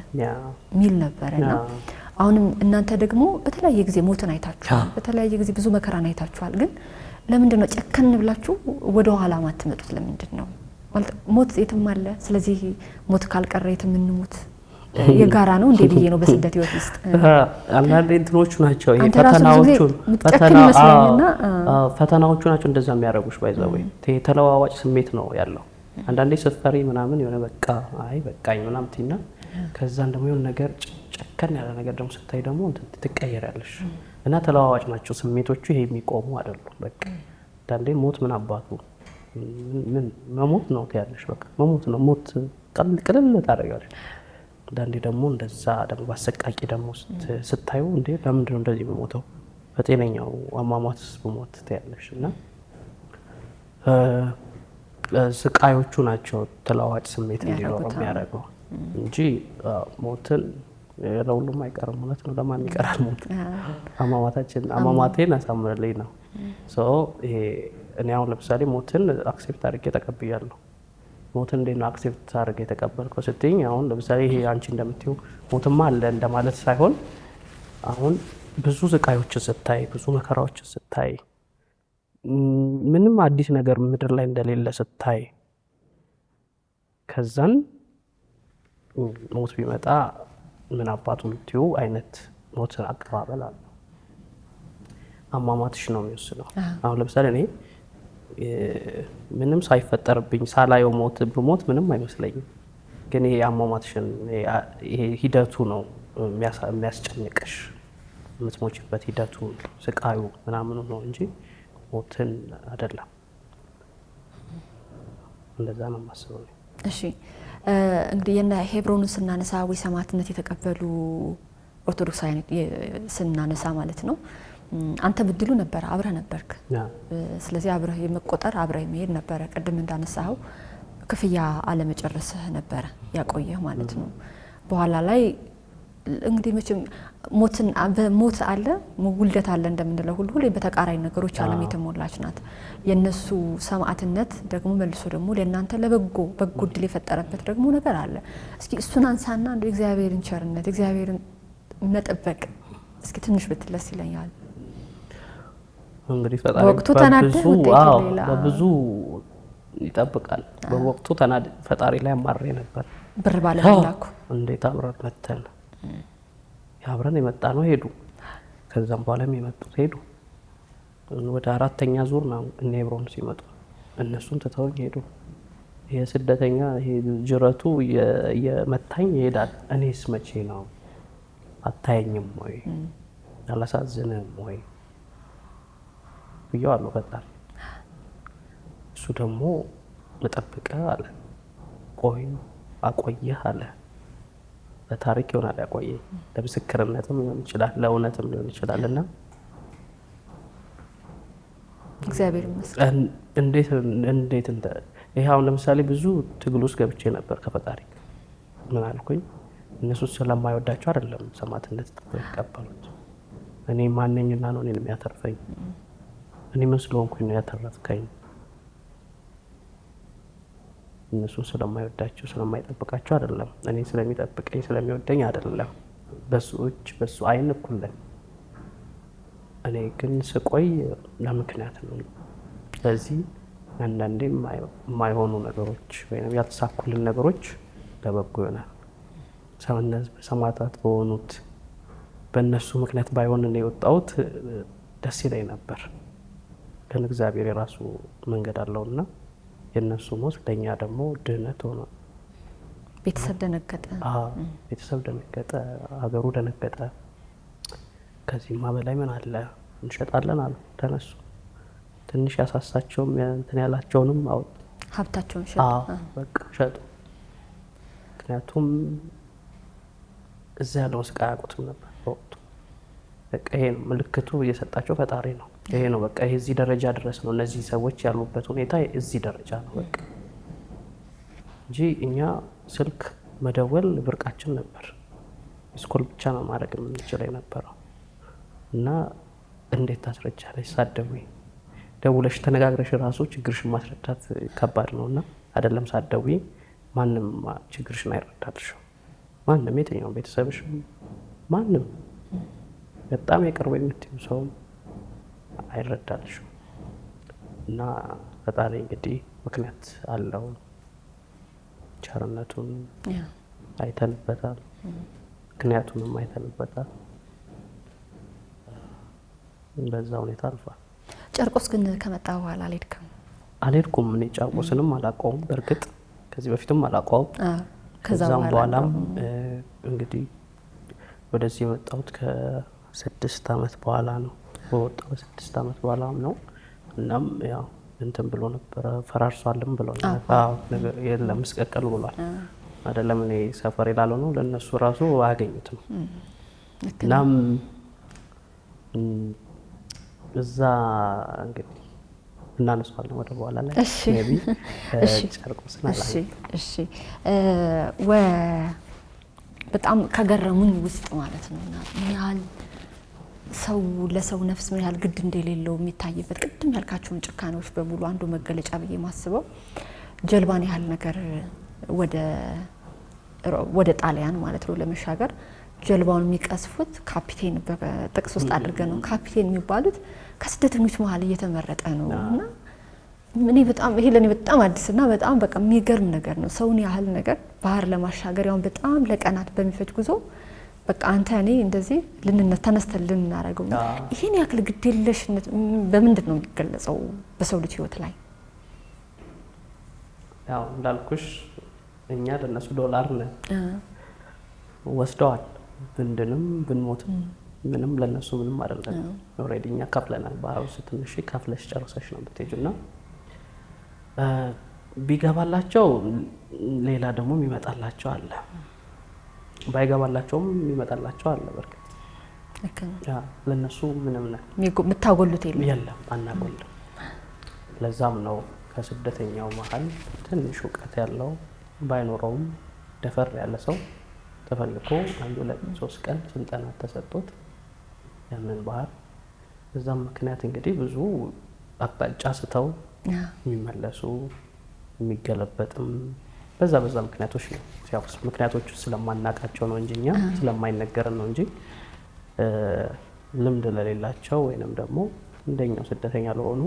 ሚል ነበርና አሁንም እናንተ ደግሞ በተለያየ ጊዜ ሞትን አይታችኋል፣ በተለያየ ጊዜ ብዙ መከራን አይታችኋል። ግን ለምንድን ነው ጨከን ብላችሁ ወደ ኋላ ማትመጡት? ለምንድን ነው ማለት ሞት የትም አለ፣ ስለዚህ ሞት ካልቀረ የትም እንሞት የጋራ ነው እንዴ ብዬ ነው በስደት ህይወት ውስጥ አንዳንድ እንትኖቹ ናቸው ይሄ ፈተናዎቹ ናቸው እንደዛ የሚያደርጉሽ። ባይዘው ተለዋዋጭ ስሜት ነው ያለው። አንዳንዴ ስትፈሪ ምናምን የሆነ በቃ አይ በቃኝ ምናምን ትይና ከዛን ደግሞ የሆነ ነገር ጨከን ያለ ነገር ደግሞ ስታይ ደግሞ ትቀየራለሽ እና ተለዋዋጭ ናቸው ስሜቶቹ። ይሄ የሚቆሙ አይደሉም። በቃ አንዳንዴ ሞት ምን አባቱ ምን መሞት ነው ትያለሽ። በቃ መሞት ነው ሞት ቅልል ታደርጊዋለሽ። አንዳንዴ ደግሞ እንደዛ ደግሞ በአሰቃቂ ደግሞ ስታዩ እንዴ ለምንድን ነው እንደዚህ የምሞተው በጤነኛው አሟሟት ብሞት ትያለሽ እና ስቃዮቹ ናቸው ተለዋዋጭ ስሜት እንዲኖረው የሚያደርገው እንጂ ሞትን ለሁሉም አይቀርም። እውነት ነው። ለማን ይቀራል ሞት? አሟሟቴን አሳምርልኝ ነው። ይሄ እኔ አሁን ለምሳሌ ሞትን አክሴፕት አድርጌ ተቀብያለሁ። ሞትን እንዴት ነው አክሴፕት አድርጌ የተቀበልከው ስትይኝ አሁን ለምሳሌ ይሄ አንቺ እንደምትይው ሞትማ አለ እንደማለት ሳይሆን አሁን ብዙ ስቃዮችን ስታይ ብዙ መከራዎችን ስታይ ምንም አዲስ ነገር ምድር ላይ እንደሌለ ስታይ ከዛን ሞት ቢመጣ ምን አባቱ የምትይው አይነት ሞት አቀባበል አለ። አሟሟትሽ ነው የሚወስነው። አሁን ለምሳሌ እኔ ምንም ሳይፈጠርብኝ ሳላየው ብሞት ምንም አይመስለኝም። ግን ይሄ አሟሟትሽን ይሄ ሂደቱ ነው የሚያስጨንቅሽ። የምትሞችበት ሂደቱ ስቃዩ ምናምኑ ነው እንጂ ሞትን አይደለም። እንደዛ ነው የማስበው። እሺ እንግዲህ የነ ሄብሮንን ስናነሳ ወይ ሰማዕትነት የተቀበሉ ኦርቶዶክሳውያን ስናነሳ ማለት ነው አንተ ብድሉ ነበር አብረህ ነበርክ። ስለዚህ አብረህ የመቆጠር አብረህ መሄድ ነበረ። ቅድም እንዳነሳው ክፍያ አለመጨረስህ ነበረ ያቆየህ ማለት ነው። በኋላ ላይ እንግዲህ መቼም ሞት አለ ውልደት አለ እንደምንለው ሁሉ በተቃራኒ ነገሮች ዓለም የተሞላች ናት። የነሱ ሰማዕትነት ደግሞ መልሶ ደግሞ ለእናንተ ለበጎ ዕድል የፈጠረበት ደግሞ ነገር አለ። እስኪ እሱን አንሳና እንደ እግዚአብሔርን ቸርነት እግዚአብሔርን መጠበቅ እስኪ ትንሽ ብትለስ ይለኛል። እንግዲህ ፈጣሪ በወቅቱ ተናደህ በብዙ ይጠብቃል። በወቅቱ ፈጣሪ ላይ አማሬ ነበር። ብር ባለላኩ እንዴት አብረን መተን አብረን የመጣ ነው ሄዱ። ከዛም በኋላም የመጡት ሄዱ። ወደ 4ኛ ዙር ነው እነ ሄብሮን ሲመጡ እነሱን ትተውኝ ሄዱ። የስደተኛ ይሄ ጅረቱ የመታኝ ይሄዳል። እኔስ መቼ ነው አታየኝም ወይ አላሳዝንም ወይ ብየዋለሁ ፈጣሪ። እሱ ደግሞ መጠብቀህ አለ አቆየህ አለ። በታሪክ ይሆናል ያቆየኝ። ለምስክርነትም ሊሆን ይችላል ለእውነትም ሊሆን ይችላል። እና እግዚአብሔር ይመስገን እንዴት ይሄ አሁን ለምሳሌ ብዙ ትግል ውስጥ ገብቼ ነበር ከፈጣሪ። ምን አልኩኝ? እነሱ ስለማይወዳቸው አይደለም ሰማዕትነት ተቀበሉት። እኔ ማንነኝና ነው እኔን የሚያተርፈኝ? እኔ ምን ስለሆንኩኝ ነው ያተረፍከኝ? እነሱ ስለማይወዳቸው ስለማይጠብቃቸው አይደለም። እኔ ስለሚጠብቀኝ ስለሚወደኝ አይደለም። በሱ አይን እኩል ነን። እኔ ግን ስቆይ ለምክንያት ነው። ስለዚህ አንዳንዴ የማይሆኑ ነገሮች ወይም ያልተሳኩልን ነገሮች ለበጎ ይሆናል። ሰማዕታት በሆኑት በእነሱ ምክንያት ባይሆን ነው የወጣሁት ደስ ይለኝ ነበር። ግን እግዚአብሔር የራሱ መንገድ አለውና የነሱ ሞት ለኛ ደግሞ ድህነት ሆነ። ቤተሰብ ደነገጠ። ቤተሰብ ደነገጠ፣ ሀገሩ ደነገጠ። ከዚህማ በላይ ምን አለ? እንሸጣለን አሉ። ተነሱ። ትንሽ ያሳሳቸውም እንትን ያላቸውንም አወጡ። ሀብታቸውን ሸጡ። በቃ ሸጡ። ምክንያቱም እዛ ያለው ስቃይ አያውቁትም ነበር በወቅቱ። በቃ ይሄ ነው ምልክቱ እየሰጣቸው ፈጣሪ ነው። ይሄ ነው በቃ ይሄ እዚህ ደረጃ ድረስ ነው። እነዚህ ሰዎች ያሉበት ሁኔታ እዚህ ደረጃ ነው በቃ እንጂ እኛ ስልክ መደወል ብርቃችን ነበር። ስኮል ብቻ ነው ማድረግ የምንችለው የነበረው። እና እንዴት ታስረጃለሽ? ሳትደውይ ደውለሽ ተነጋግረሽ ራሱ ችግርሽን ማስረዳት ከባድ ነውና አይደለም ሳትደውይ ማንም ችግርሽን አይረዳልሽም። ማንም የትኛው ቤተሰብሽ ማንም በጣም የቅርብ የምትይው ሰው አይረዳልሽም። እና ፈጣሪ እንግዲህ ምክንያት አለው። ቸርነቱን አይተንበታል፣ ምክንያቱንም አይተንበታል። በዛ ሁኔታ አልፏል። ጨርቆስ ግን ከመጣ በኋላ አልሄድኩም። እኔ ጨርቆስንም አላውቀውም። በእርግጥ ከዚህ በፊትም አላውቀውም። ከዛም በኋላም እንግዲህ ወደዚህ የመጣሁት ከ6 ዓመት በኋላ ነው። በወጣሁ በ6 ዓመት በኋላ ነው። እናም ያው እንትን ብሎ ነበረ ፈራርሷልም ብሎኛል። ነገር የለም መስቀቀሉ ብሏል አይደለም። እኔ ሰፈር ይላል ነው ለነሱ ራሱ አያገኙትም። እናም እዛ እንግዲህ እናነሳለን ወደ በኋላ ላይ ሜቢ ጨርቆስና ላይ እሺ በጣም ከገረሙኝ ውስጥ ማለት ነውና ምን ያህል ሰው ለሰው ነፍስ ምን ያህል ግድ እንደሌለው የሚታይበት ቅድም ያልካቸውን ጭካኔዎች በሙሉ አንዱ መገለጫ ብዬ ማስበው ጀልባን ያህል ነገር ወደ ጣሊያን ማለት ነው ለመሻገር ጀልባውን የሚቀስፉት ካፒቴን በጥቅስ ውስጥ አድርገ ነው። ካፒቴን የሚባሉት ከስደተኞች መሀል እየተመረጠ ነውና እኔ በጣም ይሄ ለኔ በጣም አዲስና በጣም በቃ የሚገርም ነገር ነው። ሰውን ያህል ነገር ባህር ለማሻገር ያው በጣም ለቀናት በሚፈጅ ጉዞ በቃ አንተ እኔ እንደዚህ ተነስተን ልናረገው ይሄን ያክል ግዴለሽነት በምንድን ነው የሚገለጸው በሰው ልጅ ህይወት ላይ? ያው እንዳልኩሽ እኛ ለነሱ ዶላር ነን። ወስደዋል። ብንድንም ብንሞትም ምንም ለነሱ ምንም አይደለም። ኦልሬዲ እኛ ከፍለናል። ባህሩ ትንሽ ከፍለሽ ጨርሰሽ ነው የምትሄጂና ቢገባላቸው ሌላ ደግሞ የሚመጣላቸው አለ፣ ባይገባላቸውም የሚመጣላቸው አለ። በርግጥ ለነሱ ምንም ነው የምታጎሉት የለም፣ አናጎልም። ለዛም ነው ከስደተኛው መሀል ትንሽ እውቀት ያለው ባይኖረውም ደፈር ያለ ሰው ተፈልጎ 1-2-3 ቀን ስልጠና ተሰጥቶት ያንን ባህር በዛም ምክንያት እንግዲህ ብዙ አቅጣጫ ስተው የሚመለሱ የሚገለበጥም በዛ ምክንያቶች ነው። ያው ምክንያቶቹ ስለማናቃቸው ነው እንጂ እኛ ስለማይነገረን ነው እንጂ ልምድ ለሌላቸው ወይንም ደግሞ እንደኛው ስደተኛ ለሆኑ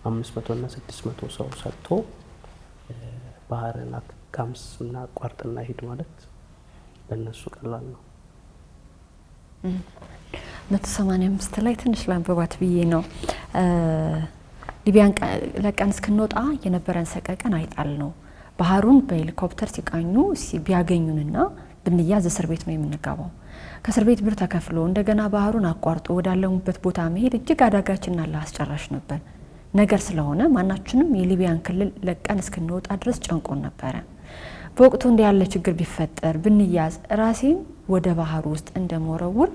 500 እና 600 ሰው ሰጥቶ ባህርን አካምስና አቋርጥና ሂድ ማለት ለነሱ ቀላል ነው። 185 ላይ ትንሽ ላንብባት ብዬ ነው። ሊቢያን ለቀን እስክንወጣ የነበረን ሰቀቀን አይጣል ነው። ባህሩን በሄሊኮፕተር ሲቃኙ ቢያገኙንና ብንያዝ እስር ቤት ነው የምንገባው። ከእስር ቤት ብር ተከፍሎ እንደገና ባህሩን አቋርጦ ወዳለሙበት ቦታ መሄድ እጅግ አዳጋችና አስጨራሽ ነበር። ነገር ስለሆነ ማናችንም የሊቢያን ክልል ለቀን እስክንወጣ ድረስ ጨንቆን ነበረ። በወቅቱ እንዲህ ያለ ችግር ቢፈጠር ብንያዝ ራሴን ወደ ባህሩ ውስጥ እንደመወረውር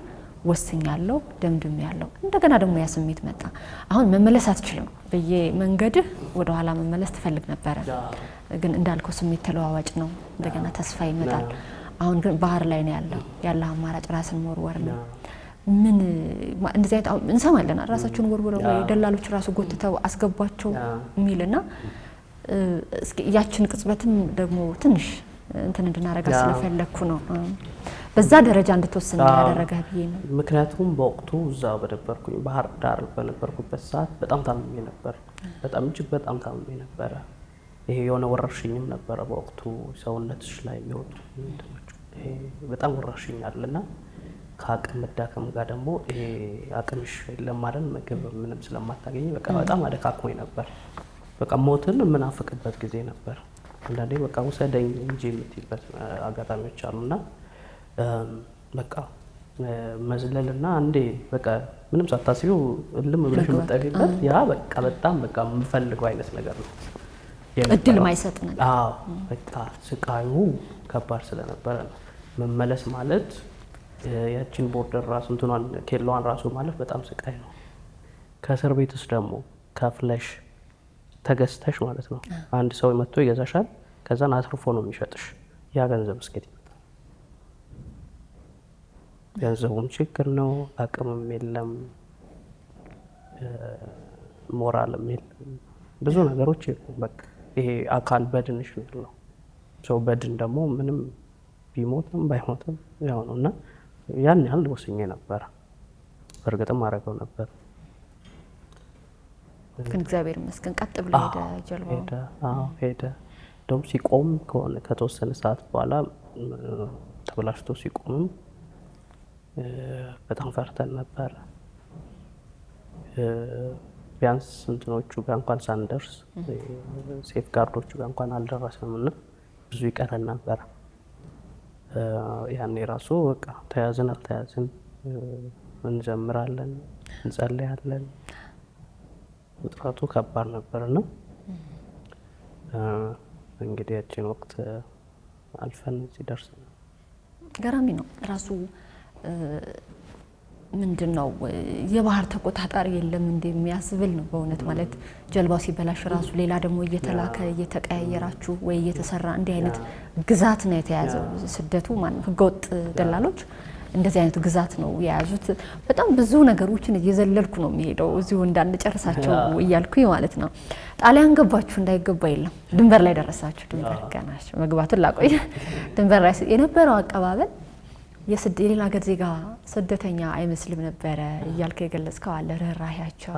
ወስኛለሁ፣ ደምድሜያለሁ። እንደገና ደግሞ ያ ስሜት መጣ። አሁን መመለስ አትችልም። በየመንገድህ ወደ ኋላ መመለስ ትፈልግ ነበረ፣ ግን እንዳልከው ስሜት ተለዋዋጭ ነው። እንደገና ተስፋ ይመጣል። አሁን ግን ባህር ላይ ነው ያለው አማራጭ ራስን መወርወር ነው። ምን እንደዚህ አይነት እንሰማለን። ራሳቸውን ወርውረው ወይ ደላሎች ራሱ ጎትተው አስገቧቸው የሚልና እስኪ ያችን ቅጽበትም ደግሞ ትንሽ እንትን እንድናረጋ ስለፈለኩ ነው። በዛ ደረጃ እንድትወስን ያደረገ ብዬ ነው። ምክንያቱም በወቅቱ እዛ በነበርኩኝ ባህር ዳር በነበርኩበት ሰዓት በጣም ታምሜ ነበር። በጣም እጅግ በጣም ታምሜ ነበረ። ይሄ የሆነ ወረርሽኝም ነበረ በወቅቱ ሰውነትሽ ላይ የሚወጡ ይሄ በጣም ወረርሽኝ አለና ከአቅም መዳከም ጋር ደግሞ ይሄ አቅምሽ ለማለን ምግብ ምንም ስለማታገኝ በቃ በጣም አደካክሞኝ ነበር። በቃ ሞትን የምናፍቅበት ጊዜ ነበር። አንዳንዴ በቃ ውሰደኝ እንጂ የምትይበት አጋጣሚዎች አሉና በቃ መዝለልና አንዴ በቃ ምንም ሳታስቢው እልም ብለሽ የምትጠፊበት ያ በቃ በጣም በቃ የምፈልገው አይነት ነገር ነው። እድል ማይሰጥ ነገር። አዎ በቃ ስቃዩ ከባድ ስለነበረ ነው። መመለስ ማለት ያቺን ቦርደር ራሱ እንትኗን ኬላዋን ራሱ ማለት በጣም ስቃይ ነው። ከእስር ቤትስ ደግሞ ከፍለሽ ተገዝተሽ ማለት ነው። አንድ ሰው መጥቶ ይገዛሻል፣ ከዛን አትርፎ ነው የሚሸጥሽ። ያ ገንዘብ እስከት ይመጣል። ገንዘቡም ችግር ነው፣ አቅምም የለም፣ ሞራልም የለም፣ ብዙ ነገሮች የሉም። በቃ ይሄ አካል በድንሽ ነው ያለው። ሰው በድን ደግሞ ምንም ቢሞትም ባይሞትም ያው ነው እና ያን ያህል ወስኜ ነበር። በእርግጥም አደረገው ነበር። ግን እግዚአብሔር ይመስገን ቀጥ ብሎ ሄደ ጀልባው። ሄደ። እንደውም ሲቆም ከሆነ ከተወሰነ ሰዓት በኋላ ተበላሽቶ ሲቆምም በጣም ፈርተን ነበር። ቢያንስ እንትኖቹ ጋር እንኳን ሳንደርስ ሴፍ ጋርዶቹ ጋር እንኳን አልደረስንም እና ብዙ ይቀረን ነበር። ያኔ ራሱ በቃ ተያዝን አልተያዝን እንዘምራለን፣ እንጸልያለን። ውጥረቱ ከባድ ነበርና እንግዲህ ያችን ወቅት አልፈን እዚህ ደርሰናል። ገራሚ ነው ራሱ። ምንድነው የባህር ተቆጣጣሪ የለም እንደሚያስብል ነው በእውነት። ማለት ጀልባው ሲበላሽ ራሱ ሌላ ደግሞ እየተላከ እየተቀያየራችሁ ወይ እየተሰራ እንዲህ አይነት ግዛት ነው የተያዘው ስደቱ። ማለት ህገወጥ ደላሎች እንደዚህ አይነት ግዛት ነው የያዙት። በጣም ብዙ ነገሮችን እየዘለልኩ ነው የሚሄደው እዚሁ እንዳንጨርሳቸው እያልኩኝ ማለት ነው። ጣሊያን ገባችሁ እንዳይገባ የለም፣ ድንበር ላይ ደረሳችሁ። ድንበር ገናችሁ መግባቱን ላቆይ። ድንበር ላይ የነበረው አቀባበል የሌላ ሀገር ዜጋ ስደተኛ አይመስልም ነበረ እያልከ የገለጽከው አለ። ርህራሄያቸው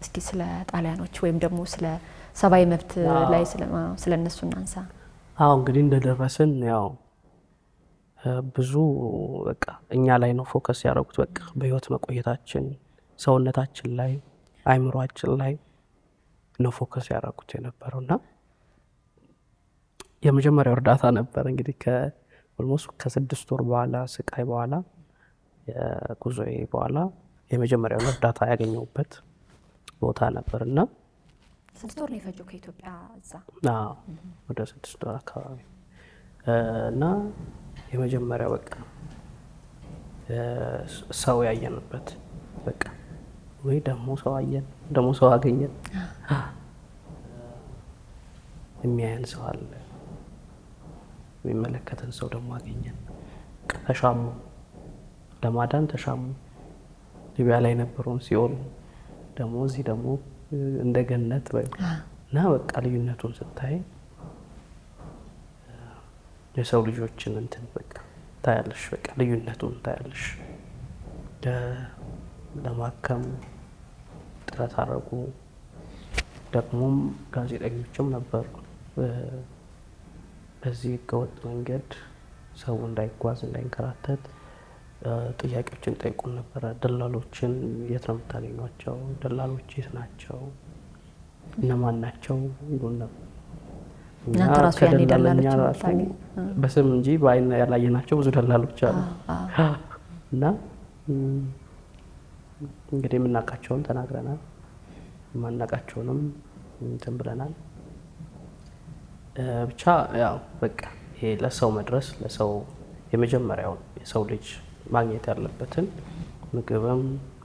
እስኪ ስለ ጣሊያኖች ወይም ደግሞ ስለ ሰብአዊ መብት ላይ ስለ እነሱ እናንሳ። አዎ እንግዲህ እንደደረስን ያው ብዙ በቃ እኛ ላይ ነው ፎከስ ያደረጉት። በቃ በህይወት መቆየታችን፣ ሰውነታችን ላይ፣ አይምሯችን ላይ ነው ፎከስ ያደረጉት የነበረውና የመጀመሪያው እርዳታ ነበር እንግዲህ ኦልሞስት ከ6 ወር በኋላ ስቃይ በኋላ የጉዞዬ በኋላ የመጀመሪያውን እርዳታ ያገኘሁበት ቦታ ነበር እና 6 ወር ነው የፈጀው ከኢትዮጵያ እዛ? ወደ 6 ወር አካባቢ እና የመጀመሪያ በቃ ሰው ያየንበት በቃ ወይ ደግሞ ሰው አየን ደግሞ ሰው አገኘን። የሚያየን ሰው አለ፣ የሚመለከተን ሰው ደግሞ አገኘን። ተሻሙ፣ ለማዳን ተሻሙ። ሊቢያ ላይ የነበረውን ሲኦል ደግሞ እዚህ ደግሞ እንደ ገነት እና በቃ ልዩነቱን ስታይ የሰው ልጆችን እንትን በቃ ታያለሽ፣ በቃ ልዩነቱን ታያለሽ። ለማከም ጥረት አደረጉ። ደግሞም ጋዜጠኞችም ነበሩ። በዚህ ህገወጥ መንገድ ሰው እንዳይጓዝ እንዳይንከራተት ጥያቄዎችን ጠይቁን ነበረ። ደላሎችን የት ነው የምታገኟቸው? ደላሎች የት ናቸው? እነማን ናቸው ይሉን ነበር። እናንተ ራሱ ያኔ ደላሎች በስም እንጂ በአይን ያላየናቸው ብዙ ደላሎች አሉ እና እንግዲህ የምናውቃቸውን ተናግረናል፣ የማናውቃቸውንም እንትን ብለናል። ብቻ ያው በቃ ይሄ ለሰው መድረስ ለሰው የመጀመሪያውን የሰው ልጅ ማግኘት ያለበትን ምግብም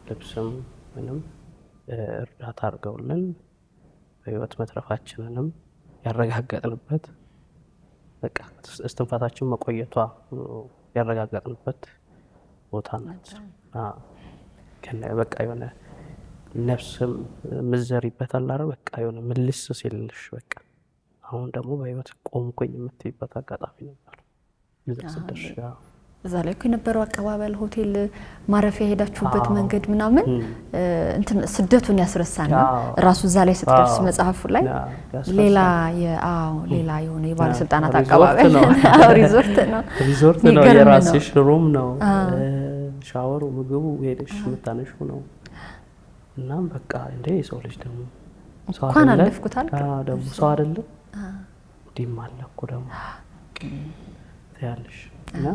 ልብስም ምንም እርዳታ አድርገውልን በህይወት መትረፋችንንም ያረጋገጥንበት በቃ እስትንፋሳችን መቆየቷ ያረጋገጥንበት ቦታ ናት። በቃ የሆነ ነፍስም ምዘሪበት አላረ በቃ የሆነ ምልስ ሲልልሽ በቃ አሁን ደግሞ በህይወት ቆምኩኝ የምትይበት አጋጣሚ ነበር። ስደርሽ እዛ ላይ እኮ የነበረው አቀባበል ሆቴል ማረፊያ የሄዳችሁበት መንገድ ምናምን እንትን ስደቱን ያስረሳና ራሱ እዛ ላይ ስትደርስ መጽሐፉ ላይ ሌላ የሆነ የባለስልጣናት አቀባበል ሪዞርት ነው፣ የራስሽ ሩም ነው፣ ሻወሩ ምግቡ ሄደሽ የምታነሹ ነው። እናም በቃ እንደ የሰው ልጅ ደግሞ ሰው ደግሞ ሰው አይደለም እንዲህም አለ እኮ ደግሞ ያለሽ እና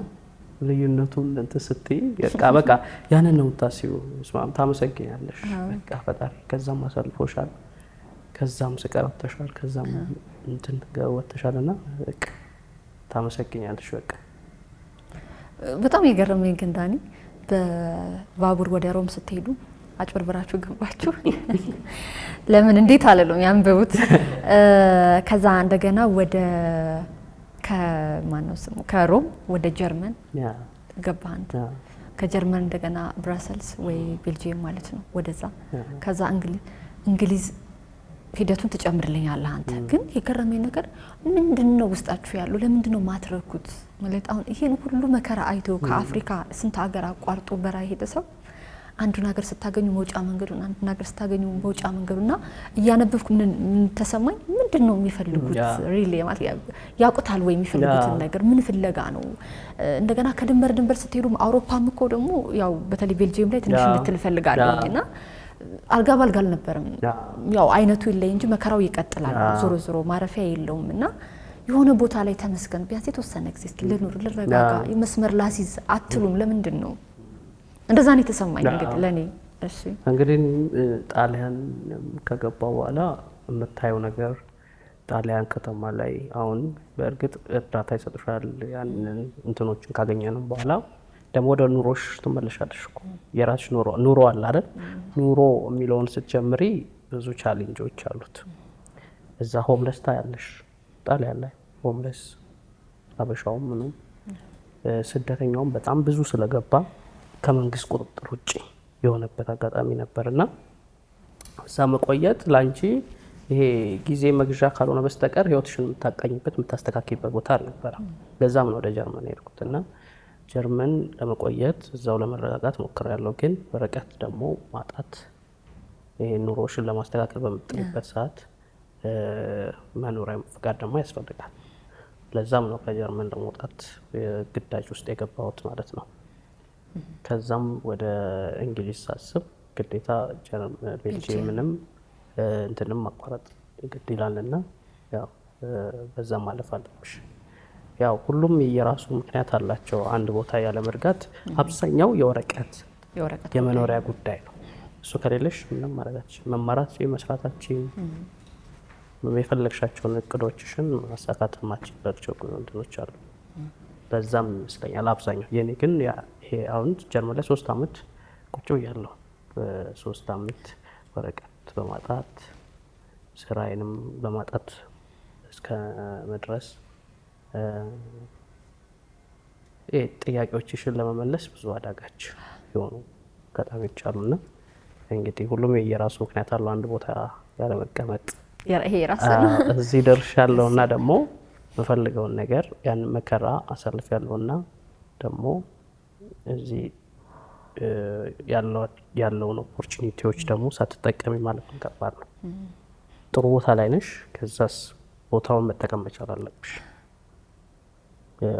ልዩነቱን እንትን ስትይ በቃ ያንን ነው የምታስቢው። ስማም ታመሰግኛለሽ በቃ ፈጣሪ ከዛም አሳልፎሻል፣ ከዛም ስቃይ ወጥተሻል፣ ከዛም እንትን ወጥተሻልና በቃ ታመሰግኛለሽ። በቃ በጣም የገረመኝ ግን ዳኒ በባቡር ወደ ሮም ስትሄዱ አጭበርብራችሁ ገባችሁ? ለምን እንዴት አለለም ያንበቡት። ከዛ እንደገና ወደ ከማነው ስሙ ከሮም ወደ ጀርመን ገባህ አንተ። ከጀርመን እንደገና ብራሰልስ ወይ ቤልጂየም ማለት ነው ወደዛ። ከዛ እንግሊዝ ሂደቱን ትጨምርልኛለህ አንተ። ግን የገረመኝ ነገር ምንድነው ውስጣችሁ ያለው? ለምንድነው ማትረኩት? ማለት አሁን ይሄን ሁሉ መከራ አይቶ ከአፍሪካ ስንት ሀገር አቋርጦ በራይ ሄደ ሰው አንዱን ሀገር ስታገኙ መውጫ መንገዱን አንዱን ሀገር ስታገኙ መውጫ መንገዱና እያነበብኩ ምን ተሰማኝ? ምንድነው የሚፈልጉት? ሪሊ ማለት ያውቁታል ወይ የሚፈልጉትን ነገር? ምን ፍለጋ ነው? እንደገና ከድንበር ስትሄዱ አውሮፓም እኮ ደግሞ ያው በተለይ ቤልጂየም ላይ ትንሽ እንድትል ፈልጋለሁና አልጋ ባልጋ አልነበረም። ያው አይነቱ ይለይ እንጂ መከራው ይቀጥላል። ዞሮ ማረፊያ የለውምና የሆነ ቦታ ላይ ተመስገን ቢያንስ የተወሰነ ጊዜ እስኪ ልኑር ልረጋጋ መስመር ላሲዝ አትሉም? ለምንድን ነው እንደዛ ነው የተሰማኝ? እንግዲህ ለኔ እሺ እንግዲህ ጣሊያን ከገባው በኋላ የምታየው ነገር ጣሊያን ከተማ ላይ አሁን በእርግጥ እርዳታ ይሰጥሻል ያንን እንትኖችን ካገኘንም በኋላ ደግሞ ወደ ኑሮሽ ትመለሻለሽ እኮ የራስሽ ኑሮ አለ አይደል? ኑሮ የሚለውን ስትጀምሪ ብዙ ቻሌንጆች አሉት። እዛ ሆምለስ ታያለሽ ጣሊያን ላይ ሆምለስ አበሻውም ምኑም ስደተኛውም በጣም ብዙ ስለገባ ከመንግስት ቁጥጥር ውጪ የሆነበት አጋጣሚ ነበርና እዛ መቆየት ላንቺ ይሄ ጊዜ መግዣ ካልሆነ በስተቀር ህይወትሽን የምታቀኝበት የምታስተካክይበት ቦታ አልነበረም። ለዛም ነው ወደ ጀርመን የሄድኩትና ጀርመን ለመቆየት እዛው ለመረጋጋት ሞክሬያለሁ። ግን በርቀት ደግሞ ማጣት ይሄ ኑሮሽን ለማስተካከል በምትጥሪበት ሰዓት መኖሪያ ፍቃድ ደግሞ ያስፈልጋል። ለዛም ነው ከጀርመን ለመውጣት ግዳጅ ውስጥ የገባሁት ማለት ነው። ከዛም ወደ እንግሊዝ ሳስብ ግዴታ ቤልጂየምንም እንትንም ማቋረጥ ግድ ይላልና ያው በዛ ማለፍ አለብሽ። ያው ሁሉም የራሱ ምክንያት አላቸው። አንድ ቦታ ያለ መርጋት አብዛኛው የወረቀት የመኖሪያ ጉዳይ ነው። እሱ ከሌለሽ ምንም ማድረጋችን መማራችን መስራታችን የፈለግሻቸውን እቅዶችሽን ማሳካት የማትችልባቸው እንትኖች አሉ። በዛም ይመስለኛል አብዛኛው የኔ ግን ይሄ አሁን ጀርመን ላይ 3 ዓመት ቁጭ ብያለሁ። 3 ዓመት ወረቀት በማጣት ስራዬንም በማጣት እስከ መድረስ ጥያቄዎችሽን ለመመለስ ብዙ አዳጋች የሆኑ አጋጣሚዎች አሉና እንግዲህ ሁሉም የራሱ ምክንያት አለው። አንድ ቦታ ያለ መቀመጥ ይሄ ራስ ነው እዚህ ደርሻለሁና ደግሞ የምፈልገውን ነገር ያን መከራ አሳልፌያለሁና ደግሞ እዚህ ያለውን ኦፖርቹኒቲዎች ደግሞ ሳትጠቀሚ ማለት ነው ከባድ ነው። ጥሩ ቦታ ላይ ነሽ፣ ከዛስ ቦታውን መጠቀም መቻል አለብሽ።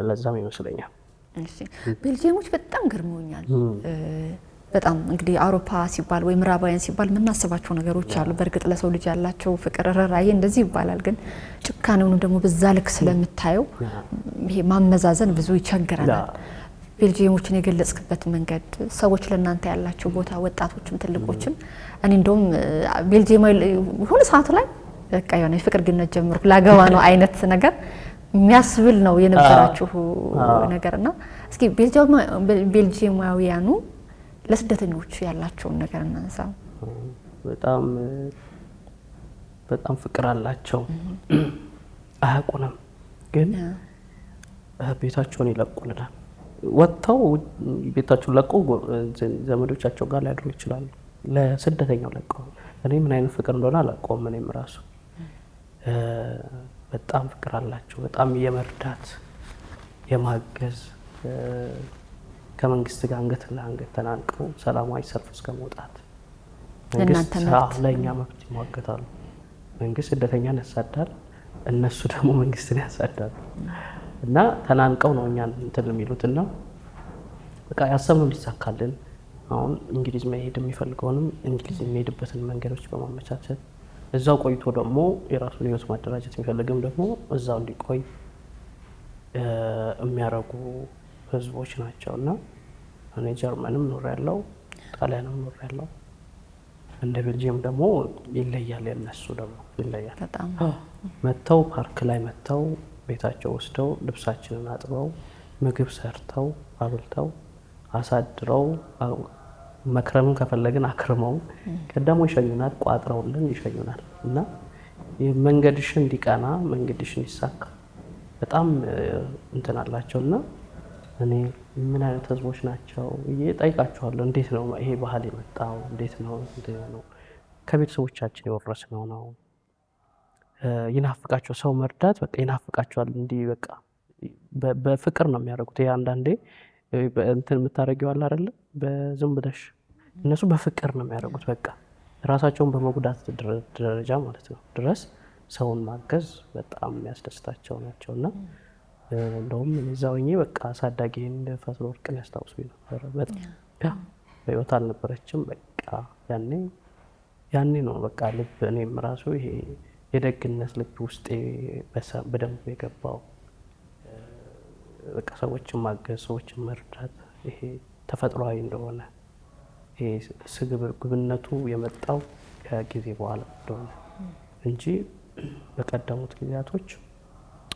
ለዛም ይመስለኛል። እሺ ቤልጂየሞች በጣም ገርመውኛል። በጣም እንግዲህ አውሮፓ ሲባል ወይ ምዕራባውያን ሲባል የምናስባቸው ነገሮች አሉ። በእርግጥ ለሰው ልጅ ያላቸው ፍቅር ርህራሄ እንደዚህ ይባላል። ግን ጭካኔውን ደግሞ በዛ ልክ ስለምታየው ይሄ ማመዛዘን ብዙ ይቸግረናል። ቤልጂየሞችን የገለጽክበት መንገድ፣ ሰዎች ለእናንተ ያላቸው ቦታ፣ ወጣቶችም ትልቆችም እኔ እንደውም ቤልጂየም የሆነ ሰዓት ላይ በቃ የሆነ የፍቅር ግንኙነት ጀምሮ ላገባ ነው አይነት ነገር የሚያስብል ነው የነበራችሁ ነገርና እስኪ ቤልጂየማውያኑ ለስደተኞች ያላቸውን ነገር እናንሳ። በጣም ፍቅር አላቸው። አያውቁንም፣ ግን ቤታቸውን ይለቁልናል። ወጥተው ቤታቸውን ለቀው ዘመዶቻቸው ጋር ሊያድሩ ይችላሉ። ለስደተኛው ለቀው እኔ ምን አይነት ፍቅር እንደሆነ አላውቀውም። እኔም ራሱ በጣም ፍቅር አላቸው። በጣም የመርዳት የማገዝ ከመንግስት ጋር አንገት ለአንገት ተናንቀው ሰላማዊ ሰልፍ እስከ መውጣት መንግስት ለእኛ መብት ይሟገታሉ። መንግስት ስደተኛን ያሳዳል፣ እነሱ ደግሞ መንግስትን ያሳዳሉ። እና ተናንቀው ነው እኛን እንትን የሚሉትና በቃ ያሰብነው ሊሳካልን አሁን እንግሊዝ መሄድ የሚፈልገውንም እንግሊዝ የሚሄድበትን መንገዶች በማመቻቸት እዛው ቆይቶ ደግሞ የራሱን ህይወት ማደራጀት የሚፈልግም ደግሞ እዛው እንዲቆይ የሚያደርጉ ህዝቦች ናቸውና እኔ ጀርመንም ኖሬያለሁ፣ ጣሊያንም ኖሬያለሁ። እንደ ቤልጂየም ደግሞ ይለያል። የነሱ ደግሞ ይለያል። መተው ፓርክ ላይ መተው ቤታቸው ወስደው ልብሳችንን አጥበው ምግብ ሰርተው አብልተው አሳድረው መክረምም ከፈለግን አክርመው ቀደሞ ይሸኙናል፣ ቋጥረውልን ይሸኙናል። እና መንገድሽን እንዲቀና መንገድሽን ይሳካ በጣም እንትን አላቸውና እኔ ምን አይነት ህዝቦች ናቸው እየጠይቃቸዋለሁ። እንዴት ነው ይሄ ባህል የመጣው? እንዴት ነው ከቤተሰቦቻችን የወረስነው ነው። ይናፍቃቸው ሰው መርዳት በቃ ይናፍቃቸዋል። እንዲህ በቃ በፍቅር ነው የሚያደርጉት። ይሄ አንዳንዴ እንትን የምታደርጊው አለ አይደለ? በዝም ብለሽ እነሱ በፍቅር ነው የሚያደርጉት። በቃ ራሳቸውን በመጉዳት ደረጃ ማለት ነው ድረስ ሰውን ማገዝ በጣም የሚያስደስታቸው ናቸውና እንደውም እዛው ሆኜ በቃ አሳዳጊን ፈትለ ወርቅን ያስታውሱኝ ነበር። በጣም በህይወት አልነበረችም። በቃ ያኔ ነው በቃ ልብ እኔም ራሱ ይሄ የደግነት ልብ ውስጤ በደንብ የገባው። በቃ ሰዎችን ማገዝ፣ ሰዎችን መርዳት ይሄ ተፈጥሯዊ እንደሆነ ይሄ ስግብግብነቱ የመጣው ከጊዜ በኋላ እንደሆነ እንጂ በቀደሙት ጊዜያቶች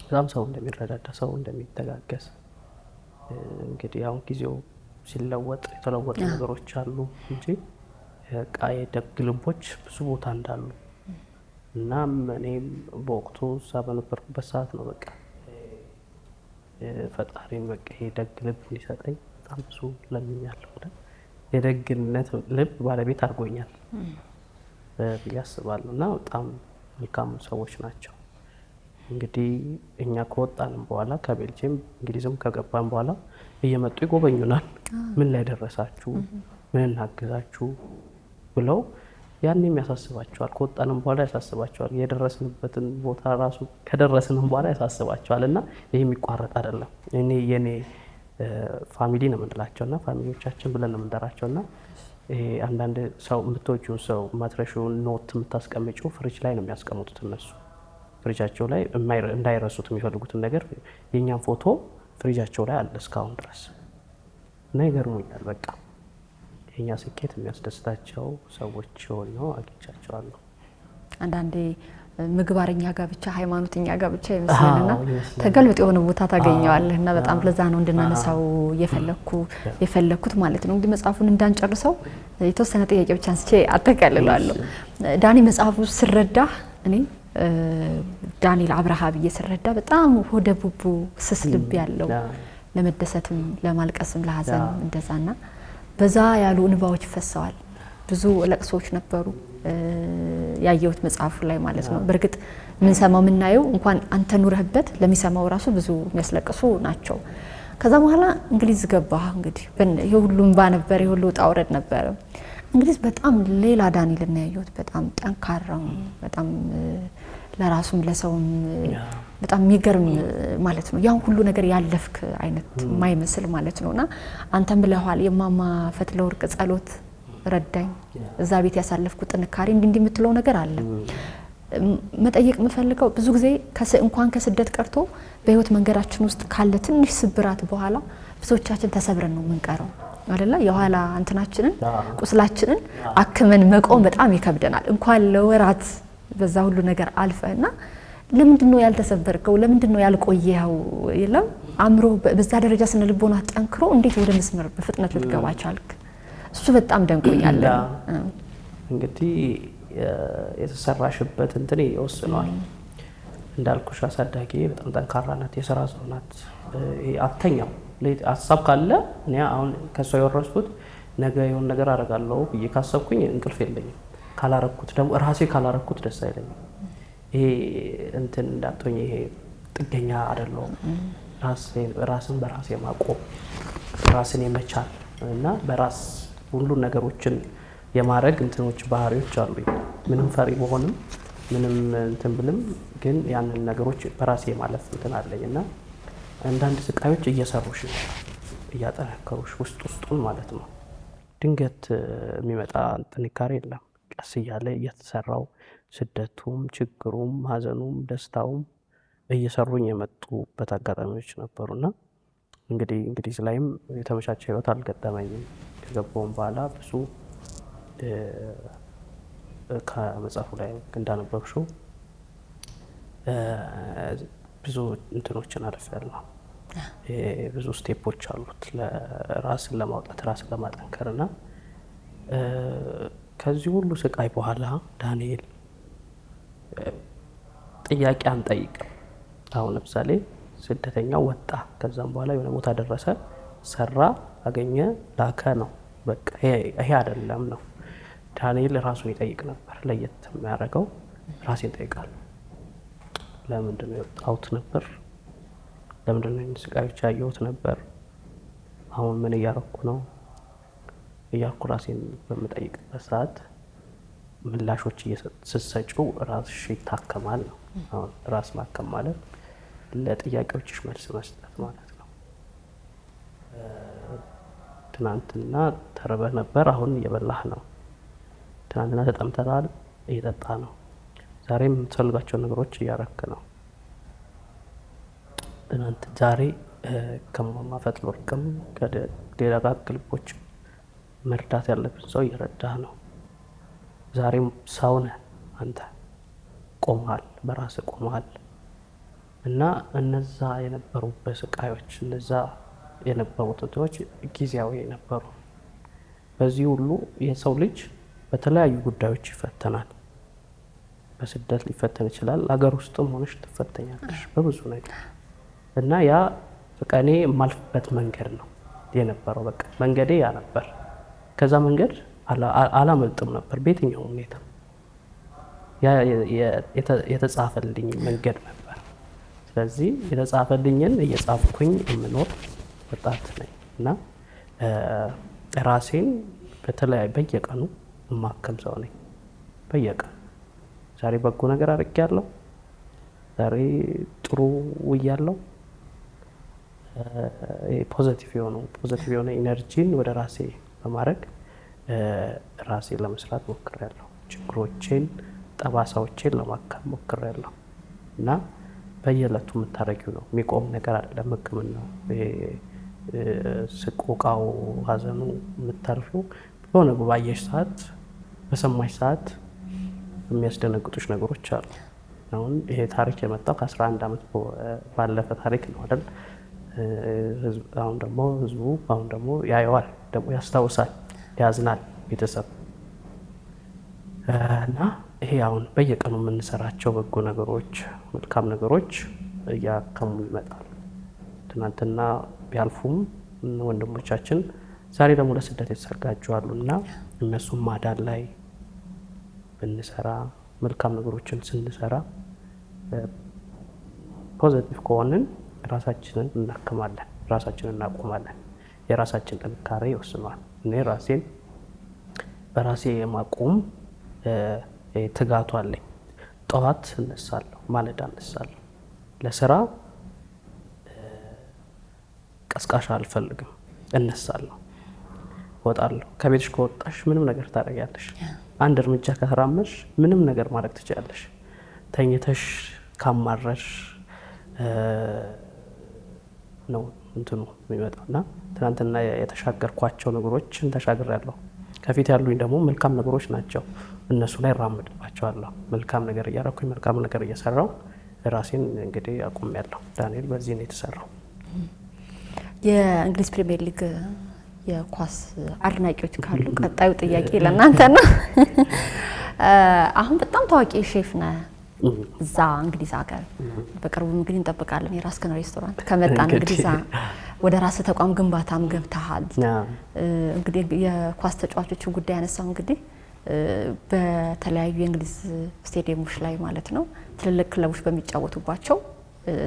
በጣም ሰው እንደሚረዳዳ ሰው እንደሚተጋገዝ እንግዲህ አሁን ጊዜው ሲለወጥ የተለወጡ ነገሮች አሉ እንጂ የደግ ልቦች ብዙ ቦታ እንዳሉ እናም እኔም በወቅቱ እዛ በነበርኩበት ሰዓት ነው በቃ ፈጣሪን በቃ የደግ ልብ እንዲሰጠኝ በጣም ብዙ ለምኛለሁ። የደግነት ልብ ባለቤት አድርጎኛል ብዬ አስባለሁ እና በጣም መልካም ሰዎች ናቸው። እንግዲህ እኛ ከወጣንም በኋላ ከቤልጂየም እንግሊዝም ከገባን በኋላ እየመጡ ይጎበኙናል። ምን ላይ ደረሳችሁ፣ ምን እናግዛችሁ ብለው ያኔም ያሳስባቸዋል። ከወጣንም በኋላ ያሳስባቸዋል። የደረስንበትን ቦታ ራሱ ከደረስንም በኋላ ያሳስባቸዋል እና ይሄ የሚቋረጥ አይደለም። እኔ የኔ ፋሚሊ ነው የምንላቸውና ፋሚሊዎቻችን ብለን ነው የምንጠራቸውና ይሄ አንዳንድ ሰው የምትወጂውን ሰው ማትረሺውን ኖት የምታስቀምጪው ፍሪጅ ላይ ነው የሚያስቀምጡት እነሱ። ፍሪጃቸው ላይ እንዳይረሱት የሚፈልጉትን ነገር የኛን ፎቶ ፍሪጃቸው ላይ አለ እስካሁን ድረስ እና ይገርሙኛል። በቃ የኛ ስኬት የሚያስደስታቸው ሰዎች ሆነው አግኝቻቸዋለሁ። አንዳንዴ ምግባርኛ ጋብቻ ሃይማኖተኛ ጋብቻ ይመስላልና ተገልብጥ የሆነ ቦታ ታገኘዋለህ እና በጣም ለዛ ነው እንድናነሳው የፈለኩት ማለት ነው። እንግዲህ መጽሐፉን እንዳንጨርሰው የተወሰነ ጥያቄ ብቻ አንስቼ አጠቃልላለሁ። ዳኒ መጽሐፉ ስረዳ እኔ ዳንኤል አብርሃ ብዬ ስረዳ በጣም ሆደ ቡቡ ስስ ልብ ያለው ለመደሰትም ለማልቀስም ለሀዘን እንደዛና በዛ ያሉ እንባዎች ፈሰዋል። ብዙ ለቅሶች ነበሩ ያየሁት መጽሐፉ ላይ ማለት ነው። በርግጥ ምን ሰማው ምን ናየው እንኳን አንተ ኑረህበት ለሚሰማው ራሱ ብዙ የሚያስለቅሱ ናቸው። ከዛ በኋላ እንግሊዝ ገባ። እንግዲህ ይሄ ሁሉም ባነበር ይሄ ሁሉ ጣውረድ ነበር። እንግሊዝ በጣም ሌላ ዳንኤል እና ያየሁት በጣም ጠንካራው በጣም ለራሱም ለሰውም በጣም የሚገርም ማለት ነው። ያን ሁሉ ነገር ያለፍክ አይነት ማይመስል ማለት ነውና አንተም ብለዋል የማማ ፈትለወርቅ ጸሎት ረዳኝ እዛ ቤት ያሳለፍኩት ጥንካሬ እንዲህ የምትለው ነገር አለ። መጠየቅ የምፈልገው ብዙ ጊዜ እንኳን ከስደት ቀርቶ በህይወት መንገዳችን ውስጥ ካለ ትንሽ ስብራት በኋላ ብዙዎቻችን ተሰብረን ነው የምንቀረው አይደለ? የኋላ እንትናችንን ቁስላችንን አክመን መቆም በጣም ይከብደናል። እንኳን ለወራት በዛ ሁሉ ነገር አልፈና ለምንድነው ያልተሰበርከው? ለምንድነው ያልቆየው? ይለም አምሮ በዛ ደረጃ ስነልቦና ጠንክሮ እንዴት ወደ መስመር በፍጥነት ልትገባ ቻልክ? እሱ በጣም ደንቆኛል። እንግዲህ የተሰራሽበት እንትን ይወስነዋል። እንዳልኩሽ አሳዳጊ በጣም ጠንካራ ናት፣ የሥራ ሰው ናት። አተኛው ሀሳብ ካለ እኔ አሁን ከሷ የወረስኩት ነገ የሆነ ነገር አደርጋለሁ ብዬ ካሰብኩኝ እንቅልፍ የለኝም። ካላረኩት ደግሞ ራሴ ካላረኩት ደስ አይለኝም። ይሄ እንትን እንዳትሆኝ ይሄ ጥገኛ አይደለሁም። ራስን በራስ የማቆም ራስን የመቻል እና በራስ ሁሉ ነገሮችን የማድረግ እንትኖች ባህሪዎች አሉኝ። ምንም ፈሪ መሆንም ምንም እንትን ብልም ግን ያንን ነገሮች በራሴ ማለት እንትን አለኝና አንዳንድ ስቃዮች እየሰሩሽ እያጠነከሩሽ ውስጡን ማለት ነው። ድንገት የሚመጣ ጥንካሬ የለም። ቀስ እያለ እየተሰራው ስደቱም ችግሩም ሀዘኑም ደስታውም እየሰሩኝ የመጡበት አጋጣሚዎች ነበሩና እንግዲህ ላይም የተመቻቸ ህይወት አልገጠመኝም። ከገባሁም በኋላ ብዙ ከመጽሐፉ ላይ እንዳነበብሽው ብዙ እንትኖችን አልፌያለሁ። ብዙ ስቴፖች አሉት ለራስን ለማውጣት ራስን ለማጠንከርና ከዚህ ሁሉ ስቃይ በኋላ ዳንኤል ጥያቄ አንጠይቅም። አሁን ለምሳሌ ስደተኛው ወጣ፣ ከዛም በኋላ የሆነ ቦታ ደረሰ፣ ሰራ፣ አገኘ፣ ላከ ነው በቃ። ይሄ አይደለም ነው። ዳንኤል ራሱን ይጠይቅ ነበር። ለየት የሚያደርገው ራሴን ጠይቃለሁ። ለምንድን ነው የወጣሁት ነበር? ለምንድን ነው ስቃዮች ያየሁት ነበር? አሁን ምን እያረኩ ነው እያልኩ ራሴን በምጠይቅበት ሰዓት ምላሾች ስትሰጪው ራስሽ ይታከማል ነው። አሁን ራስ ማከም ማለት ለጥያቄዎችሽ መልስ መስጠት ማለት ነው። ትናንትና ተርበህ ነበር፣ አሁን እየበላህ ነው። ትናንትና ተጠምተሃል፣ እየጠጣ ነው። ዛሬ የምትፈልጋቸው ነገሮች እያረክ ነው። ዛሬ ከማማ ፈትለወርቅም ከደጋግ ልቦች መርዳት ያለብን ሰው እየረዳህ ነው። ዛሬም ሰው ነህ አንተ፣ ቆመሃል፣ በራስህ ቆመሃል። እና እነዛ የነበሩበት ስቃዮች እነዛ የነበሩት እንትኖች ጊዜያዊ ነበሩ። በዚህ ሁሉ የሰው ልጅ በተለያዩ ጉዳዮች ይፈተናል። በስደት ሊፈተን ይችላል። ሀገር ውስጥም ሆነሽ ትፈተኛለሽ በብዙ ነገር እና ያ በቃ እኔ የማልፍበት መንገድ ነው የነበረው። በቃ መንገዴ ያ ነበር። ከዛ መንገድ አላመልጥም ነበር በየትኛው ሁኔታ። ያ የተጻፈልኝ መንገድ ነበር። ስለዚህ የተጻፈልኝን እየጻፍኩኝ የምኖር ወጣት ነኝ እና ራሴን በየቀኑ የማከም ሰው ነኝ። በየቀኑ ዛሬ በጎ ነገር አድርጌያለሁ፣ ዛሬ ጥሩ ውያለሁ። ፖዚቲቭ የሆነ ኢነርጂን ወደ ራሴ በማድረግ ራሴን ለመስራት ሞክሬያለሁ። ችግሮቼን፣ ጠባሳዎቼን ለማከም ሞክሬያለሁ እና በየዕለቱ የምታረጊው ነው። የሚቆም ነገር አይደለም። ሕክምናው ስቆቃው፣ ሀዘኑ የምታርፊው በሆነ ባየሽ ሰዓት፣ በሰማሽ ሰዓት የሚያስደነግጡሽ ነገሮች አሉ። አሁን ይሄ ታሪክ የመጣው ከ11 ዓመት ባለፈ ታሪክ ነው አይደል? አሁን ደግሞ ህዝቡ አሁን ደግሞ ያየዋል፣ ደግሞ ያስታውሳል፣ ያዝናል ቤተሰብ እና ይሄ አሁን በየቀኑ የምንሰራቸው በጎ ነገሮች፣ መልካም ነገሮች እያከሙ ይመጣል። ትናንትና ቢያልፉም ወንድሞቻችን ዛሬ ደግሞ ለስደት የተዘጋጁ አሉ እና እነሱም ማዳን ላይ ብንሰራ፣ መልካም ነገሮችን ስንሰራ ፖዚቲቭ ከሆንን ራሳችንን እናክማለን፣ ራሳችንን እናቆማለን። የራሳችን ጥንካሬ ይወስነዋል። እኔ ራሴን በራሴ የማቆም ትጋቱ አለኝ። ጠዋት እነሳለሁ፣ ማለዳ እነሳለሁ። ለስራ ቀስቃሻ አልፈልግም፣ እነሳለሁ፣ እወጣለሁ። ከቤትሽ ከወጣሽ ምንም ነገር ታደርጊያለሽ። አንድ እርምጃ ከተራመድሽ ምንም ነገር ማድረግ ትችላለሽ። ተኝተሽ ካማረሽ ነው እንትኑ የሚመጣው እና ትናንትና የተሻገርኳቸው ነገሮችን ተሻግሬያለሁ። ከፊት ያሉኝ ደግሞ መልካም ነገሮች ናቸው። እነሱ ላይ እራመድባቸዋለሁ። መልካም ነገር እያደረኩኝ፣ መልካም ነገር እየሰራው ራሴን እንግዲህ አቁሜያለሁ። ዳንኤል በዚህ ነው የተሰራው። የእንግሊዝ ፕሪሚየር ሊግ የኳስ አድናቂዎች ካሉ ቀጣዩ ጥያቄ ለእናንተ ነው። አሁን በጣም ታዋቂ ሼፍ ነህ እዛ እንግሊዝ ሀገር። በቅርቡ እንግዲህ እንጠብቃለን የራስህን ሬስቶራንት ከመጣን እንግዲህ እዛ ወደ ራስህ ተቋም ግንባታም ገብተሃል። እንግዲህ የኳስ ተጫዋቾች ጉዳይ ያነሳው እንግዲህ በተለያዩ የእንግሊዝ ስቴዲየሞች ላይ ማለት ነው ትልልቅ ክለቦች በሚጫወቱባቸው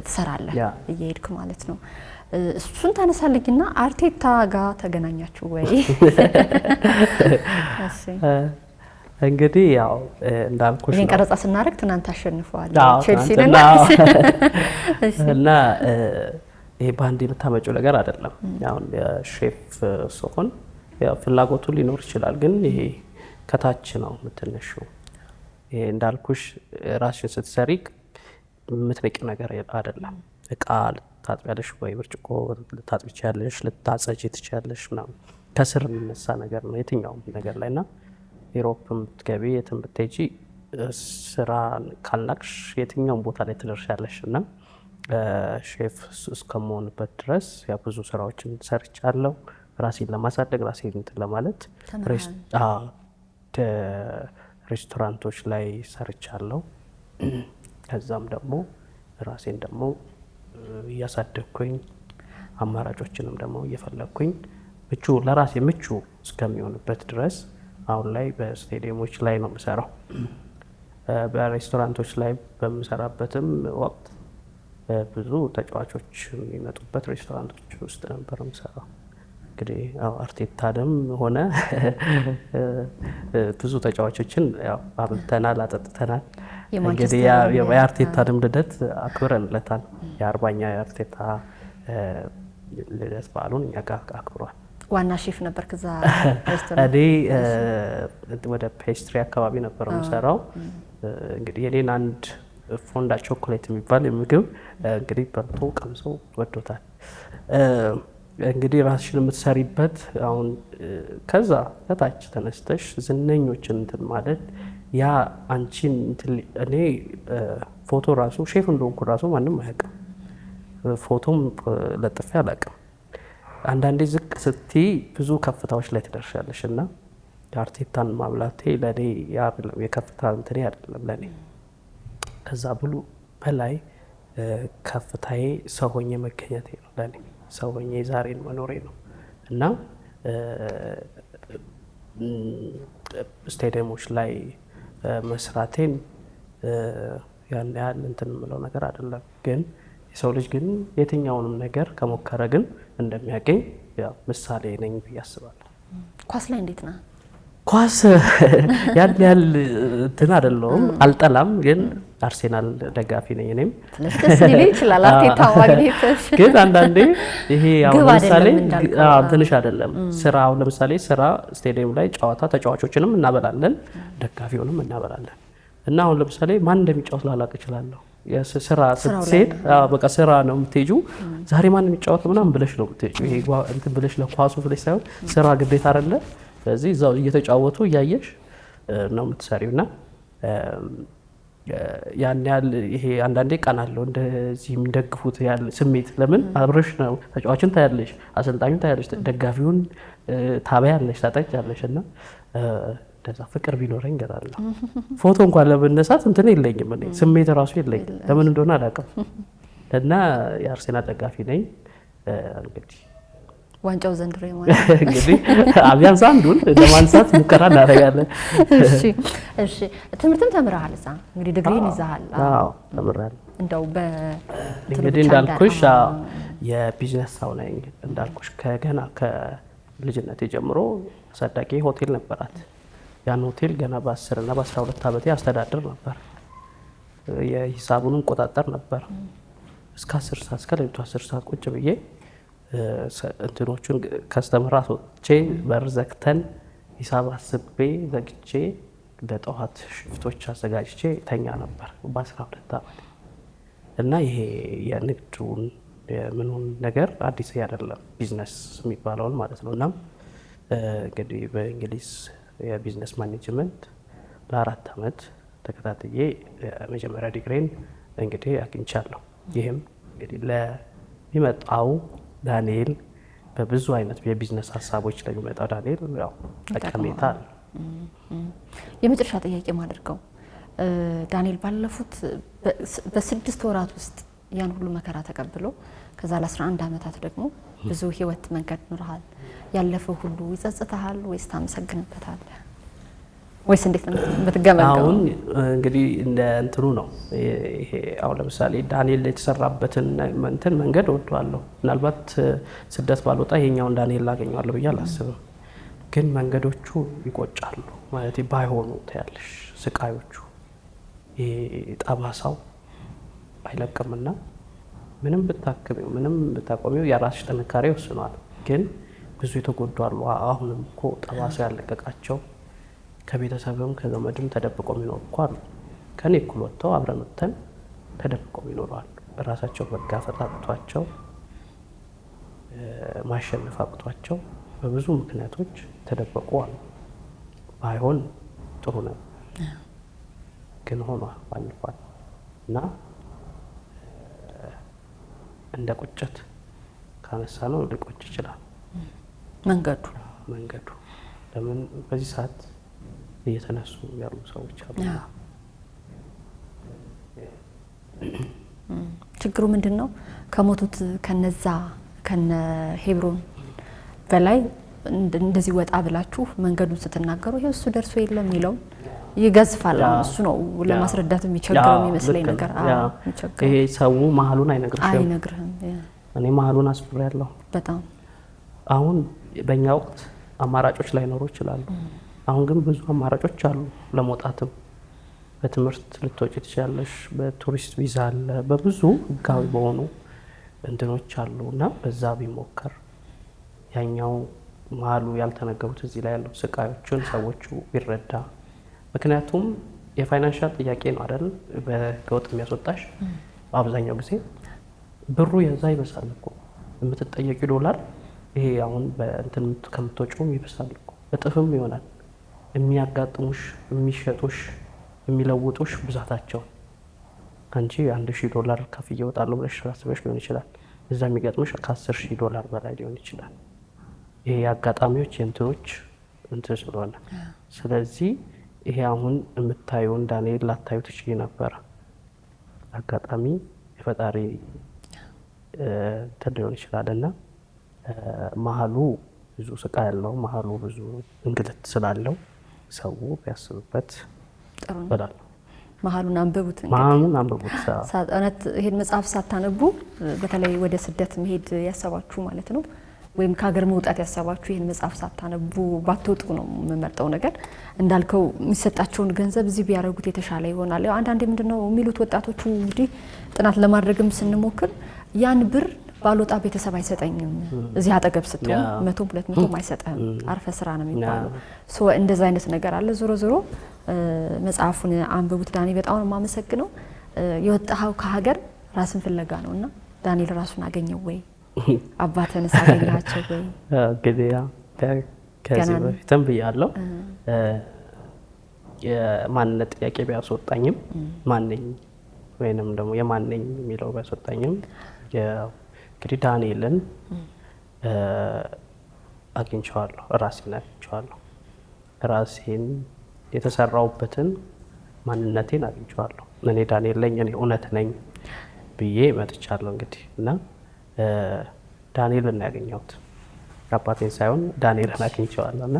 ትሰራለህ እየሄድክ ማለት ነው። እሱን ታነሳልኝና አርቴታ ጋር ተገናኛችሁ ወይ? እንግዲህ ያው እንዳልኩሽ ይሄን ቀረጻ ስናደርግ ትናንት አሸንፈዋል ቼልሲ እና ይሄ ባንድ የምታመጪው ነገር አይደለም። አሁን የሼፍ ሲሆን ያው ፍላጎቱ ሊኖር ይችላል፣ ግን ይሄ ከታች ነው የምትነሺው። ይሄ እንዳልኩሽ ራስሽን ስትሰሪ የምትነቂው ነገር አይደለም። እቃ ልታጥቢያለሽ ወይ ብርጭቆ ልታጥቢ ትችያለሽ፣ ልታጸጂ ትችያለሽ ምናምን ከስር የሚነሳ ነገር ነው የትኛውም ነገር ላይ እና ዩሮፕም ብትገቢ የትም ብትሄጂ ስራ ካልናቅሽ የትኛውም ቦታ ላይ ትደርሻለሽ እና ሼፍ እስከመሆንበት ድረስ ያ ብዙ ስራዎችን ሰርቻለሁ። ራሴን ለማሳደግ ራሴን እንትን ለማለት ሬስቶራንቶች ላይ ሰርቻለሁ። ከዛም ደግሞ ራሴን ደግሞ እያሳደግኩኝ አማራጮችንም ደግሞ እየፈለግኩኝ ለራሴ ምቹ እስከሚሆንበት ድረስ አሁን ላይ በስቴዲየሞች ላይ ነው የምሰራው። በሬስቶራንቶች ላይ በምሰራበትም ወቅት ብዙ ተጫዋቾች የሚመጡበት ሬስቶራንቶች ውስጥ ነበር የምሰራው። እንግዲህ አርቴታንም ሆነ ብዙ ተጫዋቾችን አብልተናል፣ አጠጥተናል። እንግዲህ የአርቴታንም ልደት አክብረንለታል። የ40ኛ የአርቴታ ልደት በዓሉን እኛ ጋር አክብሯል። ዋና ሼፍ ነበር ከዛ ሬስቶራንት። እኔ ወደ ፔስትሪ አካባቢ ነበር የምሰራው። እንግዲህ የኔን አንድ ፎንዳ ቾኮሌት የሚባል ምግብ እንግዲህ በልቶ ቀምሶ ወዶታል። እንግዲህ ራስሽን የምትሰሪበት አሁን ከዛ ከታች ተነስተሽ ዝነኞችን እንትን ማለት ያ አንቺን እኔ ፎቶ ራሱ ሼፍ እንደሆንኩ ራሱ ማንም አያውቅም። ፎቶም ለጥፌ አላውቅም። አንዳንዴ ዝቅ ስትይ ብዙ ከፍታዎች ላይ ትደርሻለሽ እና የአርቴታን ማብላቴ ለእኔ የከፍታ እንትኔ አይደለም። ለእኔ ከዛ ብሉ በላይ ከፍታዬ ሰው ሆኜ መገኘቴ ነው። ለእኔ ሰው ሆኜ ዛሬን መኖሬ ነው እና ስቴዲየሞች ላይ መስራቴን ያን ያህል እንትን የምለው ነገር አይደለም። ግን የሰው ልጅ ግን የትኛውንም ነገር ከሞከረ ግን እንደሚያገኝ ምሳሌ ነኝ ብዬ አስባለሁ። ኳስ ላይ እንዴት ነህ? ኳስ ያን ያህል እንትን አይደለሁም፣ አልጠላም። ግን አርሴናል ደጋፊ ነኝ እኔም። ደስ ሊል ይችላል አርቴታ ማግኘት። ግን አንዳንዴ ይሄ አሁን ለምሳሌ ትንሽ አይደለም ስራው። ለምሳሌ ስራ ስቴዲየም ላይ ጨዋታ ተጫዋቾችንም እናበላለን፣ ደጋፊውንም እናበላለን። እና አሁን ለምሳሌ ማን እንደሚጫወት ላላቅ እችላለሁ። ስራ ስትሄድ በቃ ስራ ነው የምትሄጂው። ዛሬ ማንም የሚጫወተው ምናምን ብለሽ ነው የምትሄጂው። ይሄ እንትን ብለሽ ለኳሱ ብለሽ ሳይሆን ስራ ግዴታ አይደለ። ስለዚህ እዛው እየተጫወቱ እያየሽ ነው የምትሰሪው። እና ያን ያህል ይሄ አንዳንዴ ቀናለው እንደዚህ የሚደግፉት ያለ ስሜት ለምን አብረሽ ነው ተጫዋችን ታያለሽ፣ አሰልጣኙን ታያለሽ፣ ደጋፊውን ታበያለሽ፣ ታጠጫለሽ። እና እንደዛ ፍቅር ቢኖረኝ እገዛለሁ። ፎቶ እንኳን ለመነሳት እንትን የለኝም እኔ ስሜት ራሱ የለኝም፣ ለምን እንደሆነ አላውቅም። እና የአርሴናል ደጋፊ ነኝ። እንግዲህ ዋንጫው ዘንድሮ ማለት እንግዲህ ቢያንስ አንዱን ለማንሳት ሙከራ እናደርጋለን። እሺ ትምህርትም ተምረሃል እዛ እንግዲህ ዲግሪን ይዘሃል? አዎ ተምሬያለሁ። እንደው እንግዲህ እንዳልኩሽ የቢዝነስ ሰው ነኝ። እንዳልኩሽ ከገና ከልጅነቴ ጀምሮ አሳዳጊ ሆቴል ነበራት። ያን ሆቴል ገና በ10 እና በ12 ዓመቴ አስተዳድር ነበር። የሂሳቡንም ቆጣጠር ነበር። እስከ 10 ሰዓት እስከ ሌሊቱ 10 ሰዓት ቁጭ ብዬ እንትኖቹን ከስተመር አስወጥቼ በር ዘግተን ሂሳብ አስቤ ዘግቼ ለጠዋት ሽፍቶች አዘጋጅቼ ተኛ ነበር በ12 ዓመት። እና ይሄ የንግዱን የምኑን ነገር አዲስ አይደለም፣ ቢዝነስ የሚባለውን ማለት ነው። እና እንግዲህ በእንግሊዝ የቢዝነስ ማኔጅመንት ለ4 ዓመት ተከታትዬ የመጀመሪያ ዲግሪን እንግዲህ አግኝቻለሁ። ይህም እንግዲህ ለሚመጣው ዳንኤል በብዙ አይነት የቢዝነስ ሀሳቦች ለሚመጣው ዳንኤል ያው ጠቀሜታ አለ። የመጨረሻ ጥያቄ ማድርገው ዳንኤል ባለፉት በ6 ወራት ውስጥ ያን ሁሉ መከራ ተቀብሎ ከዛ ለ11 ዓመታት ደግሞ ብዙ ህይወት መንገድ ኖርሃል። ያለፈው ሁሉ ይጸጽታል ወይስ ታመሰግንበታለህ ወይስ እንዴት ነው የምትገመገመው? አሁን እንግዲህ እንደ እንትኑ ነው። ይሄ አሁን ለምሳሌ ዳንኤል የተሰራበትን እንትን መንገድ ወደዋለሁ። ምናልባት ስደት ባልወጣ ይሄኛውን ዳንኤል ላገኘዋለሁ ብዬ አላስብም። ግን መንገዶቹ ይቆጫሉ ማለት ባይሆኑ ታያለሽ። ስቃዮቹ ይሄ ጠባሳው አይለቅምና ምንም ብታክሚው ምንም ብታቆሚው የራስሽ ጥንካሬ ወስኗል። ግን ብዙ የተጎዱ አሉ። አሁንም እኮ ጠባሳው ያለቀቃቸው ከቤተሰብም ከዘመድም ተደብቆ የሚኖሩ እኮ አሉ። ከኔ እኩል ወጥተው አብረን ወጥተን ተደብቆ የሚኖሩ አሉ። ራሳቸው መጋፈጥ አቅቷቸው ማሸነፍ አቅቷቸው በብዙ ምክንያቶች ተደበቁ አሉ። ባይሆን ጥሩ ነው፣ ግን ሆኗል፣ አልፏል። እና እንደ ቁጭት ካነሳ ነው ሊቆጭ ይችላል መንገዱ። ለምን በዚህ ሰዓት እየተነሱ ያሉ ሰዎች አሉ። ችግሩ ምንድነው? ከሞቱት ከነዛ ከነ ሄብሮን በላይ እንደዚህ ወጣ ብላችሁ መንገዱን ስትናገሩ ይሄ እሱ ደርሶ የለም የሚለው ይገዝፋል። እሱ ነው ለማስረዳት የሚቸግረው የሚመስለኝ ነገር። ይሄ ሰው መሀሉን አይነግርህም። እኔ መሀሉን አስብሬያለሁ በጣም። አሁን በእኛ ወቅት አማራጮች ላይኖሩ ይችላሉ። አሁን ግን ብዙ አማራጮች አሉ ለመውጣትም። በትምህርት ልትወጪ ትችላለሽ፣ በቱሪስት ቪዛ አለ፣ በብዙ ህጋዊ በሆኑ እንትኖች አሉ። እና በዛ ቢሞከር ያኛው መሀሉ ያልተነገሩት እዚህ ላይ ያሉት ስቃዮችን ሰዎቹ ቢረዳ። ምክንያቱም የፋይናንሻል ጥያቄ ነው አይደል በህገወጥ የሚያስወጣሽ። በአብዛኛው ጊዜ ብሩ የዛ ይበሳል እኮ የምትጠየቂ ዶላር ይሄ አሁን በእንትን ከምትወጪውም ይበሳል እኮ እጥፍም ይሆናል። የሚያጋጥሙሽ የሚሸጡሽ የሚለውጡሽ ብዛታቸው አንቺ $1,000 ከፍዬ እወጣለሁ ብለሽ አስበሽ ሊሆን ይችላል። እዛ የሚገጥምሽ ከ$10,000 በላይ ሊሆን ይችላል። ይሄ አጋጣሚዎች የእንትኖች እንትን ስለሆነ ስለዚህ ይሄ አሁን የምታዩን ዳንኤል ላታዩ ትችይ ነበር። አጋጣሚ የፈጣሪ እንትን ሊሆን ይችላልና መሀሉ ብዙ ስቃይ ያለው መሀሉ ብዙ እንግልት ስላለው ሰው ቢያስብበት እላለሁ። መሀሉን አንብቡት። እውነት ይሄን መጽሐፍ ሳታነቡ በተለይ ወደ ስደት መሄድ ያሰባችሁ ማለት ነው ወይም ከሀገር መውጣት ያሰባችሁ ይሄን መጽሐፍ ሳታነቡ ባትወጡ ነው የምመርጠው። ነገር እንዳልከው የሚሰጣቸውን ገንዘብ እዚህ ቢያደርጉት የተሻለ ይሆናል። ያው አንዳንዴ ምንድነው የሚሉት ወጣቶቹ እንግዲህ ጥናት ለማድረግም ስንሞክር ያን ብር ባልወጣ ቤተሰብ አይሰጠኝም፣ እዚህ አጠገብ ስትሆን 100-200 አይሰጠህም፣ አርፈ ስራ ነው የሚባለው። እንደዛ አይነት ነገር አለ። ዞሮ ዞሮ መጽሐፉን አንብቡት። ዳኒ በጣም ነው የማመሰግነው። የወጣው ከሀገር ራስን ፍለጋ ነውና ዳንኤል ራሱን አገኘው ወይ አባተንስ አገኛቸው ወይ? እንግዲህ ከዚህ በፊትም ብያለሁ የማንነት ጥያቄ ቢያስወጣኝም ማንነኝ ወይንም ደግሞ የማንነኝ የሚለው ቢያስወጣኝም እንግዲህ ዳንኤልን አግኝቼዋለሁ፣ ራሴን አግኝቼዋለሁ። ራሴን የተሰራውበትን ማንነቴን አግኝቼዋለሁ። እኔ ዳንኤል ነኝ፣ እኔ እውነት ነኝ ብዬ መጥቻለሁ። እንግዲህ እና ዳንኤልን ያገኘሁት አባቴን ሳይሆን ዳንኤልን አግኝቼዋለሁ እና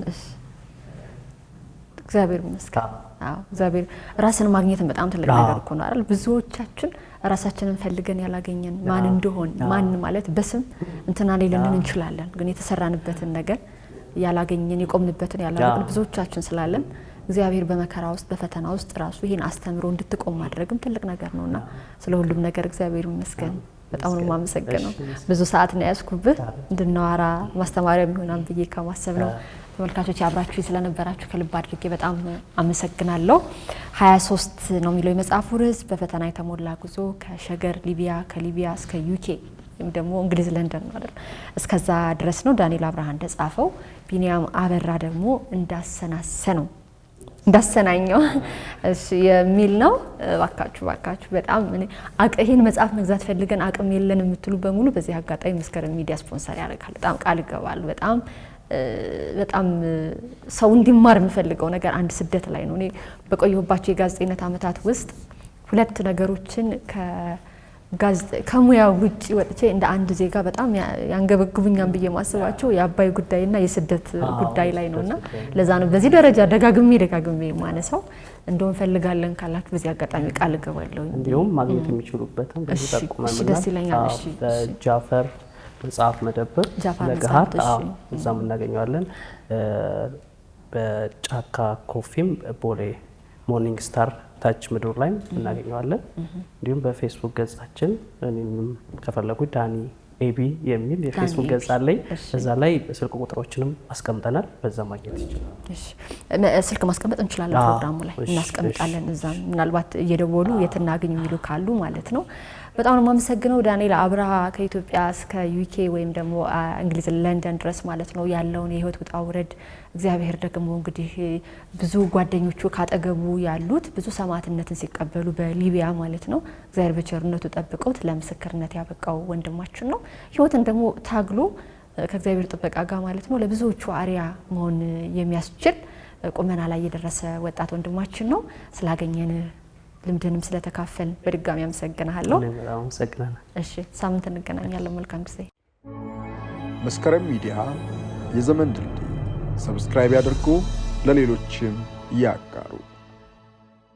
እግዚአብሔር ይመስገን። አዎ እግዚአብሔር ራስን ማግኘትን በጣም ትልቅ ነገር እኮ ነው አይደል? ብዙዎቻችን ራሳችንን ፈልገን ያላገኘን ማን እንደሆን ማን ማለት በስም እንትና ሊልን እንችላለን፣ ግን የተሰራንበትን ነገር ያላገኘን የቆምንበትን ያላገኘን ብዙዎቻችን ስላለን እግዚአብሔር በመከራ ውስጥ በፈተና ውስጥ ራሱ ይሄን አስተምሮ እንድትቆም ማድረግም ትልቅ ነገር ነውና ስለ ሁሉም ነገር እግዚአብሔር ይመስገን። በጣም ነው የማመሰግነው። ብዙ ሰዓት ነው ያስኩብህ እንድናወራ ማስተማሪያ የሚሆናን ብዬ ከማሰብ ነው። ተመልካቾች አብራችሁ ስለነበራችሁ ከልብ አድርጌ በጣም አመሰግናለሁ። 23 ነው የሚለው የመጽሐፉ ርዕስ። በፈተና የተሞላ ጉዞ ከሸገር ሊቢያ፣ ከሊቢያ እስከ ዩኬ ወይም ደግሞ እንግሊዝ ለንደን ነው አይደል? እስከዛ ድረስ ነው ዳንኤል አብርሃ እንደጻፈው። ቢኒያም አበራ ደግሞ እንዳሰናኘው እሺ የሚል ነው። ባካችሁ በጣም ይሄን መጽሐፍ መግዛት ፈልገን አቅም የለን የምትሉ በሙሉ በዚህ አጋጣሚ መስከረም ሚዲያ ስፖንሰር ያደርጋል። በጣም ቃል ይገባል። በጣም ሰው እንዲማር የምፈልገው ነገር አንድ ስደት ላይ ነው። እኔ በቆየሁባቸው የጋዜጠኝነት ዓመታት ውስጥ ሁለት ነገሮችን ከሙያ ውጪ ወጥቼ እንደ አንድ ዜጋ በጣም ያንገበግቡኛም ብዬ ማስባቸው የአባይ ጉዳይና የስደት ጉዳይ ላይ ነውና ለዛ ነው በዚህ ደረጃ ደጋግሜ ማነሳው። እንደውም ፈልጋለን ካላችሁ በዚህ አጋጣሚ ቃል እገባለሁ። እንዲሁም ማግኘት የሚችሉበትን በዚህ ተቆመና ደስ ይለኛል። እሺ ጃፈር መጽሐፍ መደብር ለገሃር እዛም እናገኘዋለን። በጫካ ኮፊም ቦሌ ሞርኒንግ ስታር ታች ምድር ላይ እናገኘዋለን። እንዲሁም በፌስቡክ ገጻችን እኔም ከፈለጉ ዳኒ ኤቢ የሚል የፌስቡክ ገጽ አለኝ። እዛ ላይ ስልክ ቁጥሮችንም አስቀምጠናል። በዛ ማግኘት ይችላል። እሺ ስልክ ማስቀመጥ እንችላለን፣ ፕሮግራሙ ላይ እናስቀምጣለን። እዛ ምናልባት እየደወሉ የትናገኙ የሚሉ ካሉ ማለት ነው። በጣም ነው የማመሰግነው ዳንኤል አብርሃ ከኢትዮጵያ እስከ ዩኬ ወይም ደግሞ እንግሊዝ ለንደን ድረስ ማለት ነው ያለውን የህይወት ውጣ ውረድ እግዚአብሔር ደግሞ እንግዲህ ብዙ ጓደኞቹ ካጠገቡ ያሉት ብዙ ሰማዕትነትን ሲቀበሉ በሊቢያ ማለት ነው እግዚአብሔር በቸርነቱ ጠብቆት ለምስክርነት ያበቃው ወንድማችን ነው። ህይወትን ደግሞ ታግሎ ከእግዚአብሔር ጥበቃ ጋር ማለት ነው ለብዙዎቹ አሪያ መሆን የሚያስችል ቁመና ላይ የደረሰ ወጣት ወንድማችን ነው። ስላገኘን ልምድንም ስለተካፈል በድጋሚ አመሰግናለሁ። እሺ ሳምንት እንገናኛለን። መልካም ጊዜ። መስከረም ሚዲያ የዘመን ድልድይ ሰብስክራይብ ያድርጉ፣ ለሌሎችም ያጋሩ።